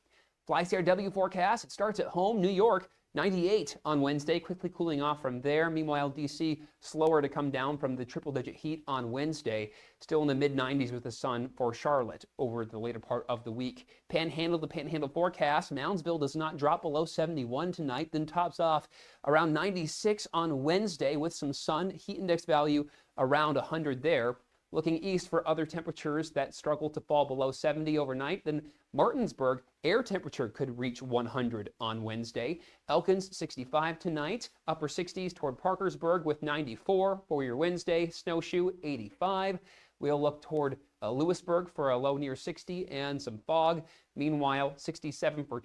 FlyCRW forecast, it starts at home, New York, 98 on Wednesday, quickly cooling off from there. Meanwhile, D.C. slower to come down from the triple-digit heat on Wednesday, still in the mid-90s with the sun for Charlotte over the later part of the week. Panhandle to Panhandle forecast, Moundsville does not drop below 71 tonight, then tops off around 96 on Wednesday with some sun, heat index value around 100 there. Looking east for other temperatures that struggle to fall below 70 overnight, then Martinsburg, air temperature could reach 100 on Wednesday. Elkins, 65 tonight. Upper 60s toward Parkersburg with 94 for your Wednesday. Snowshoe, 85. We'll look toward Lewisburg for a low near 60 and some fog. Meanwhile, 67 for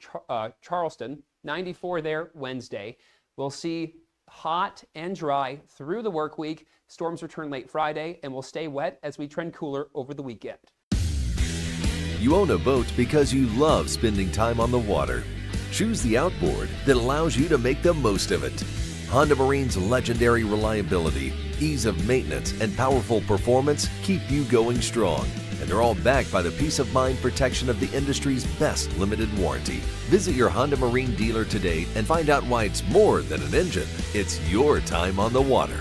Charleston, 94 there Wednesday. We'll see hot and dry through the work week. Storms return late Friday and will stay wet as we trend cooler over the weekend. You own a boat because you love spending time on the water. Choose the outboard that allows you to make the most of it. Honda Marine's legendary reliability, ease of maintenance, and powerful performance keep you going strong. And they're all backed by the peace of mind protection of the industry's best limited warranty. Visit your Honda Marine dealer today and find out why it's more than an engine. It's your time on the water.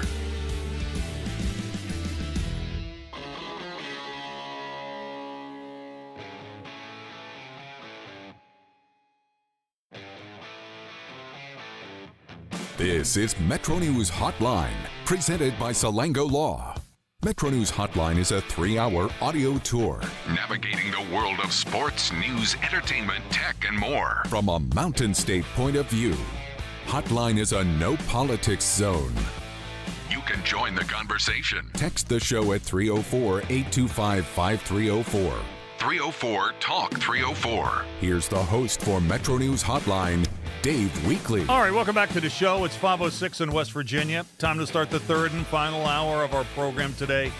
This is Metro News Hotline, presented by Salango Law. Metro News Hotline is a 3-hour audio tour navigating the world of sports, news, entertainment, tech, and more from a Mountain State point of view. Hotline is a no politics zone. You can join the conversation. Text the show at 304-825-5304. 304-TALK-304. Here's the host for Metro News Hotline, Dave Weekley. All right, welcome back to the show. It's 5:06 in West Virginia. Time to start the third and final hour of our program today,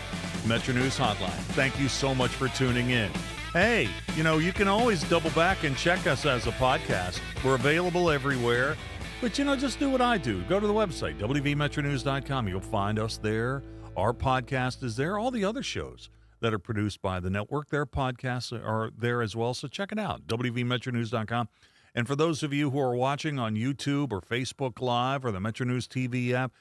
Metro News Hotline. Thank you so much for tuning in. Hey, you can always double back and check us as a podcast. We're available everywhere. But, just do what I do. Go to the website, wvmetronews.com. You'll find us there. Our podcast is there. All the other shows that are produced by the network, their podcasts are there as well. So check it out, wvmetronews.com. And for those of you who are watching on YouTube or Facebook Live or the Metro News TV app,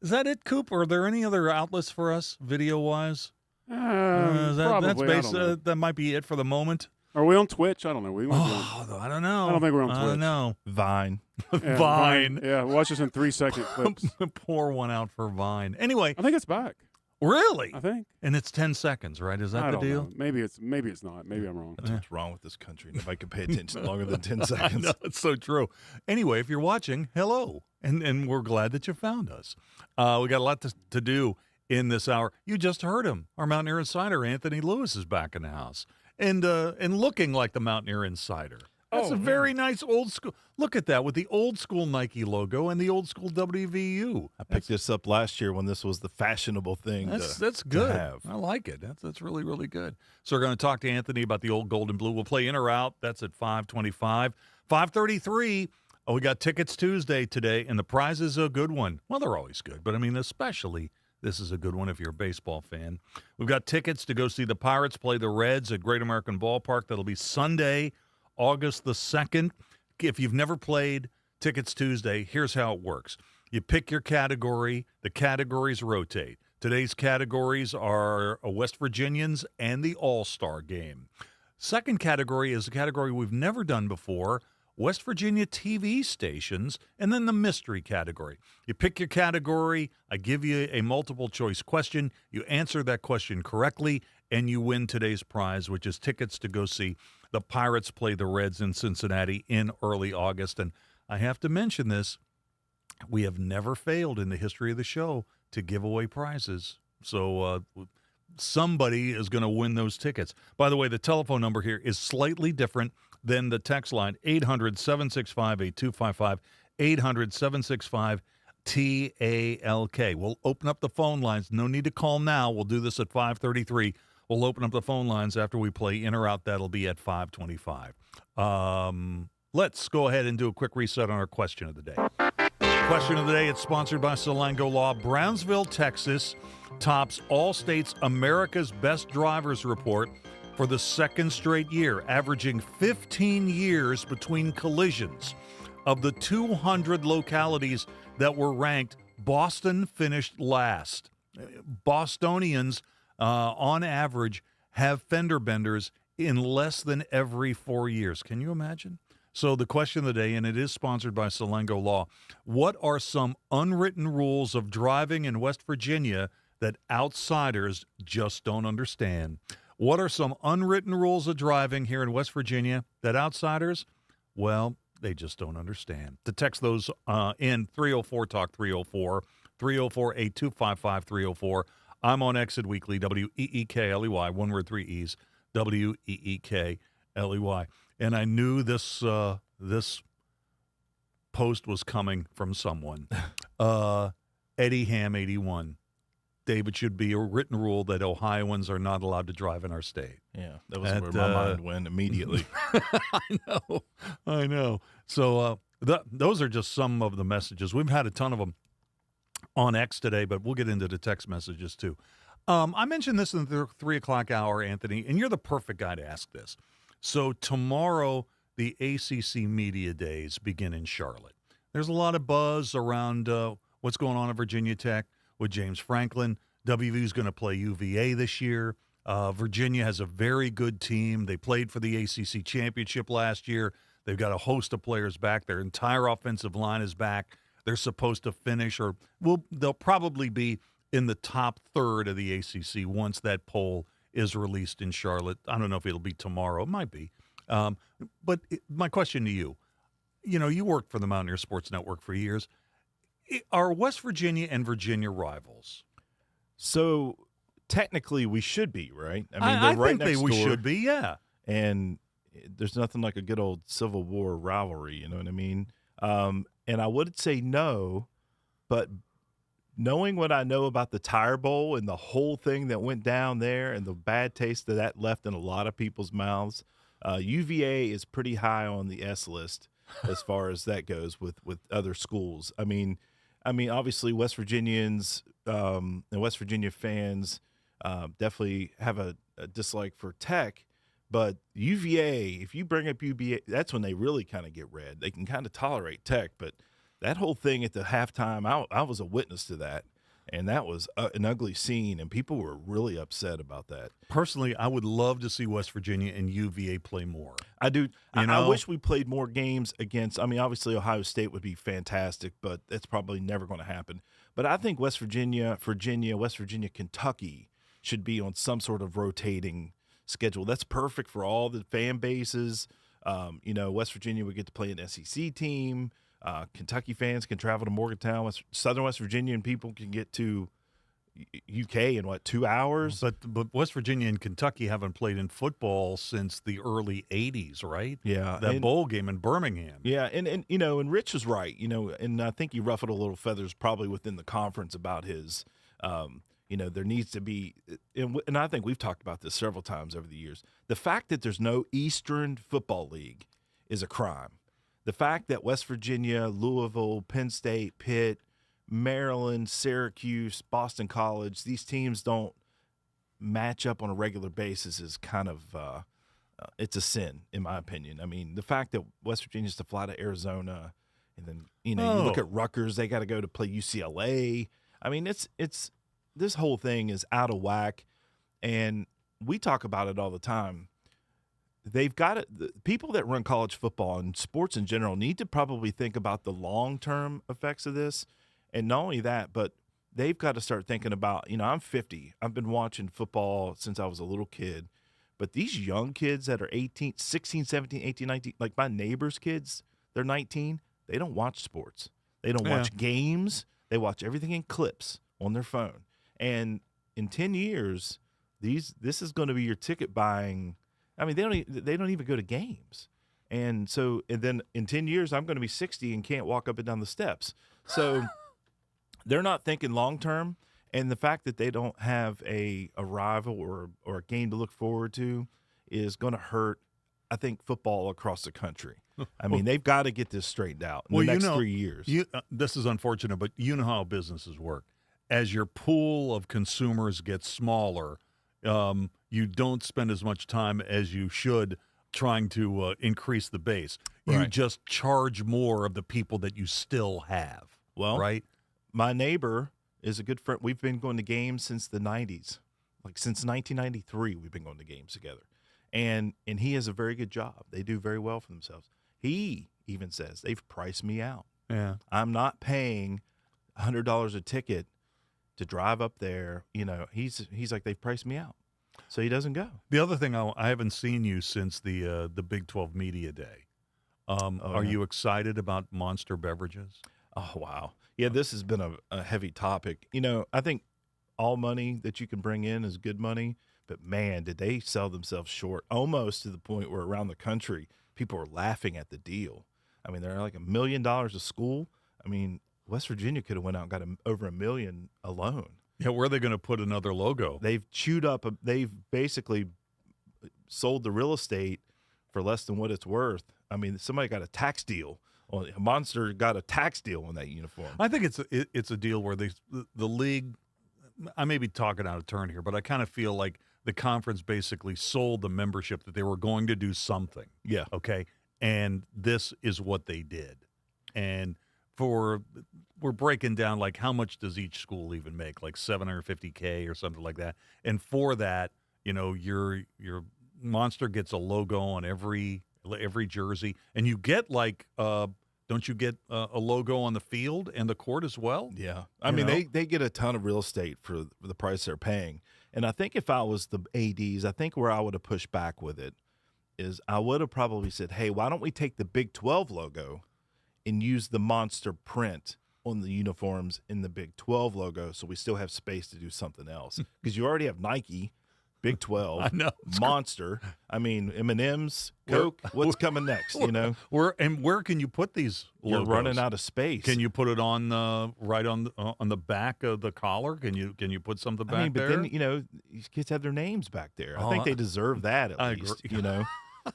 is that it, Coop? Or are there any other outlets for us, video-wise? Probably. That might be it for the moment. Are we on Twitch? I don't know. I don't know. I don't think we're on Twitch. I don't know. Vine. Yeah, Vine. Yeah, watch us in 3-second clips. Pour one out for Vine. Anyway. I think it's back. Really? I think. And it's 10 seconds, right? Is that the deal? Know. Maybe it's not. Maybe I'm wrong. That's what's wrong with this country. Nobody can pay attention longer than 10 seconds. No, it's so true. Anyway, if you're watching, hello. And we're glad that you found us. We got a lot to do in this hour. You just heard him. Our Mountaineer Insider, Anthony Lewis, is back in the house. And looking like the Mountaineer Insider. That's a very nice old school. Look at that with the old school Nike logo and the old school WVU. I picked this up last year when this was the fashionable thing. That's good. To have. I like it. That's really, really good. So we're going to talk to Anthony about the old gold and blue. We'll play in or out. That's at 5:25. 5:33. Oh, we got Tickets Tuesday today, and the prize is a good one. Well, they're always good, but I mean, especially this is a good one if you're a baseball fan. We've got tickets to go see the Pirates play the Reds at Great American Ballpark. That'll be Sunday, August the 2nd. If you've never played Tickets Tuesday, here's how it works. You pick your category. The categories rotate. Today's categories are West Virginians and the All-Star Game. Second category is a category we've never done before, West Virginia TV stations, and then the mystery category. You pick your category, I give you a multiple choice question, you answer that question correctly, and you win today's prize, which is tickets to go see the Pirates play the Reds in Cincinnati in early August. And I have to mention this, we have never failed in the history of the show to give away prizes. So somebody is going to win those tickets. By the way, the telephone number here is slightly different than the text line, 800-765-8255, 800-765-TALK. We'll open up the phone lines. No need to call now. We'll do this at 5:33. We'll open up the phone lines after we play in or out. That'll be at 5:25. Let's go ahead and do a quick reset on our question of the day. Question of the day, it's sponsored by Salango Law. Brownsville, Texas tops all states America's Best Drivers Report for the second straight year, averaging 15 years between collisions. Of the 200 localities that were ranked, Boston finished last. Bostonians, on average, have fender benders in less than every 4 years. Can you imagine? So the question of the day, and it is sponsored by Salango Law, what are some unwritten rules of driving in West Virginia that outsiders just don't understand? What are some unwritten rules of driving here in West Virginia that outsiders, well, they just don't understand? To text those in 304-TALK 304, 304-8255-304. I'm on Exit Weekly, WEEKLEY, one word, 3 E's, WEEKLEY. And I knew this post was coming from someone. Eddie Ham 81. David, should be a written rule that Ohioans are not allowed to drive in our state. Yeah, that was where my mind went immediately. I know. So those are just some of the messages. We've had a ton of them on X today, but we'll get into the text messages too. I mentioned this in the 3 o'clock hour, Anthony, and you're the perfect guy to ask this. So tomorrow, the ACC Media Days begin in Charlotte. There's a lot of buzz around what's going on at Virginia Tech with James Franklin. WVU is going to play UVA this year. Virginia has a very good team. They played for the ACC championship last year. They've got a host of players back. Their entire offensive line is back. They're supposed to finish, or they'll probably be in the top third of the ACC once that poll is released in Charlotte. I don't know if it'll be tomorrow. It might be. But my question to you, you worked for the Mountaineer Sports Network for years. Are West Virginia and Virginia rivals? So technically we should be, right? I mean, I they're right think next we door, should be, yeah. And there's nothing like a good old Civil War rivalry, you know what I mean? And I would say no, but knowing what I know about the Tire Bowl and the whole thing that went down there and the bad taste that left in a lot of people's mouths, UVA is pretty high on the S list as far as that goes with other schools. I mean, obviously West Virginians and West Virginia fans definitely have a dislike for Tech, but UVA, if you bring up UVA, that's when they really kind of get red. They can kind of tolerate Tech, but that whole thing at the halftime, I was a witness to that, and that was an ugly scene, and people were really upset about that. Personally, I would love to see West Virginia and UVA play more. I do. I wish we played more games against, obviously Ohio State would be fantastic, but that's probably never going to happen. But I think West Virginia, Kentucky should be on some sort of rotating schedule. That's perfect for all the fan bases. West Virginia would get to play an SEC team. Kentucky fans can travel to Morgantown. Southern West Virginian people can get to UK in 2 hours? But West Virginia and Kentucky haven't played in football since the early 80s, right? Yeah. That bowl game in Birmingham. Yeah, and Rich was right, and I think he ruffled a little feathers probably within the conference about his there needs to be, and I think we've talked about this several times over the years, the fact that there's no Eastern Football League is a crime. The fact that West Virginia, Louisville, Penn State, Pitt, Maryland, Syracuse, Boston College, these teams don't match up on a regular basis is kind of it's a sin, in my opinion. I mean, the fact that West Virginia has to fly to Arizona, and then you look at Rutgers, they got to go to play UCLA. I mean, it's this whole thing is out of whack, and we talk about it all the time. They've got it. The people that run college football and sports in general need to probably think about the long-term effects of this. And not only that, but they've got to start thinking about, I'm 50. I've been watching football since I was a little kid. But these young kids that are 18, 16, 17, 18, 19, like my neighbor's kids, they're 19. They don't watch sports. They don't watch games. They watch everything in clips on their phone. And in 10 years, this is going to be your ticket buying. I mean, they don't even go to games. And then in 10 years, I'm going to be 60 and can't walk up and down the steps. So they're not thinking long term. And the fact that they don't have a rival or a game to look forward to is going to hurt, I think, football across the country. I mean, they've got to get this straightened out in the next 3 years. This is unfortunate, but you know how businesses work. As your pool of consumers gets smaller, you don't spend as much time as you should trying to increase the base. You just charge more of the people that you still have. Well, right? My neighbor is a good friend. We've been going to games since the 90s. Like since 1993, we've been going to games together. And he has a very good job. They do very well for themselves. He even says, they've priced me out. Yeah. I'm not paying $100 a ticket to drive up there. He's like, they've priced me out. So he doesn't go. The other thing, I haven't seen you since the Big 12 Media Day. Are you excited about Monster beverages? Oh, wow. Yeah, this has been a heavy topic. I think all money that you can bring in is good money, but man, did they sell themselves short, almost to the point where around the country, people are laughing at the deal. I mean, they're like $1 million a school. I mean, West Virginia could have went out and got over $1 million alone. Yeah, where are they going to put another logo? They've they've basically sold the real estate for less than what it's worth. I mean, somebody got a tax deal. Well, Monster got a tax deal on that uniform. I think it's a deal where the league, I may be talking out of turn here, but I kind of feel like the conference basically sold the membership that they were going to do something. Yeah. Okay. And this is what they did. And we're breaking down like how much does each school even make, like $750K or something like that. And for that, your Monster gets a logo on every jersey, and you get like don't you get a logo on the field and the court as well? Yeah. I mean, they get a ton of real estate for the price they're paying. And I think if I was the ADs, I think where I would have pushed back with it is I would have probably said, hey, why don't we take the Big 12 logo and use the Monster print on the uniforms in the Big 12 logo so we still have space to do something else? Because you already have Nike, Big 12, I know. Monster. I mean, M&M's, Coke. What's coming next? Where can you put these logos? You're running out of space. Can you put it on right on the back of the collar? Can you put something back there? But then these kids have their names back there. I think they deserve that at least.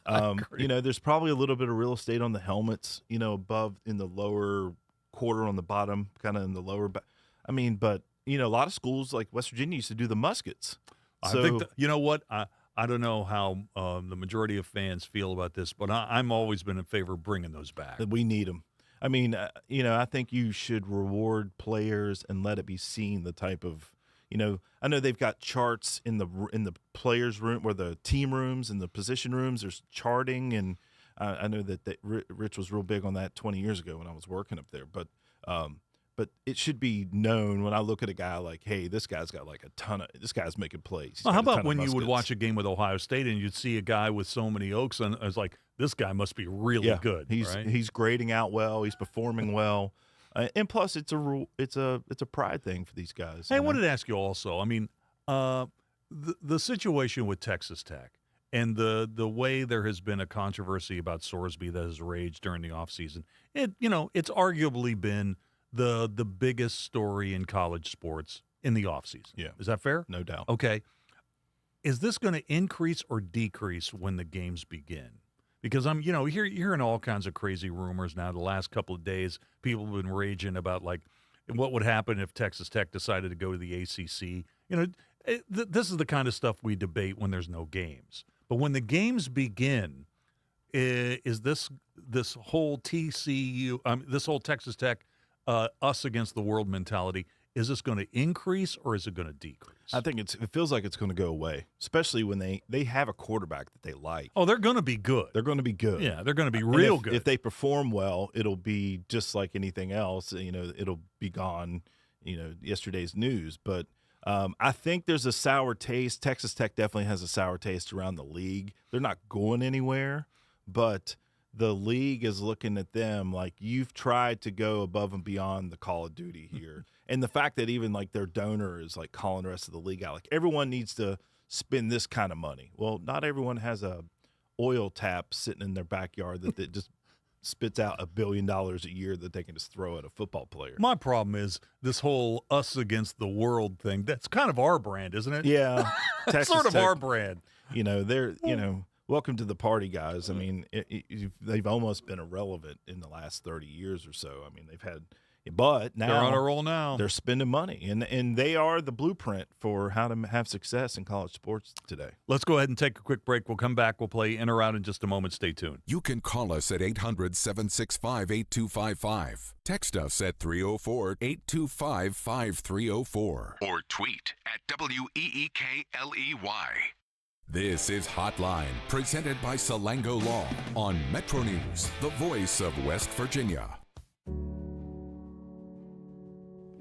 Agree. There's probably a little bit of real estate on the helmets. Above in the lower quarter on the bottom, kind of in the lower back. I mean, but a lot of schools like West Virginia used to do the muskets. I think you know what? I don't know how the majority of fans feel about this, but I'm always been in favor of bringing those back. We need them. I mean, I think you should reward players and let it be seen the type of, I know they've got charts in the players' room or the team rooms and the position rooms. There's charting, and I know that Rich was real big on that 20 years ago when I was working up there. But it should be known when I look at a guy like, hey, this guy's got like this guy's making plays. Well, how about when you would watch a game with Ohio State and you'd see a guy with so many Oaks and it's like, this guy must be really good. He's grading out well. He's performing well. And plus, it's a pride thing for these guys. Hey, I wanted to ask you also, I mean, the situation with Texas Tech and the way there has been a controversy about Sorsby that has raged during the offseason, it's arguably been the biggest story in college sports in the offseason. Yeah. Is that fair? No doubt. Okay. Is this going to increase or decrease when the games begin? Because I'm, hearing all kinds of crazy rumors now. The last couple of days, people have been raging about, like, what would happen if Texas Tech decided to go to the ACC. This is the kind of stuff we debate when there's no games. But when the games begin, is this whole TCU, this whole Texas Tech us against the world mentality, Is this going to increase or is it going to decrease? I think it feels like it's going to go away, especially when they have a quarterback that they like. Oh, they're going to be good. They're going to be good. Yeah, they're going to be real good. If they perform well, it'll be just like anything else. It'll be gone, yesterday's news. But I think there's a sour taste. Texas Tech definitely has a sour taste around the league. They're not going anywhere, but the league is looking at them like, you've tried to go above and beyond the Call of Duty here. And the fact that even like their donor is like calling the rest of the league out, like everyone needs to spend this kind of money. Well, not everyone has a oil tap sitting in their backyard that just spits out $1 billion a year that they can just throw at a football player. My problem is this whole us against the world thing. That's kind of our brand, isn't it? Yeah. It's sort of our brand. They're, welcome to the party, guys. I mean, they've almost been irrelevant in the last 30 years or so. I mean, but now they're on a roll now. They're spending money, and they are the blueprint for how to have success in college sports today. Let's go ahead and take a quick break. We'll come back. We'll play in or out in just a moment. Stay tuned. You can call us at 800-765-8255. Text us at 304-825-5304. Or tweet at WEEKLEY. This is Hotline, presented by Salango Law on Metro News, the voice of West Virginia.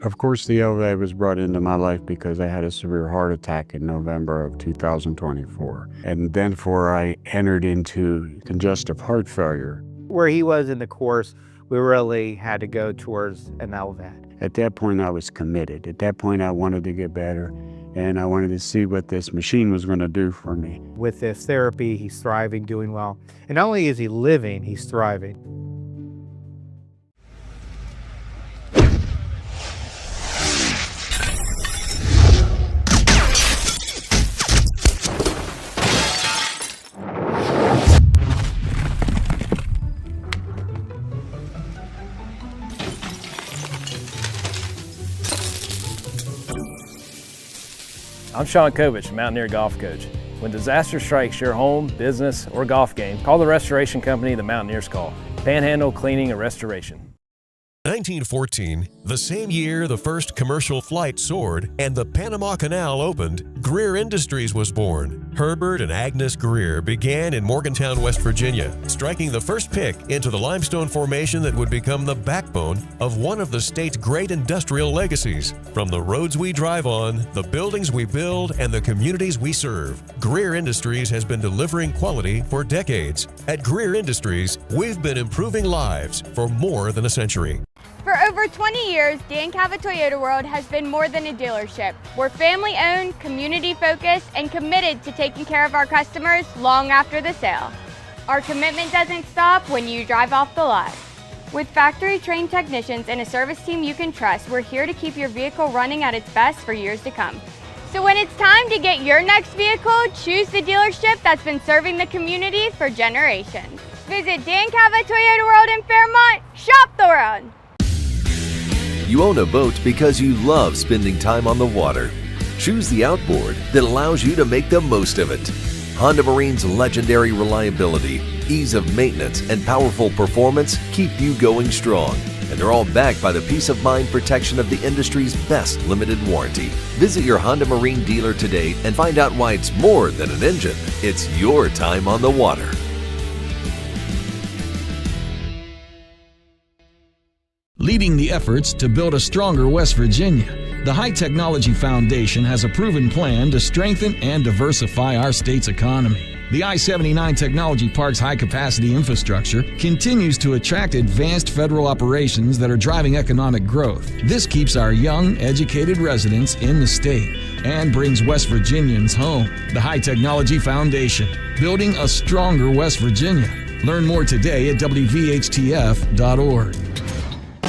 Of course, the LA was brought into my life because I had a severe heart attack in November of 2024. And then I entered into congestive heart failure. Where he was in the course, we really had to go towards an LVAD. At that point, I was committed. At that point, I wanted to get better, and I wanted to see what this machine was going to do for me. With this therapy, he's thriving, doing well. And not only is he living, he's thriving. I'm Sean Kovich, Mountaineer Golf Coach. When disaster strikes your home, business, or golf game, call the restoration company the Mountaineers call. Panhandle Cleaning and Restoration. 1914, the same year the first commercial flight soared and the Panama Canal opened, Greer Industries was born. Herbert and Agnes Greer began in Morgantown, West Virginia, striking the first pick into the limestone formation that would become the backbone of one of the state's great industrial legacies. From the roads we drive on, the buildings we build, and the communities we serve, Greer Industries has been delivering quality for decades. At Greer Industries, we've been improving lives for more than a century. For over 20 years, Dan Cava Toyota World has been more than a dealership. We're family-owned, community-focused, and committed to taking care of our customers long after the sale. Our commitment doesn't stop when you drive off the lot. With factory-trained technicians and a service team you can trust, we're here to keep your vehicle running at its best for years to come. So when it's time to get your next vehicle, choose the dealership that's been serving the community for generations. Visit Dan Cava Toyota World in Fairmont. Shop the world! You own a boat because you love spending time on the water. Choose the outboard that allows you to make the most of it. Honda Marine's legendary reliability, ease of maintenance, and powerful performance keep you going strong. And they're all backed by the peace of mind protection of the industry's best limited warranty. Visit your Honda Marine dealer today and find out why it's more than an engine. It's your time on the water. Leading the efforts to build a stronger West Virginia, the High Technology Foundation has a proven plan to strengthen and diversify our state's economy. The I-79 Technology Park's high-capacity infrastructure continues to attract advanced federal operations that are driving economic growth. This keeps our young, educated residents in the state and brings West Virginians home. The High Technology Foundation, building a stronger West Virginia. Learn more today at WVHTF.org.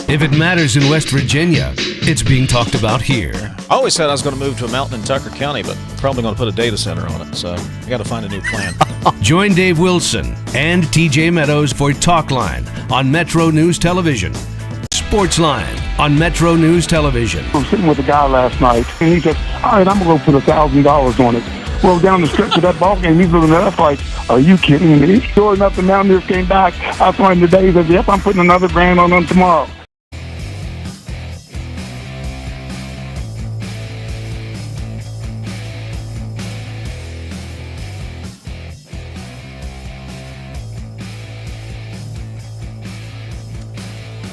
If it matters in West Virginia, it's being talked about here. I always said I was going to move to a mountain in Tucker County, but probably going to put a data center on it, so I got to find a new plan. Join Dave Wilson and TJ Meadows for Talk Line on Metro News Television. Sports Line on Metro News Television. I was sitting with a guy last night, and he said, all right, I'm going to go put $1,000 on it. Well, down the stretch of that ball game, he's looking at us like, are you kidding me? Sure enough, the Mountaineers came back. I saw him today. He said, yep, I'm putting another grand on them tomorrow.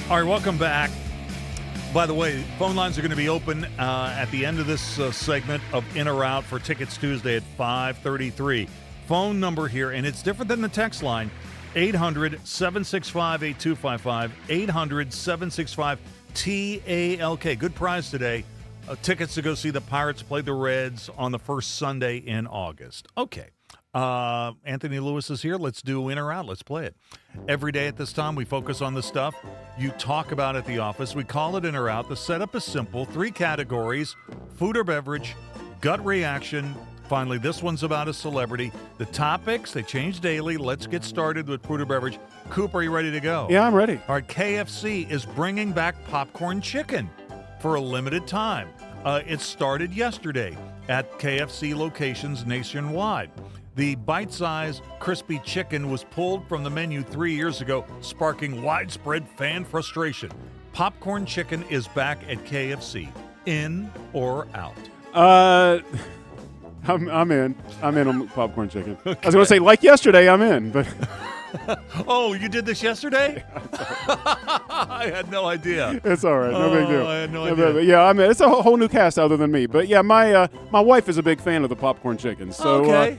All right, welcome back. By the way, phone lines are going to be open at the end of this segment of In or Out for Tickets Tuesday at 5:33. Phone number here, and it's different than the text line, 800-765-8255, 800-765-TALK. Good prize today. Tickets to go see the Pirates play the Reds on the first Sunday in August. Okay. Anthony Lewis is here. Let's do In or Out. Let's play it. Every day at this time, we focus on the stuff you talk about at the office. We call it In or Out. The setup is simple. 3 categories: food or beverage, gut reaction. Finally, this one's about a celebrity. The topics, they change daily. Let's get started with food or beverage. Coop, are you ready to go? Yeah, I'm ready. All right, KFC is bringing back popcorn chicken for a limited time. It started yesterday at KFC locations nationwide. The bite-sized crispy chicken was pulled from the menu 3 years ago, sparking widespread fan frustration. Popcorn chicken is back at KFC. In or out? I'm in. I'm in on popcorn chicken. Okay. I was going to say, like yesterday, I'm in, but... Oh, you did this yesterday? I had no idea. It's all right. No big deal. I had no idea. Yeah, I mean, it's a whole new cast other than me. But yeah, my wife is a big fan of the popcorn chicken. So, okay.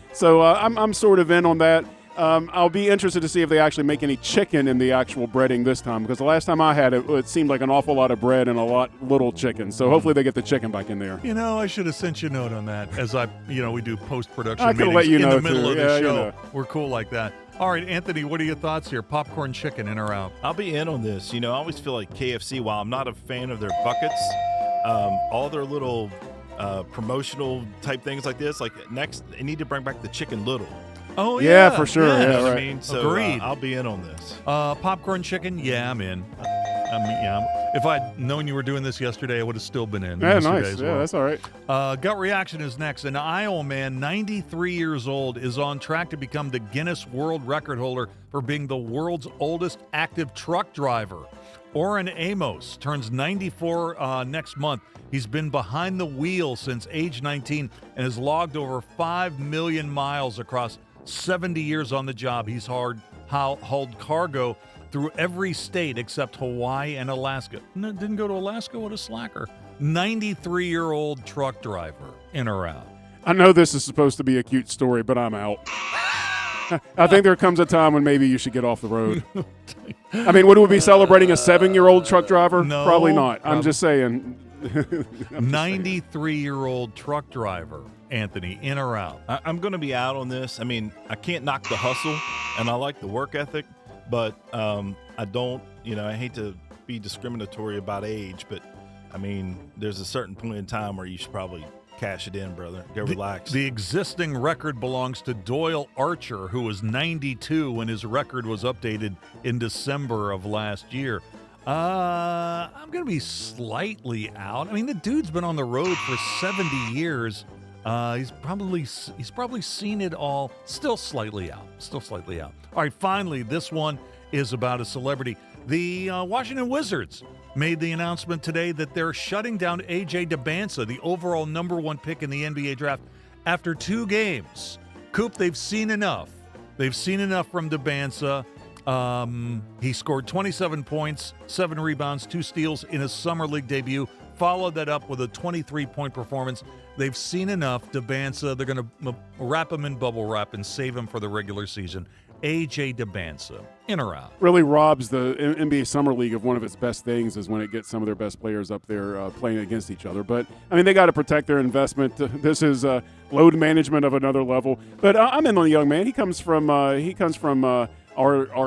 I'm sort of in on that. I'll be interested to see if they actually make any chicken in the actual breading this time, because the last time I had it, it seemed like an awful lot of bread and a lot little chicken. So hopefully they get the chicken back in there. You know, I should have sent you a note on that as we do post-production I meetings let you in know the middle too. of the Yeah, show. you know. We're cool like that. All right, Anthony, what are your thoughts here? Popcorn chicken, in or out? I'll be in on this. I always feel like KFC, while I'm not a fan of their buckets, all their little promotional type things like this, like next, they need to bring back the chicken little. Oh, yeah, for sure. Yeah, Yeah, You know what right. I mean? So Agreed. I'll be in on this. Popcorn chicken, yeah, I'm in. If I'd known you were doing this yesterday, I would have still been in. Yeah, yesterday nice. as Yeah, well. that's all right. Gut reaction is next. An Iowa man, 93 years old, is on track to become the Guinness World Record holder for being the world's oldest active truck driver. Oren Amos turns 94 next month. He's been behind the wheel since age 19 and has logged over 5 million miles across 70 years on the job. He's hauled cargo through every state except Hawaii and Alaska. No, didn't go to Alaska? What a slacker. 93-year-old truck driver, in or out? I know this is supposed to be a cute story, but I'm out. I think there comes a time when maybe you should get off the road. I mean, would we be celebrating a 7-year-old truck driver? No. Probably not. I'm just saying. 93-year-old truck driver, Anthony, in or out? I'm going to be out on this. I mean, I can't knock the hustle, and I like the work ethic, but I don't, I hate to be discriminatory about age, but, I mean, there's a certain point in time where you should probably cash it in, brother. Go relax. The existing record belongs to Doyle Archer, who was 92 when his record was updated in December of last year. I'm going to be slightly out. I mean, the dude's been on the road for 70 years. He's probably seen it all. Still slightly out. All right, finally, this one is about a celebrity. The Washington Wizards made the announcement today that they're shutting down A.J. DeBansa, the overall #1 pick in the NBA draft, after 2 games. Coop, they've seen enough. They've seen enough from DeBansa. He scored 27 points, 7 rebounds, 2 steals in his summer league debut. Followed that up with a 23-point performance. They've seen enough. DeBansa, they're going to wrap him in bubble wrap and save him for the regular season. A.J. DeBansa, in or out? Really robs the NBA Summer League of one of its best things is when it gets some of their best players up there playing against each other. But, I mean, they got to protect their investment. This is load management of another level. But I'm in on the young man. He comes from our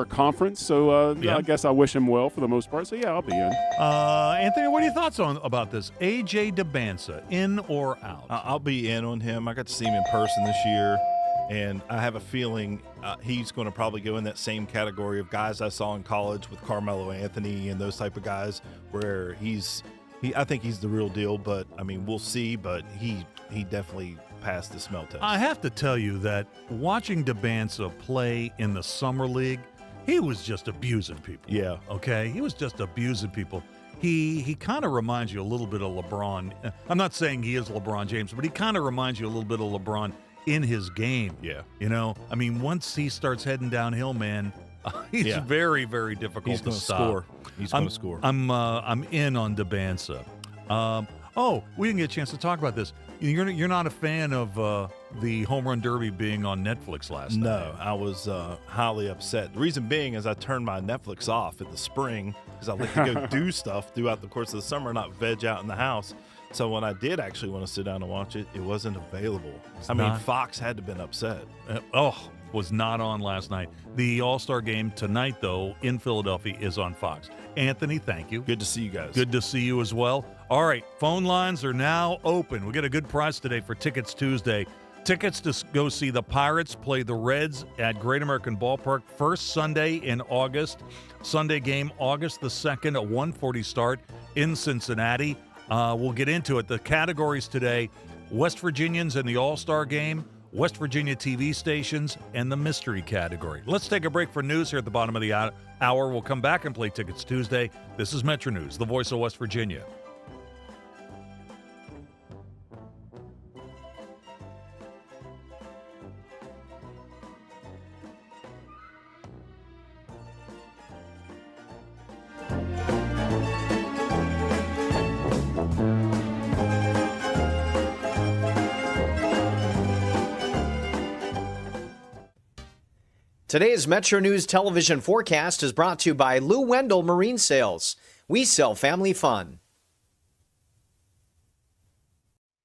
conference, so Yeah. I guess I wish him well for the most part. So, yeah, I'll be in. Anthony, what are your thoughts about this? A.J. DeBansa, in or out? I'll be in on him. I got to see him in person this year, and I have a feeling he's going to probably go in that same category of guys I saw in college with Carmelo Anthony and those type of guys, where I think he's the real deal. But I mean, we'll see. But he definitely passed the smell test. I have to tell you that watching DeBansa play in the summer league, he was just abusing people. Yeah. Okay? He was just abusing people. He kind of reminds you a little bit of LeBron. I'm not saying he is LeBron James, but he kind of reminds you a little bit of LeBron in his game. Yeah. I mean, once he starts heading downhill, man, he's very, very difficult He's to going to stop. score. He's going to score. I'm in on Dabansa. We didn't get a chance to talk about this. You're not a fan of the Home Run Derby being on Netflix last night. No, I was highly upset. The reason being is I turned my Netflix off in the spring because I like to go do stuff throughout the course of the summer, not veg out in the house. So when I did actually want to sit down and watch it, it wasn't available. Fox had to have been upset. Was not on last night. The All-Star game tonight, though, in Philadelphia is on Fox. Anthony, thank you. Good to see you guys. Good to see you as well. All right, phone lines are now open. We get a good price today for Tickets Tuesday. Tickets to go see the Pirates play the Reds at Great American Ballpark first Sunday in August. Sunday game, August the 2nd, a 1:40 start in Cincinnati. We'll get into it. The categories today, West Virginians in the All-Star game, West Virginia TV stations, and the mystery category. Let's take a break for news here at the bottom of the hour. We'll come back and play Tickets Tuesday. This is Metro News, the voice of West Virginia. Today's Metro News television forecast is brought to you by Lou Wendell Marine Sales. We sell family fun.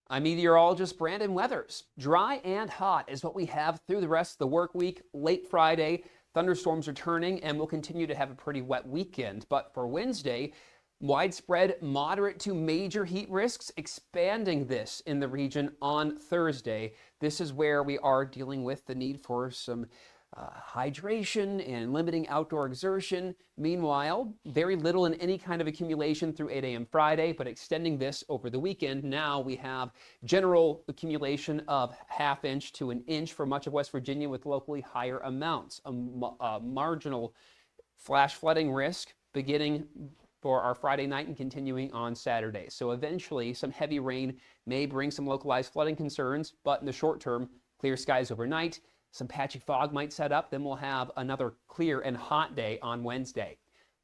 I'm meteorologist Brandon Weathers. Dry and hot is what we have through the rest of the work week. Late Friday, thunderstorms are turning, and we'll continue to have a pretty wet weekend. But for Wednesday, widespread moderate to major heat risks, expanding this in the region on Thursday. This is where we are dealing with the need for some hydration and limiting outdoor exertion. Meanwhile, very little in any kind of accumulation through 8 a.m. Friday, but extending this over the weekend. Now we have general accumulation of ½ inch to an inch for much of West Virginia with locally higher amounts. A marginal flash flooding risk beginning for our Friday night and continuing on Saturday. So eventually some heavy rain may bring some localized flooding concerns, but in the short term, clear skies overnight. Some patchy fog might set up, then we'll have another clear and hot day on Wednesday.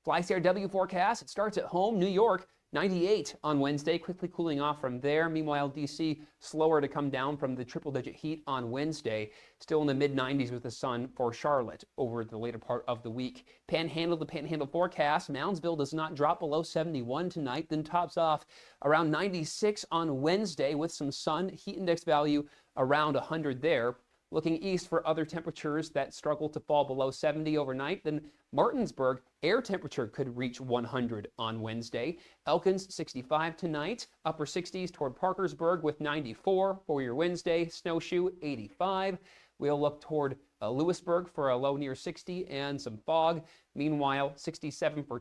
FlyCRW forecast, it starts at home, New York, 98 on Wednesday, quickly cooling off from there. Meanwhile, DC slower to come down from the triple-digit heat on Wednesday, still in the mid-90s with the sun for Charlotte over the later part of the week. Panhandle, the Panhandle forecast, Moundsville does not drop below 71 tonight, then tops off around 96 on Wednesday with some sun, heat index value around 100 there. Looking east for other temperatures that struggle to fall below 70 overnight, then Martinsburg, air temperature could reach 100 on Wednesday. Elkins, 65 tonight. Upper 60s toward Parkersburg with 94 for your Wednesday. Snowshoe, 85. We'll look toward Lewisburg for a low near 60 and some fog. Meanwhile, 67 for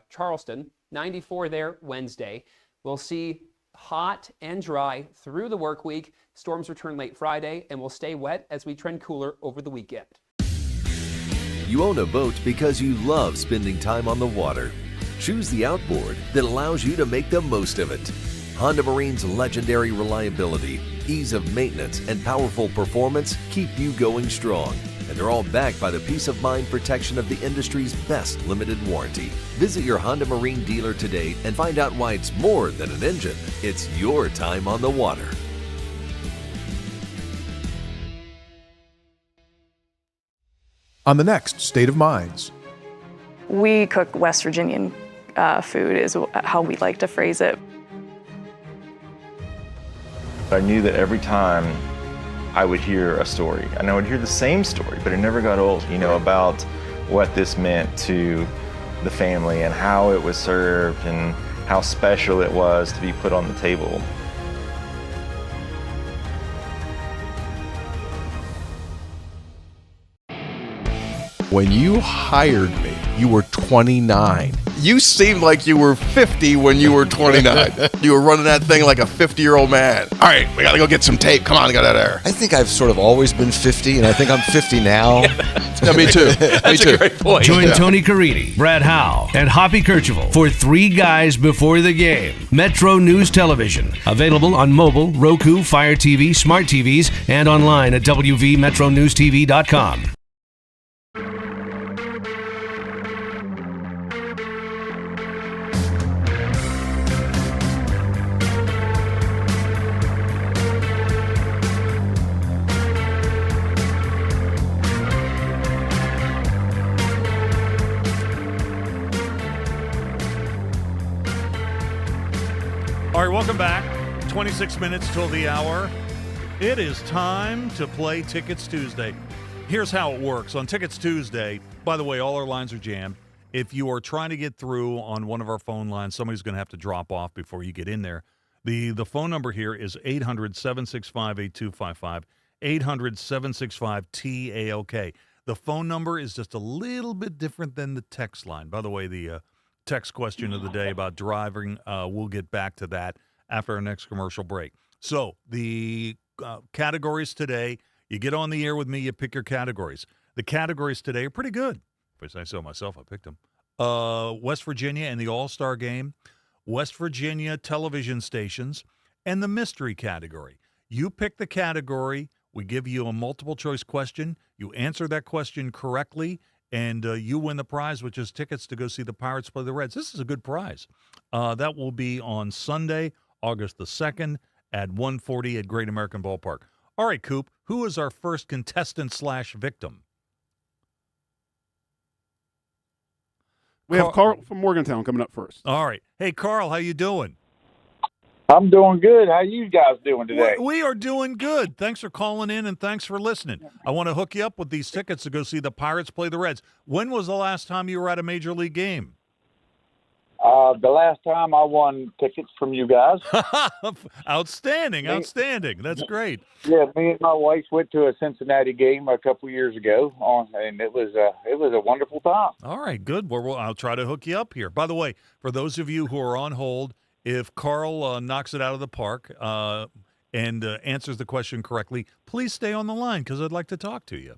Charleston, 94 there Wednesday. We'll see hot and dry through the work week. Storms return late Friday and will stay wet as we trend cooler over the weekend. You own a boat because you love spending time on the water. Choose the outboard that allows you to make the most of it. Honda Marine's legendary reliability, ease of maintenance, and powerful performance keep you going strong. And they're all backed by the peace of mind protection of the industry's best limited warranty. Visit your Honda Marine dealer today and find out why it's more than an engine. It's your time on the water. On the next State of Minds. We cook West Virginian food is how we like to phrase it. I knew that every time I would hear a story, and I would hear the same story, but it never got old, about what this meant to the family and how it was served and how special it was to be put on the table. When you hired me, you were 29. You seemed like you were 50 when you were 29. You were running that thing like a 50-year-old man. All right, we got to go get some tape. Come on, get out of there. I think I've sort of always been 50, and I think I'm 50 now. Yeah, me too. That's a great point. Join Tony Carini, Brad Howe, and Hoppy Kercheval for Three Guys Before the Game. Metro News Television. Available on mobile, Roku, Fire TV, smart TVs, and online at WVMetroNewsTV.com. All right, welcome back. 26 minutes till the hour. It is time to play Tickets Tuesday. Here's how it works. On Tickets Tuesday, by the way, all our lines are jammed. If you are trying to get through on one of our phone lines, somebody's going to have to drop off before you get in there. The phone number here is 800-765-8255, 800-765-TALK. The phone number is just a little bit different than the text line. By the way, the text question of the day about driving, we'll get back to that after our next commercial break. So the categories today, you get on the air with me, you pick your categories. The categories today are pretty good. If I say so myself, I picked them. West Virginia and the All-Star Game, West Virginia television stations, and the mystery category. You pick the category. We give you a multiple-choice question. You answer that question correctly, and you win the prize, which is tickets to go see the Pirates play the Reds. This is a good prize. That will be on Sunday, August the 2nd at 1:40 at Great American Ballpark. All right, Coop, who is our first contestant/victim? We have Carl from Morgantown coming up first. All right. Hey, Carl, how you doing? I'm doing good. How you guys doing today? We are doing good. Thanks for calling in and thanks for listening. I want to hook you up with these tickets to go see the Pirates play the Reds. When was the last time you were at a Major League game? The last time I won tickets from you guys. Outstanding. That's great. Yeah, me and my wife went to a Cincinnati game a couple years ago, and it was a wonderful time. All right, good. Well, I'll try to hook you up here. By the way, for those of you who are on hold, if Carl knocks it out of the park and answers the question correctly, please stay on the line because I'd like to talk to you.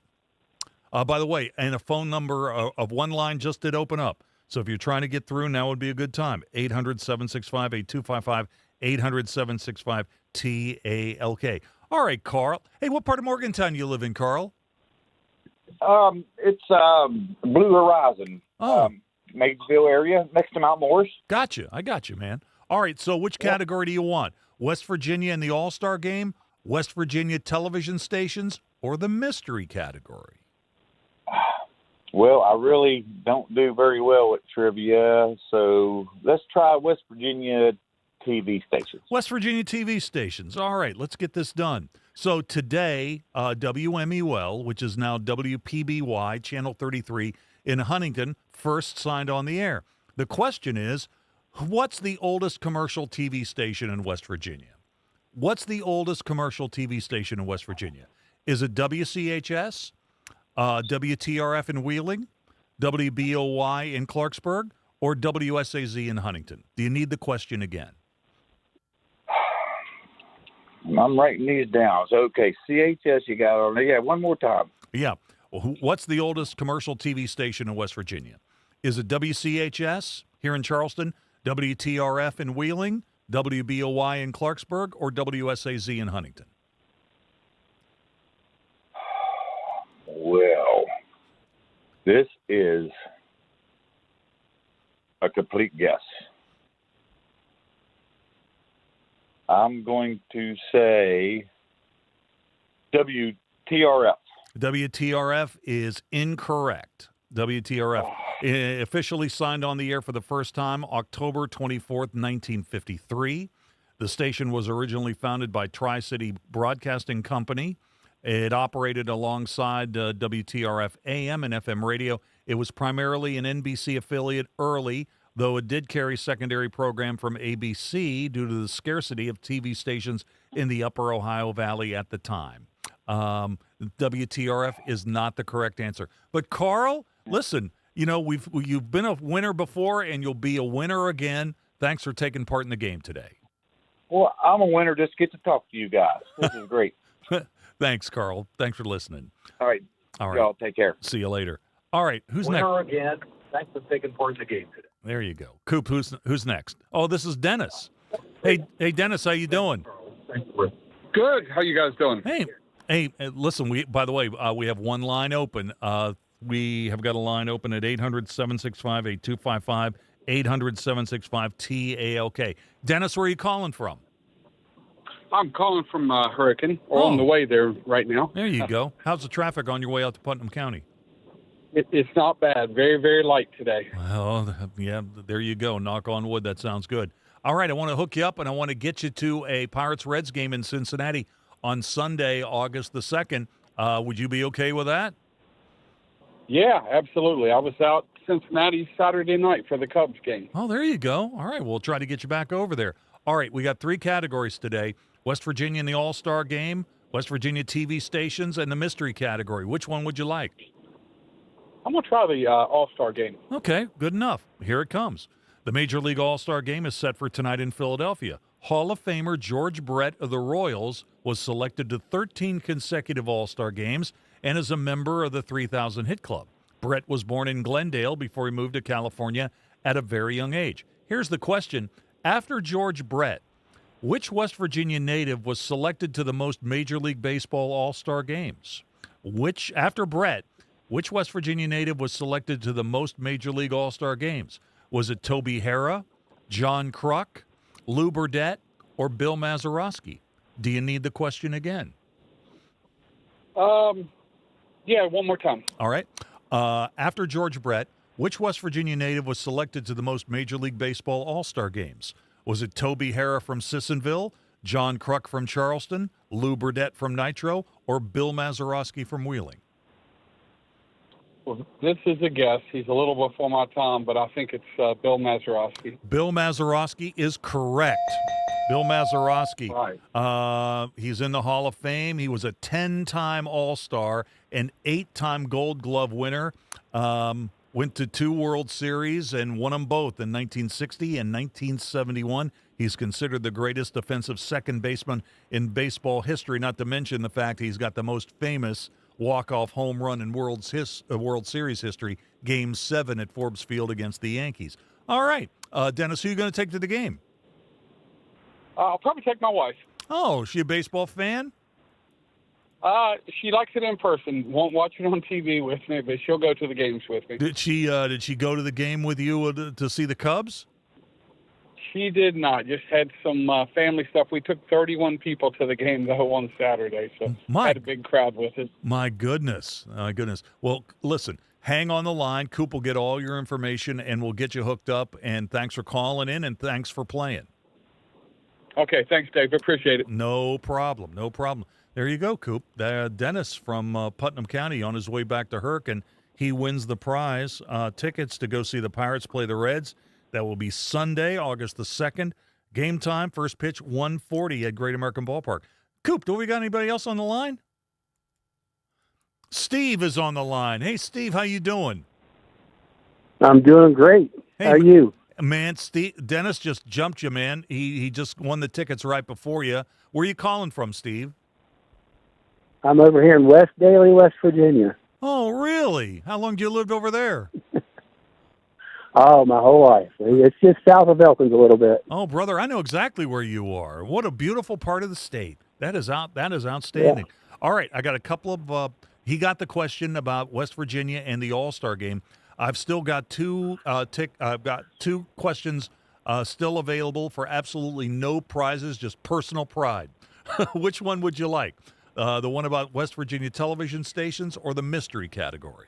By the way, and a phone number of one line just did open up. So if you're trying to get through, now would be a good time. 800-765-8255, 800-765-TALK. All right, Carl. Hey, what part of Morgantown you live in, Carl? It's Blue Horizon. Maysville area, next to Mount Morris. Gotcha. I got you, man. All right, so which category do you want? West Virginia and the All-Star Game, West Virginia television stations, or the mystery category? Well, I really don't do very well at trivia, so let's try West Virginia TV stations. West Virginia TV stations. All right, let's get this done. So today, WMUL, which is now WPBY, Channel 33 in Huntington, first signed on the air. The question is, what's the oldest commercial TV station in West Virginia? What's the oldest commercial TV station in West Virginia? Is it WCHS? WTRF in Wheeling, WBOY in Clarksburg, or WSAZ in Huntington? Do you need the question again? I'm writing these down. So, okay, CHS you got on there. Yeah, one more time. Yeah. Well, what's the oldest commercial TV station in West Virginia? Is it WCHS here in Charleston, WTRF in Wheeling, WBOY in Clarksburg, or WSAZ in Huntington? Well, this is a complete guess. I'm going to say WTRF. WTRF is incorrect. WTRF officially signed on the air for the first time October 24th, 1953. The station was originally founded by Tri-City Broadcasting Company. It operated alongside WTRF AM and FM radio. It was primarily an NBC affiliate early, though it did carry secondary program from ABC due to the scarcity of TV stations in the Upper Ohio Valley at the time. WTRF is not the correct answer. But Carl, listen, you know, you've been a winner before and you'll be a winner again. Thanks for taking part in the game today. Well, I'm a winner. Just get to talk to you guys. This is great. Thanks, Carl. Thanks for listening. All right. Y'all take care. See you later. All right. Who's next? Winner again. Thanks for taking part in the game today. There you go. Coop, who's next? Oh, this is Dennis. Hey, Dennis, how you doing? Good. How you guys doing? Hey, listen, by the way, we have one line open. We have got a line open at 800-765-8255, 800-765-TALK. Dennis, where are you calling from? I'm calling from Hurricane, on the way there right now. There you go. How's the traffic on your way out to Putnam County? It's not bad. Very, very light today. Well, yeah, there you go. Knock on wood. That sounds good. All right, I want to hook you up, and I want to get you to a Pirates-Reds game in Cincinnati on Sunday, August the 2nd. Would you be okay with that? Yeah, absolutely. I was out Cincinnati Saturday night for the Cubs game. Oh, there you go. All right, we'll try to get you back over there. All right, we got 3 categories today. West Virginia in the All-Star Game, West Virginia TV stations, and the mystery category. Which one would you like? I'm going to try the All-Star Game. Okay, good enough. Here it comes. The Major League All-Star Game is set for tonight in Philadelphia. Hall of Famer George Brett of the Royals was selected to 13 consecutive All-Star games and is a member of the 3,000 Hit Club. Brett was born in Glendale before he moved to California at a very young age. Here's the question. After George Brett, which West Virginia native was selected to the most Major League Baseball All-Star games? After Brett, which West Virginia native was selected to the most Major League All-Star games? Was it Toby Harrah, John Kruk, Lou Burdett, or Bill Mazeroski? Do you need the question again? Yeah, one more time. All right. After George Brett, which West Virginia native was selected to the most Major League Baseball All-Star games? Was it Toby Harrah from Sissonville, John Kruk from Charleston, Lou Burdett from Nitro, or Bill Mazeroski from Wheeling? Well, this is a guess. He's a little before my time, but I think it's Bill Mazeroski. Bill Mazeroski is correct. Bill Mazeroski. Right. He's in the Hall of Fame. He was a 10-time All-Star, an 8-time Gold Glove winner. Went to 2 World Series and won them both in 1960 and 1971. He's considered the greatest defensive second baseman in baseball history, not to mention the fact he's got the most famous walk-off home run in World Series history, Game 7 at Forbes Field against the Yankees. All right. Dennis, who are you going to take to the game? I'll probably take my wife. Oh, is she a baseball fan? She likes it in person. Won't watch it on TV with me, but she'll go to the games with me. Did she go to the game with you to see the Cubs? She did not. Just had some family stuff. We took 31 people to the game, though, on Saturday, so had a big crowd with us. My goodness. My goodness. Well, listen, hang on the line. Coop will get all your information, and we'll get you hooked up. And thanks for calling in, and thanks for playing. Okay, thanks, Dave. Appreciate it. No problem. No problem. There you go, Coop. Dennis from Putnam County on his way back to Herc, and he wins the prize, tickets to go see the Pirates play the Reds. That will be Sunday, August the 2nd. Game time, first pitch, 1:40 at Great American Ballpark. Coop, do we got anybody else on the line? Steve is on the line. Hey, Steve, how you doing? I'm doing great. Hey, how are you? Man, Dennis just jumped you, man. He just won the tickets right before you. Where are you calling from, Steve? I'm over here in West Daly, West Virginia. Oh, really? How long do you lived over there? Oh, my whole life. It's just south of Elkins a little bit. Oh, brother, I know exactly where you are. What a beautiful part of the state. That is outstanding. Yeah. All right, I got a couple of he got the question about West Virginia and the All-Star game. I've still got I've got 2 questions still available for absolutely no prizes, just personal pride. Which one would you like? The one about West Virginia television stations or the mystery category?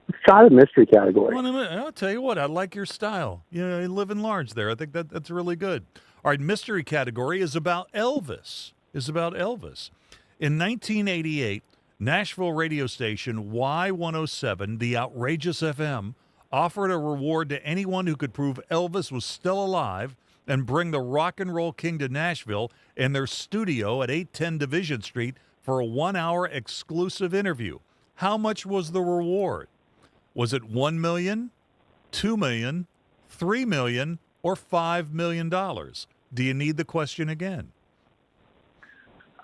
Let's try the mystery category. Well, I'll tell you what, I like your style. You live in large there. I think that's really good. All right, mystery category is about Elvis. In 1988, Nashville radio station Y107, the Outrageous FM, offered a reward to anyone who could prove Elvis was still alive and bring the rock and roll king to Nashville in their studio at 810 Division Street for a 1-hour exclusive interview. How much was the reward? Was it $1 million, $2 million, $3 million, or $5 million? Do you need the question again?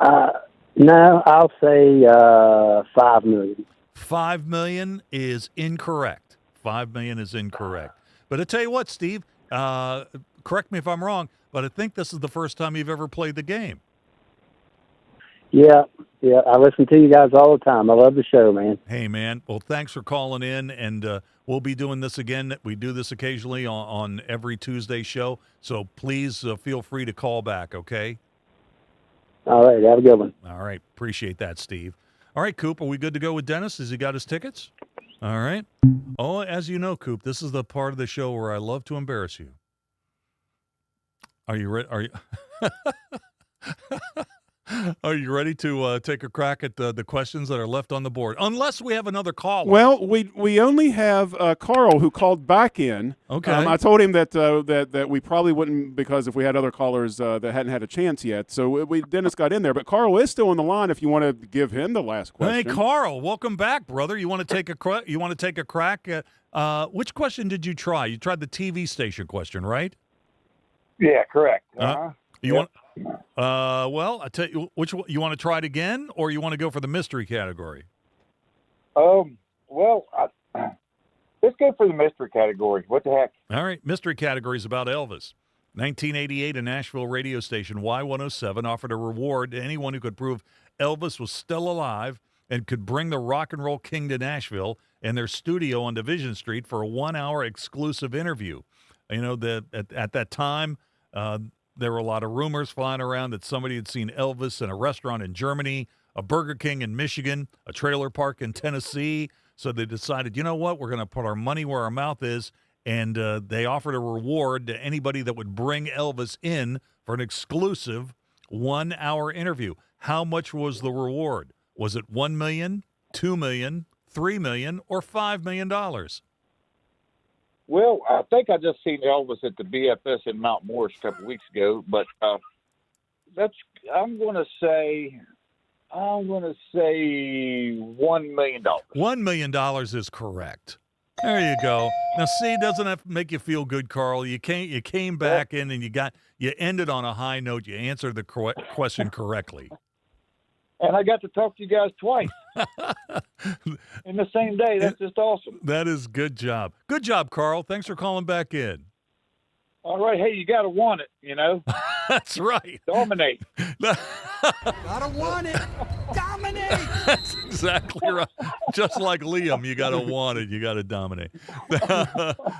No, I'll say $5 million. $5 million is incorrect. $5 million is incorrect. But I tell you what, Steve, correct me if I'm wrong, but I think this is the first time you've ever played the game. Yeah, I listen to you guys all the time. I love the show, man. Hey, man. Well, thanks for calling in, and we'll be doing this again. We do this occasionally on every Tuesday show, so please feel free to call back, okay? All right, have a good one. All right, appreciate that, Steve. All right, Coop, are we good to go with Dennis? Has he got his tickets? All right. Oh, as you know, Coop, this is the part of the show where I love to embarrass you. Are you ready? Are you ready to take a crack at the questions that are left on the board? Unless we have another caller. Well, we only have Carl, who called back in. Okay. I told him that we probably wouldn't, because if we had other callers that hadn't had a chance yet. So Dennis got in there. But Carl is still on the line if you want to give him the last question. Hey, Carl, welcome back, brother. You want to take a crack at which question did you try? You tried the TV station question, right? Yeah, correct. You want? Well, I tell you, which one, you want to try it again, or you want to go for the mystery category? Well, let's go for the mystery category. What the heck? All right, mystery category is about Elvis. 1988, a Nashville radio station, Y107, offered a reward to anyone who could prove Elvis was still alive and could bring the rock and roll king to Nashville and their studio on Division Street for a 1-hour exclusive interview. You know, at that time, there were a lot of rumors flying around that somebody had seen Elvis in a restaurant in Germany, a Burger King in Michigan, a trailer park in Tennessee. So they decided, you know what, we're going to put our money where our mouth is, and they offered a reward to anybody that would bring Elvis in for an exclusive 1-hour interview. How much was the reward? Was it $1 million, $2 million, $3 million, or $5 million? Well, I think I just seen Elvis at the BFS in Mount Morris a couple weeks ago, but I'm going to say $1 million. $1 million is correct. There you go. Now, see, doesn't that make you feel good, Carl? You came back in and you ended on a high note. You answered the question correctly. And I got to talk to you guys twice in the same day. That's just awesome. That is good job. Good job, Carl. Thanks for calling back in. All right. Hey, you got to want it, you know. That's right. Dominate. Gotta want it. Dominate. That's exactly right. Just like Liam, you got to want it. You got to dominate.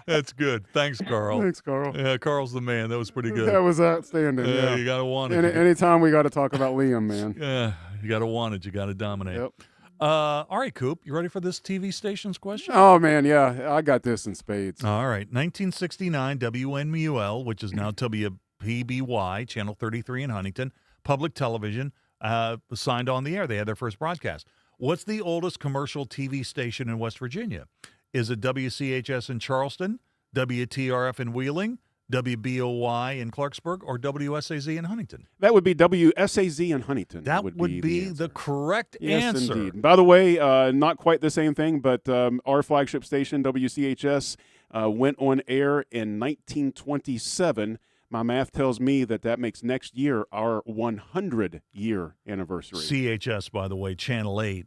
That's good. Thanks, Carl. Thanks, Carl. Yeah, Carl's the man. That was pretty good. That was outstanding. Yeah, you got to want it. Anytime we got to talk about Liam, man. Yeah, you got to want it. You got to dominate. Yep. All right, Coop, you ready for this TV station's question? Oh, man, yeah. I got this in spades. All right. 1969, WNMUL, which is now WPBY, Channel 33 in Huntington, public television, signed on the air. They had their first broadcast. What's the oldest commercial TV station in West Virginia? Is it WCHS in Charleston, WTRF in Wheeling, WBOY in Clarksburg, or WSAZ in Huntington? That would be WSAZ in Huntington. That would be the correct answer. Yes, indeed. By the way, not quite the same thing, but our flagship station, WCHS, went on air in 1927. My math tells me that makes next year our 100-year anniversary. CHS, by the way, Channel 8,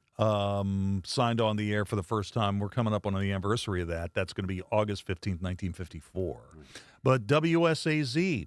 signed on the air for the first time. We're coming up on the anniversary of that. That's going to be August 15th, 1954. But WSAZ,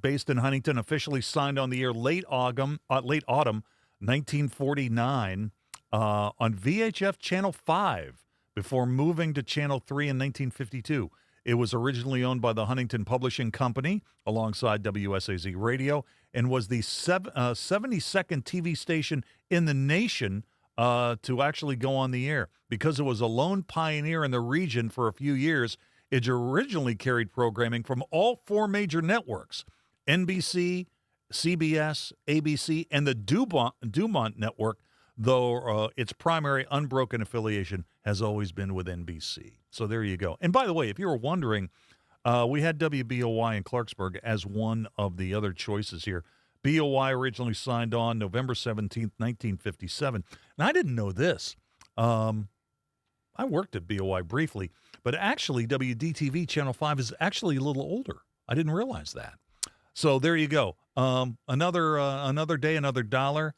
based in Huntington, officially signed on the air late autumn 1949 on VHF Channel 5 before moving to Channel 3 in 1952. It was originally owned by the Huntington Publishing Company alongside WSAZ Radio and was the 72nd TV station in the nation to actually go on the air. Because it was a lone pioneer in the region for a few years, it originally carried programming from all four major networks, NBC, CBS, ABC, and the Dumont Network, though its primary unbroken affiliation has always been with NBC. So there you go. And by the way, if you were wondering, we had WBOY in Clarksburg as one of the other choices here. BOY originally signed on November 17th, 1957. And I didn't know this. I worked at BOY briefly, but actually WDTV Channel 5 is actually a little older. I didn't realize that. So there you go. Another day, another dollar.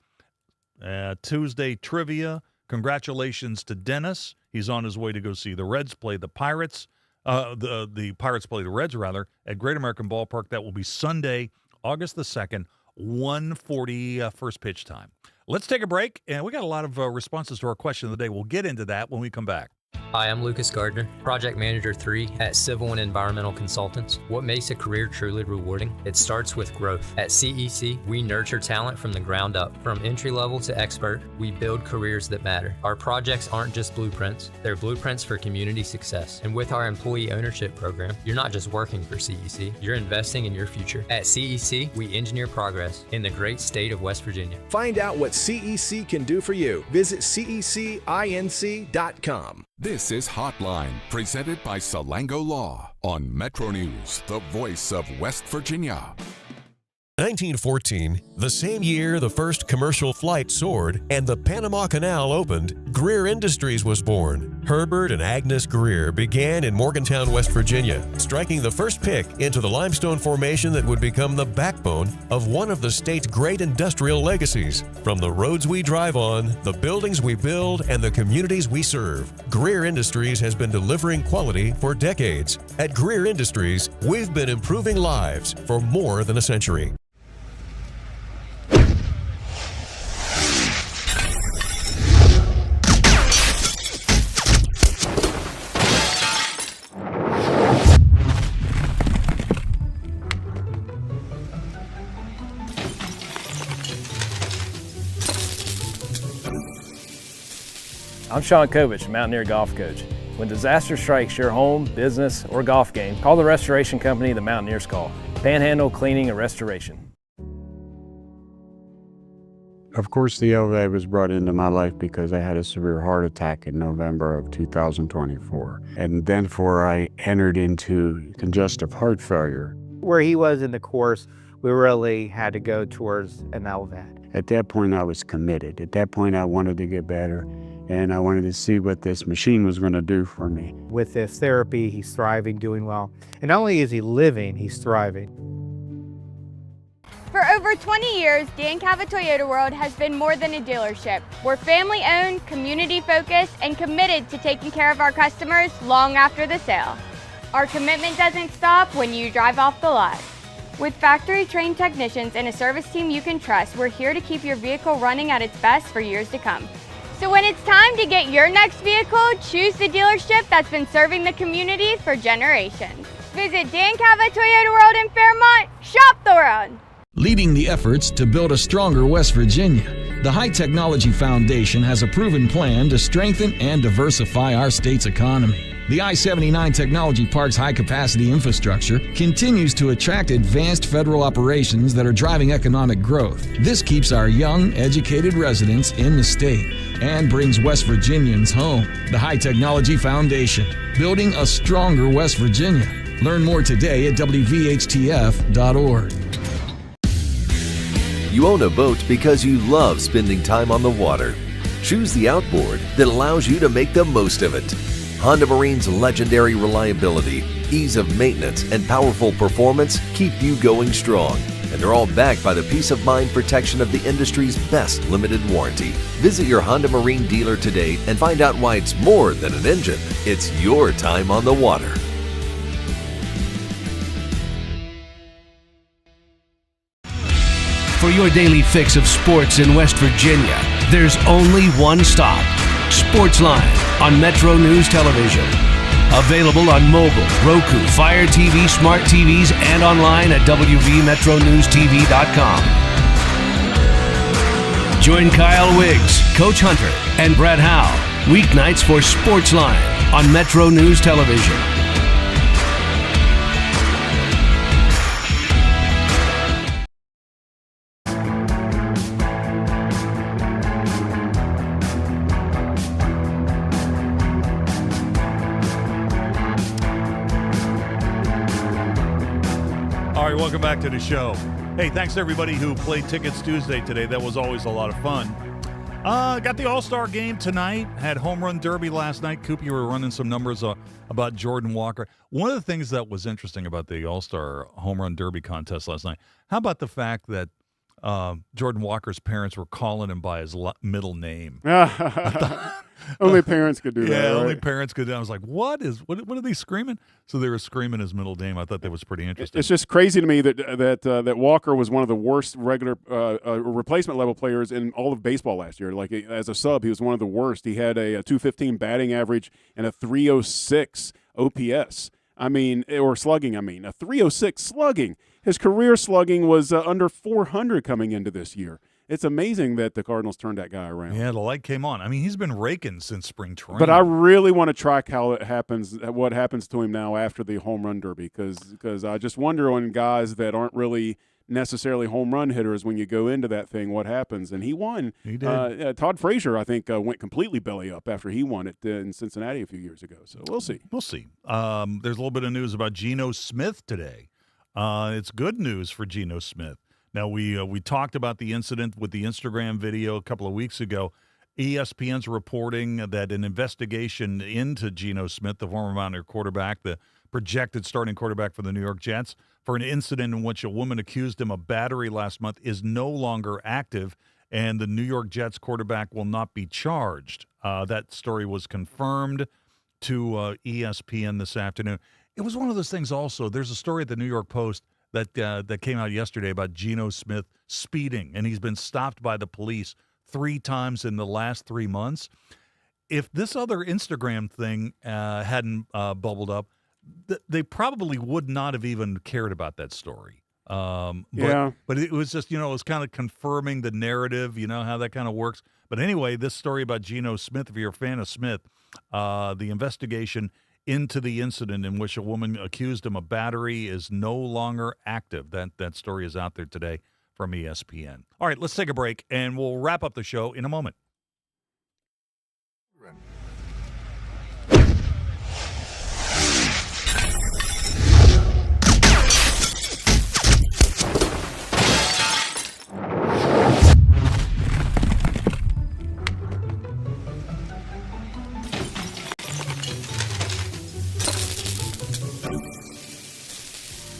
Tuesday trivia. Congratulations to Dennis. He's on his way to go see the Reds play the Pirates. The Pirates play the Reds, rather, at Great American Ballpark. That will be Sunday, August the 2nd, 1:40 first pitch time. Let's take a break, and we got a lot of responses to our question of the day. We'll get into that when we come back. Hi, I'm Lucas Gardner, Project Manager 3 at Civil and Environmental Consultants. What makes a career truly rewarding? It starts with growth. At CEC, we nurture talent from the ground up. From entry level to expert, we build careers that matter. Our projects aren't just blueprints, they're blueprints for community success. And with our employee ownership program, you're not just working for CEC, you're investing in your future. At CEC, we engineer progress in the great state of West Virginia. Find out what CEC can do for you. Visit cecinc.com. This is Hotline, presented by Salango Law on Metro News, the voice of West Virginia. 1914, the same year the first commercial flight soared and the Panama Canal opened, Greer Industries was born. Herbert and Agnes Greer began in Morgantown, West Virginia, striking the first pick into the limestone formation that would become the backbone of one of the state's great industrial legacies. From the roads we drive on, the buildings we build, and the communities we serve, Greer Industries has been delivering quality for decades. At Greer Industries, we've been improving lives for more than a century. I'm Sean Kovich, Mountaineer Golf Coach. When disaster strikes your home, business, or golf game, call the restoration company the Mountaineers call. Panhandle Cleaning and Restoration. Of course, the LVA was brought into my life because I had a severe heart attack in November of 2024. And then I entered into congestive heart failure. Where he was in the course, we really had to go towards an LVAD. At that point, I was committed. At that point, I wanted to get better. And I wanted to see what this machine was going to do for me. With this therapy, he's thriving, doing well. And not only is he living, he's thriving. For over 20 years, Dan Cava Toyota World has been more than a dealership. We're family-owned, community-focused, and committed to taking care of our customers long after the sale. Our commitment doesn't stop when you drive off the lot. With factory-trained technicians and a service team you can trust, we're here to keep your vehicle running at its best for years to come. So when it's time to get your next vehicle, choose the dealership that's been serving the community for generations. Visit Dan Cava Toyota World in Fairmont. Shop the world. Leading the efforts to build a stronger West Virginia, the High Technology Foundation has a proven plan to strengthen and diversify our state's economy. The I-79 Technology Park's high-capacity infrastructure continues to attract advanced federal operations that are driving economic growth. This keeps our young, educated residents in the state and brings West Virginians home. The High Technology Foundation, building a stronger West Virginia. Learn more today at WVHTF.org. You own a boat because you love spending time on the water. Choose the outboard that allows you to make the most of it. Honda Marine's legendary reliability, ease of maintenance, and powerful performance keep you going strong. And they're all backed by the peace of mind protection of the industry's best limited warranty. Visit your Honda Marine dealer today and find out why it's more than an engine. It's your time on the water. For your daily fix of sports in West Virginia, there's only one stop. Sportsline on Metro News Television. Available on mobile, Roku, Fire TV, smart TVs, and online at WVMetroNewsTV.com. Join Kyle Wiggs, Coach Hunter, and Brad Howe weeknights for Sportsline on Metro News Television. Welcome back to the show. Hey, thanks to everybody who played Tickets Tuesday today. That was always a lot of fun. Got the All-Star game tonight. Had Home Run Derby last night. Coop, you were running some numbers about Jordan Walker. One of the things that was interesting about the All-Star Home Run Derby contest last night, how about the fact that Jordan Walker's parents were calling him by his middle name. Only parents could do that. Yeah, right? only parents could. I was like, what are they screaming? So they were screaming his middle name. I thought that was pretty interesting. It's just crazy to me that Walker was one of the worst regular replacement level players in all of baseball last year. Like as a sub, he was one of the worst. He had a 215 batting average and a 306 OPS. Or slugging. A 306 slugging. His career slugging was under 400 coming into this year. It's amazing that the Cardinals turned that guy around. Yeah, the light came on. He's been raking since spring training. But I really want to track what happens to him now after the home run derby, because I just wonder on guys that aren't really necessarily home run hitters, when you go into that thing, what happens? And he won. He did. Todd Frazier, I think, went completely belly up after he won it in Cincinnati a few years ago. So we'll see. We'll see. There's a little bit of news about Geno Smith today. It's good news for Geno Smith. Now, we talked about the incident with the Instagram video a couple of weeks ago. ESPN's reporting that an investigation into Geno Smith, the former Mountaineer quarterback, the projected starting quarterback for the New York Jets, for an incident in which a woman accused him of battery last month, is no longer active, and the New York Jets quarterback will not be charged. That story was confirmed to ESPN this afternoon. It was one of those things also. There's a story at the New York Post that came out yesterday about Geno Smith speeding, and he's been stopped by the police 3 times in the last 3 months. If this other Instagram thing hadn't bubbled up, they probably would not have even cared about that story. But it was just, it was kind of confirming the narrative, how that kind of works. But anyway, this story about Geno Smith, if you're a fan of Smith, the investigation into the incident in which a woman accused him of battery is no longer active. That story is out there today from ESPN. All right, let's take a break, and we'll wrap up the show in a moment.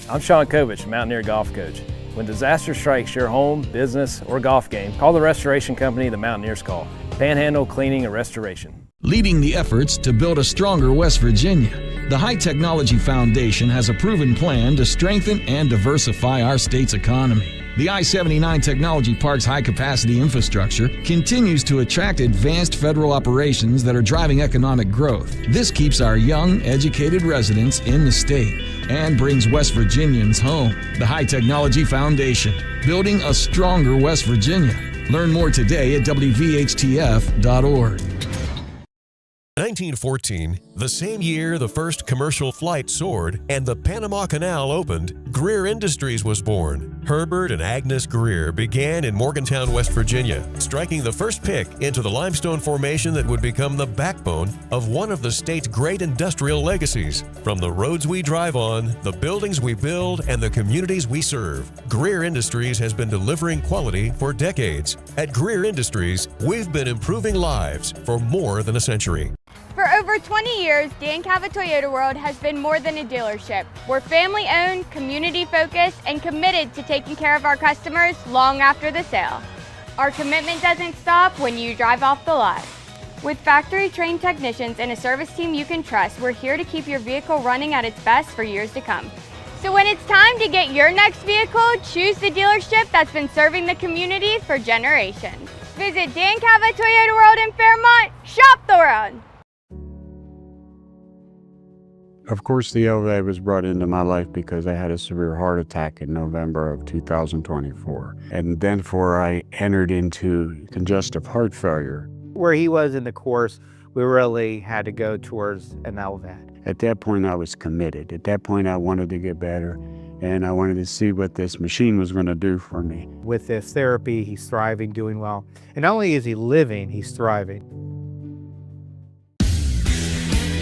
I'm Sean Kovich, Mountaineer Golf Coach. When disaster strikes your home, business, or golf game, call the restoration company the Mountaineers call. Panhandle Cleaning and Restoration. Leading the efforts to build a stronger West Virginia, the High Technology Foundation has a proven plan to strengthen and diversify our state's economy. The I-79 Technology Park's high-capacity infrastructure continues to attract advanced federal operations that are driving economic growth. This keeps our young, educated residents in the state and brings West Virginians home. The High Technology Foundation, building a stronger West Virginia. Learn more today at WVHTF.org. 1914, the same year the first commercial flight soared and the Panama Canal opened, Greer Industries was born. Herbert and Agnes Greer began in Morgantown, West Virginia, striking the first pick into the limestone formation that would become the backbone of one of the state's great industrial legacies. From the roads we drive on, the buildings we build, and the communities we serve, Greer Industries has been delivering quality for decades. At Greer Industries, we've been improving lives for more than a century. For over 20 years, Dan Cava Toyota World has been more than a dealership. We're family-owned, community-focused, and committed to taking care of our customers long after the sale. Our commitment doesn't stop when you drive off the lot. With factory-trained technicians and a service team you can trust, we're here to keep your vehicle running at its best for years to come. So when it's time to get your next vehicle, choose the dealership that's been serving the community for generations. Visit Dan Cava Toyota World in Fairmont. Shop the world! Of course, the LA was brought into my life because I had a severe heart attack in November of 2024. And then I entered into congestive heart failure. Where he was in the course, we really had to go towards an LVAD. At that point, I was committed. At that point, I wanted to get better, and I wanted to see what this machine was going to do for me. With this therapy, he's thriving, doing well. And not only is he living, he's thriving.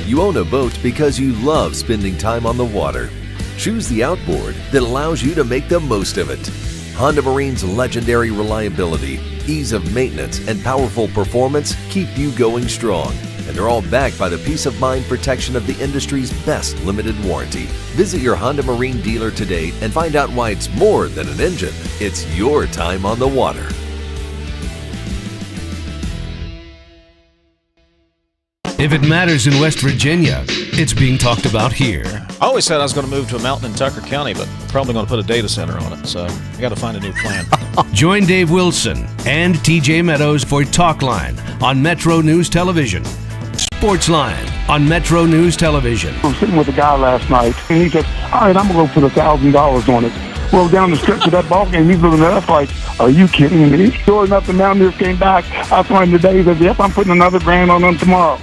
You own a boat because you love spending time on the water. Choose the outboard that allows you to make the most of it. Honda Marine's legendary reliability, ease of maintenance, and powerful performance keep you going strong. and they're all backed by the peace of mind protection of the industry's best limited warranty. Visit your Honda Marine dealer today and find out why it's more than an engine. It's your time on the water. If it matters in West Virginia, it's being talked about here. I always said I was going to move to a mountain in Tucker County, but probably going to put a data center on it, so I got to find a new plan. Join Dave Wilson and TJ Meadows for Talkline on Metro News Television. Sportsline on Metro News Television. I was sitting with a guy last night, and he said, all right, I'm going to go put $1,000 on it. Well, down the stretch of that ball game, he's looking at us like, are you kidding me? Sure enough, the Mountaineers came back. I saw him today. He said, yep, I'm putting another $1,000 on them tomorrow.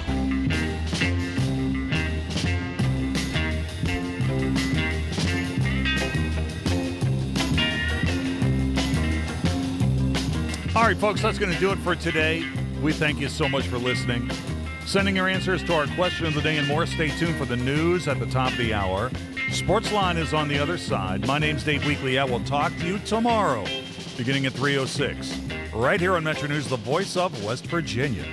All right, folks, that's going to do it for today. We thank you so much for listening. Sending your answers to our question of the day and more. Stay tuned for the news at the top of the hour. Sportsline is on the other side. My name's Dave Weekley. I will talk to you tomorrow, beginning at 3:06, right here on Metro News, the voice of West Virginia.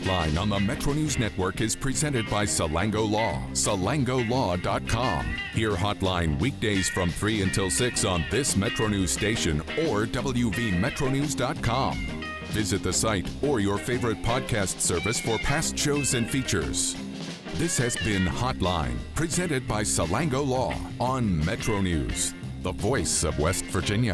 Hotline on the Metro News Network is presented by Salango Law, salangolaw.com. Hear Hotline weekdays from 3 until 6 on this Metro News station or wvmetronews.com. Visit the site or your favorite podcast service for past shows and features. This has been Hotline, presented by Salango Law on Metro News, the voice of West Virginia.